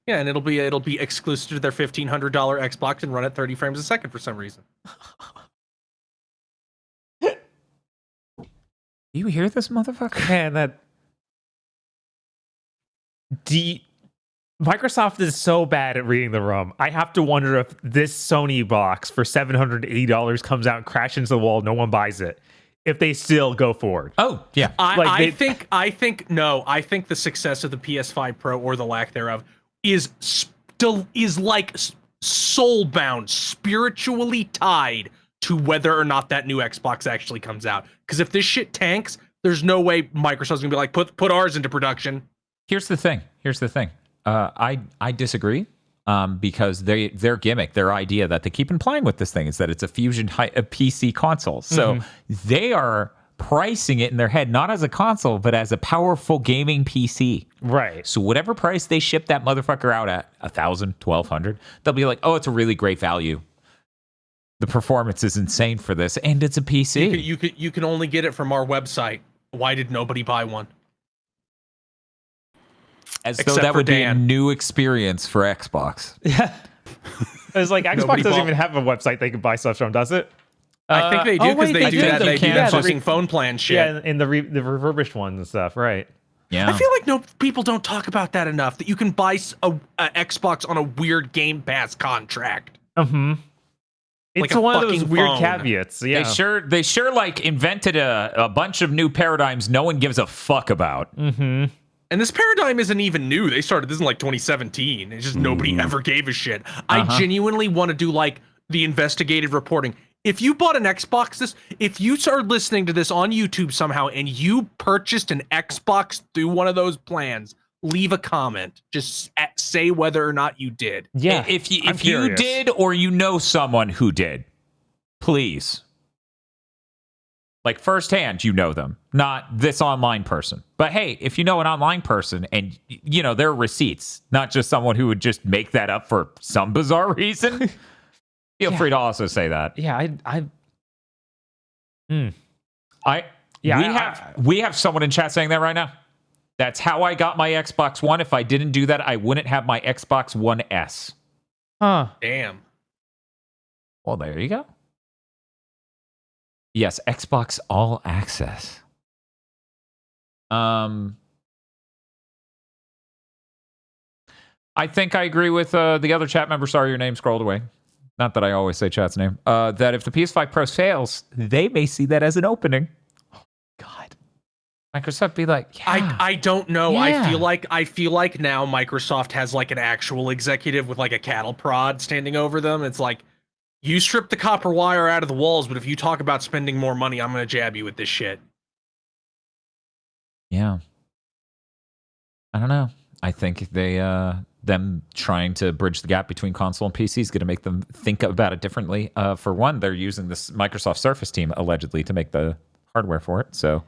Yeah, and it'll be exclusive to their $1,500 Xbox and run at 30 frames a second for some reason. You hear this, motherfucker? Man, Microsoft is so bad at reading the room. I have to wonder if this Sony box for $780 comes out and crashes into the wall, no one buys it. If they still go forward. Oh, yeah. I think the success of the PS5 Pro or the lack thereof is like soul-bound, spiritually tied to whether or not that new Xbox actually comes out. Because if this shit tanks, there's no way Microsoft's gonna be like, put ours into production. Here's the thing. I disagree because their gimmick, their idea that they keep implying with this thing is that it's a Fusion a PC console. So they are pricing it in their head not as a console, but as a powerful gaming PC. Right. So whatever price they ship that motherfucker out at, $1,000, $1,200, they'll be like, oh, it's a really great value. The performance is insane for this, and it's a PC. You can only get it from our website. Why did nobody buy one? As Except though that for would be a Dan. new experience for Xbox. Yeah. It's like Xbox Nobody doesn't bought- even have a website they can buy stuff from, does it? I think they do because wait, they do that. They do can. that Yeah, fucking phone plan shit. Yeah, in the refurbished ones and stuff, right? Yeah. I feel like people don't talk about that enough. That you can buy a Xbox on a weird Game Pass contract. Mm-hmm. It's Like a one of those fucking weird phone. caveats. Yeah. They sure like invented a bunch of new paradigms no one gives a fuck about. Mm-hmm. And this paradigm isn't even new. They started this in like 2017. It's just nobody ever gave a shit. I genuinely want to do like the investigative reporting. If you bought an Xbox, if you are listening to this on YouTube somehow and you purchased an Xbox through one of those plans, leave a comment. Just say whether or not you did. Yeah. If I'm you curious. did or you know someone who did, please. Like firsthand, you know them, not this online person. But hey, if you know an online person and you know their receipts, not just someone who would just make that up for some bizarre reason, feel free to also say that. Yeah. We have someone in chat saying that right now. That's how I got my Xbox One. If I didn't do that, I wouldn't have my Xbox One S. Huh. Damn. Well, there you go. Yes, Xbox All Access. I think I agree with the other chat member. Sorry, your name scrolled away. Not that I always say chat's name. That if the PS5 Pro fails, they may see that as an opening. Oh, God. Microsoft be like, yeah. I don't know. Yeah. I feel like now Microsoft has like an actual executive with like a cattle prod standing over them. It's like, you strip the copper wire out of the walls, but if you talk about spending more money, I'm gonna jab you with this shit. Yeah. I don't know. I think them trying to bridge the gap between console and PC is going to make them think about it differently. For one, they're using this Microsoft Surface team allegedly to make the hardware for it. So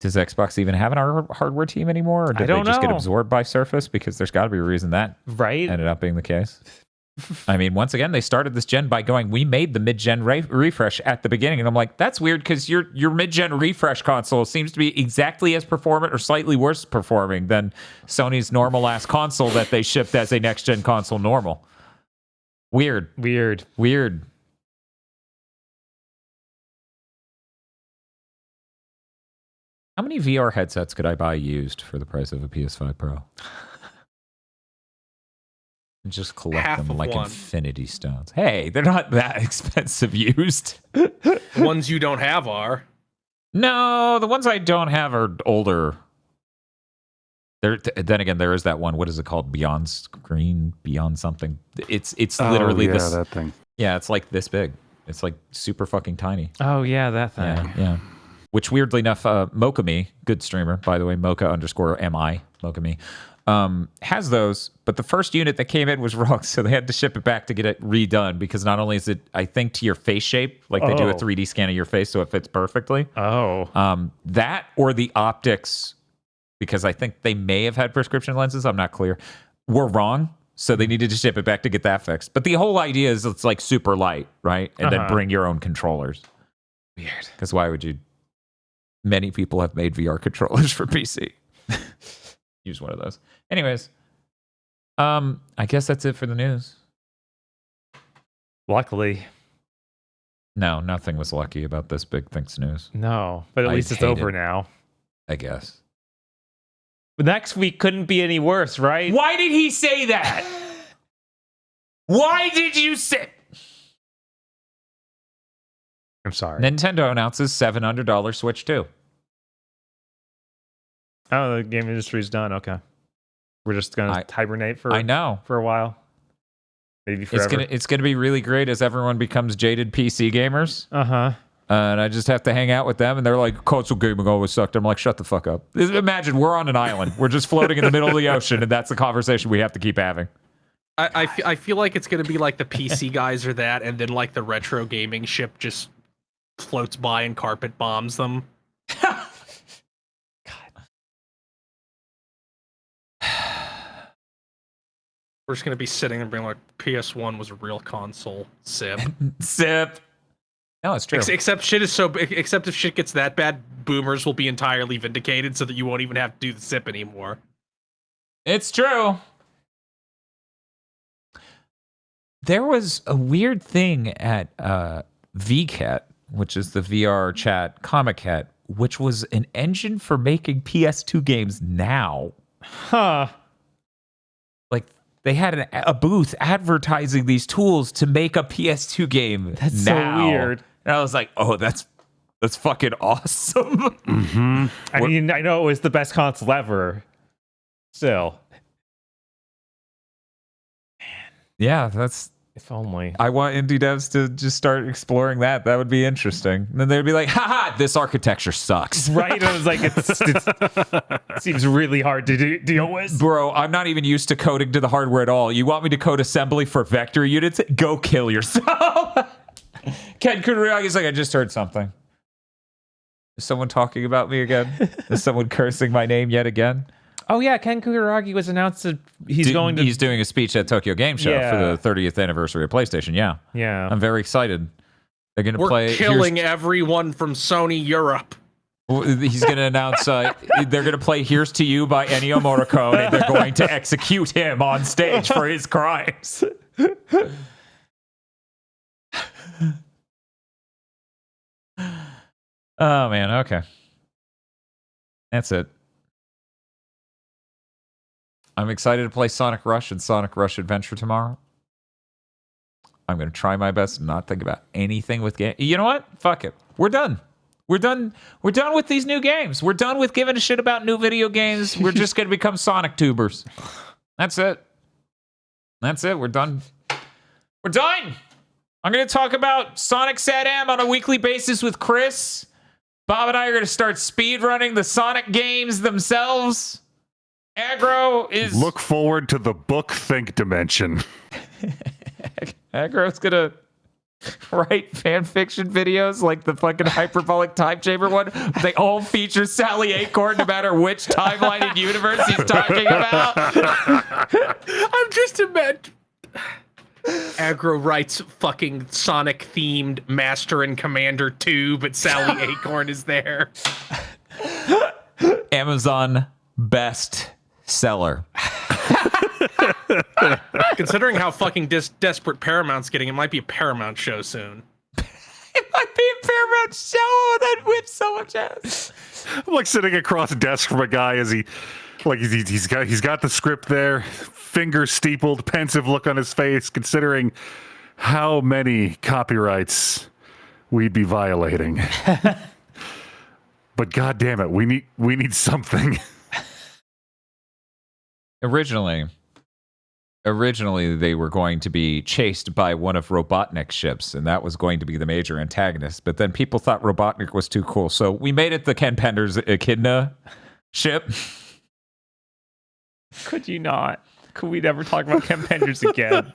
does Xbox even have an hardware team anymore? Or did they just get absorbed by Surface? Because there's got to be a reason that ended up being the case. I mean, once again, they started this gen by going, we made the mid-gen refresh at the beginning. And I'm like, that's weird because your mid-gen refresh console seems to be exactly as performant or slightly worse performing than Sony's normal-ass console that they shipped as a next-gen console normal. Weird. How many VR headsets could I buy used for the price of a PS5 Pro? And just collect Half them of like one. Infinity Stones. Hey, they're not that expensive used. Ones you don't have are. No, the ones I don't have are older. Then again, there is that one. What is it called? Beyond Screen, Beyond something. It's literally this. that thing. Yeah, it's like this big. It's like super fucking tiny. Oh, yeah, that thing. Yeah. Which weirdly enough, Mokami, good streamer, by the way, Mocha_MI, Mokami, has those, but the first unit that came in was wrong, so they had to ship it back to get it redone, because not only is it, I think, to your face shape, like they do a 3D scan of your face so it fits perfectly. That or the optics, because I think they may have had prescription lenses, I'm not clear, were wrong, so they needed to ship it back to get that fixed. But the whole idea is it's like super light, right? And then bring your own controllers. Weird. Because why would you? Many people have made VR controllers for PC. Use one of those. Anyways, I guess that's it for the news. Luckily. No, nothing was lucky about this Big Things news. No, but at least it's over now. I guess. But next week couldn't be any worse, right? Why did he say that? Why did you say... I'm sorry. Nintendo announces $700 Switch 2. Oh, the game industry's done. Okay. We're just going to hibernate for a while. Maybe forever. It's gonna be really great as everyone becomes jaded PC gamers. And I just have to hang out with them, and they're like, console gaming always sucked. I'm like, shut the fuck up. Imagine we're on an island. We're just floating in the middle of the ocean, and that's the conversation we have to keep having. I feel like it's going to be like the PC guys or that, and then like the retro gaming ship just floats by and carpet bombs them. We're just going to be sitting and being like, PS1 was a real console. Sip. Sip. No, it's true. Except if shit gets that bad, boomers will be entirely vindicated so that you won't even have to do the sip anymore. It's true. There was a weird thing at VCat, which is the VR chat Comic Cat, which was an engine for making PS2 games now. Like, they had a booth advertising these tools to make a PS2 game. That's now. so weird. And I was like, oh, that's fucking awesome. Mm-hmm. I mean, I know it was the best console ever. Still. Yeah, that's... If only. I want indie devs to just start exploring that. That would be interesting. And then they'd be like, haha, this architecture sucks. Right? I was like, it seems really hard to deal with. Bro, I'm not even used to coding to the hardware at all. You want me to code assembly for vector units? Go kill yourself. Ken Kuriagi's like, I just heard something. Is someone talking about me again? Is someone cursing my name yet again? Oh yeah, Ken Kutaragi was announced that he's doing a speech at Tokyo Game Show for the 30th anniversary of PlayStation. Yeah. I'm very excited. They're going to play... We're killing everyone from Sony Europe. He's going to announce they're going to play Here's to You by Ennio Morricone, and they're going to execute him on stage for his crimes. Oh man, okay. That's it. I'm excited to play Sonic Rush and Sonic Rush Adventure tomorrow. I'm going to try my best and not think about anything with game. You know what? Fuck it. We're done. We're done with these new games. We're done with giving a shit about new video games. We're just going to become Sonic tubers. That's it. That's it. We're done. We're done. I'm going to talk about Sonic SatM on a weekly basis with Chris. Bob and I are going to start speedrunning the Sonic games themselves. Aggro is... Look forward to the book think dimension. Aggro's gonna write fan fiction videos like the fucking hyperbolic time chamber one. They all feature Sally Acorn no matter which timeline and universe he's talking about. I'm just imagining... Aggro writes fucking Sonic themed Master and Commander 2, but Sally Acorn is there. Amazon best seller. Considering how fucking desperate Paramount's getting, it might be a Paramount show soon. It might be a Paramount show that whips so much ass. I'm like sitting across a desk from a guy as he's got the script there, fingers steepled, pensive look on his face, considering how many copyrights we'd be violating. But god damn it, we need something. Originally, they were going to be chased by one of Robotnik's ships, and that was going to be the major antagonist. But then people thought Robotnik was too cool, so we made it the Ken Penders Echidna ship. Could you not? Could we never talk about Ken Penders again?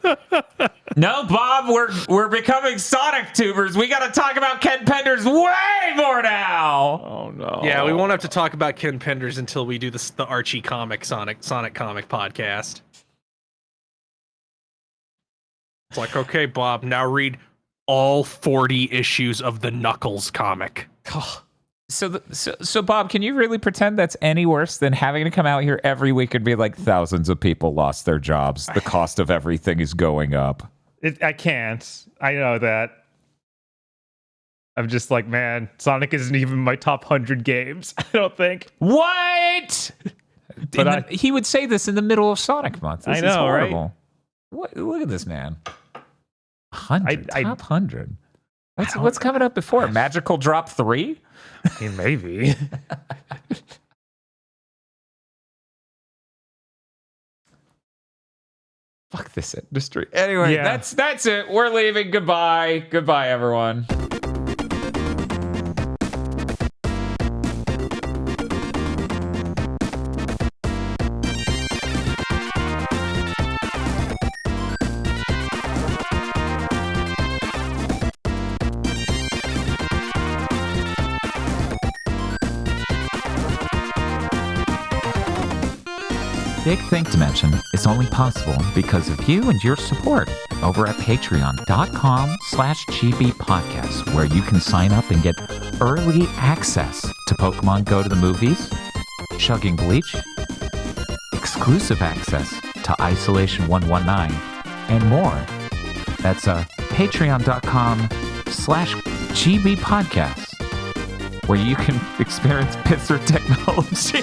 No, Bob, we're becoming Sonic tubers. We got to talk about Ken Penders way more now. Oh no. Yeah, we won't have to talk about Ken Penders until we do the Archie comic Sonic comic podcast. It's like, okay, Bob, now read all 40 issues of the Knuckles comic. So Bob, can you really pretend that's any worse than having to come out here every week and be like, thousands of people lost their jobs. The cost of everything is going up. I can't. I know that. I'm just like, man, Sonic isn't even my top 100 games. I don't think. What? But he would say this in the middle of Sonic Month. This I know, is right? horrible. Look at this man. 100, I- top 100. What's coming up before? Magical Drop 3? I mean, maybe. Fuck this industry. Anyway, Yeah. that's it. We're leaving. Goodbye. Goodbye, everyone. Big Think Dimension is only possible because of you and your support over at patreon.com/gbpodcast, where you can sign up and get early access to Pokemon Go to the movies, Chugging Bleach, exclusive access to Isolation 119, and more. That's patreon.com/gbpodcast, where you can experience Pitzer technology.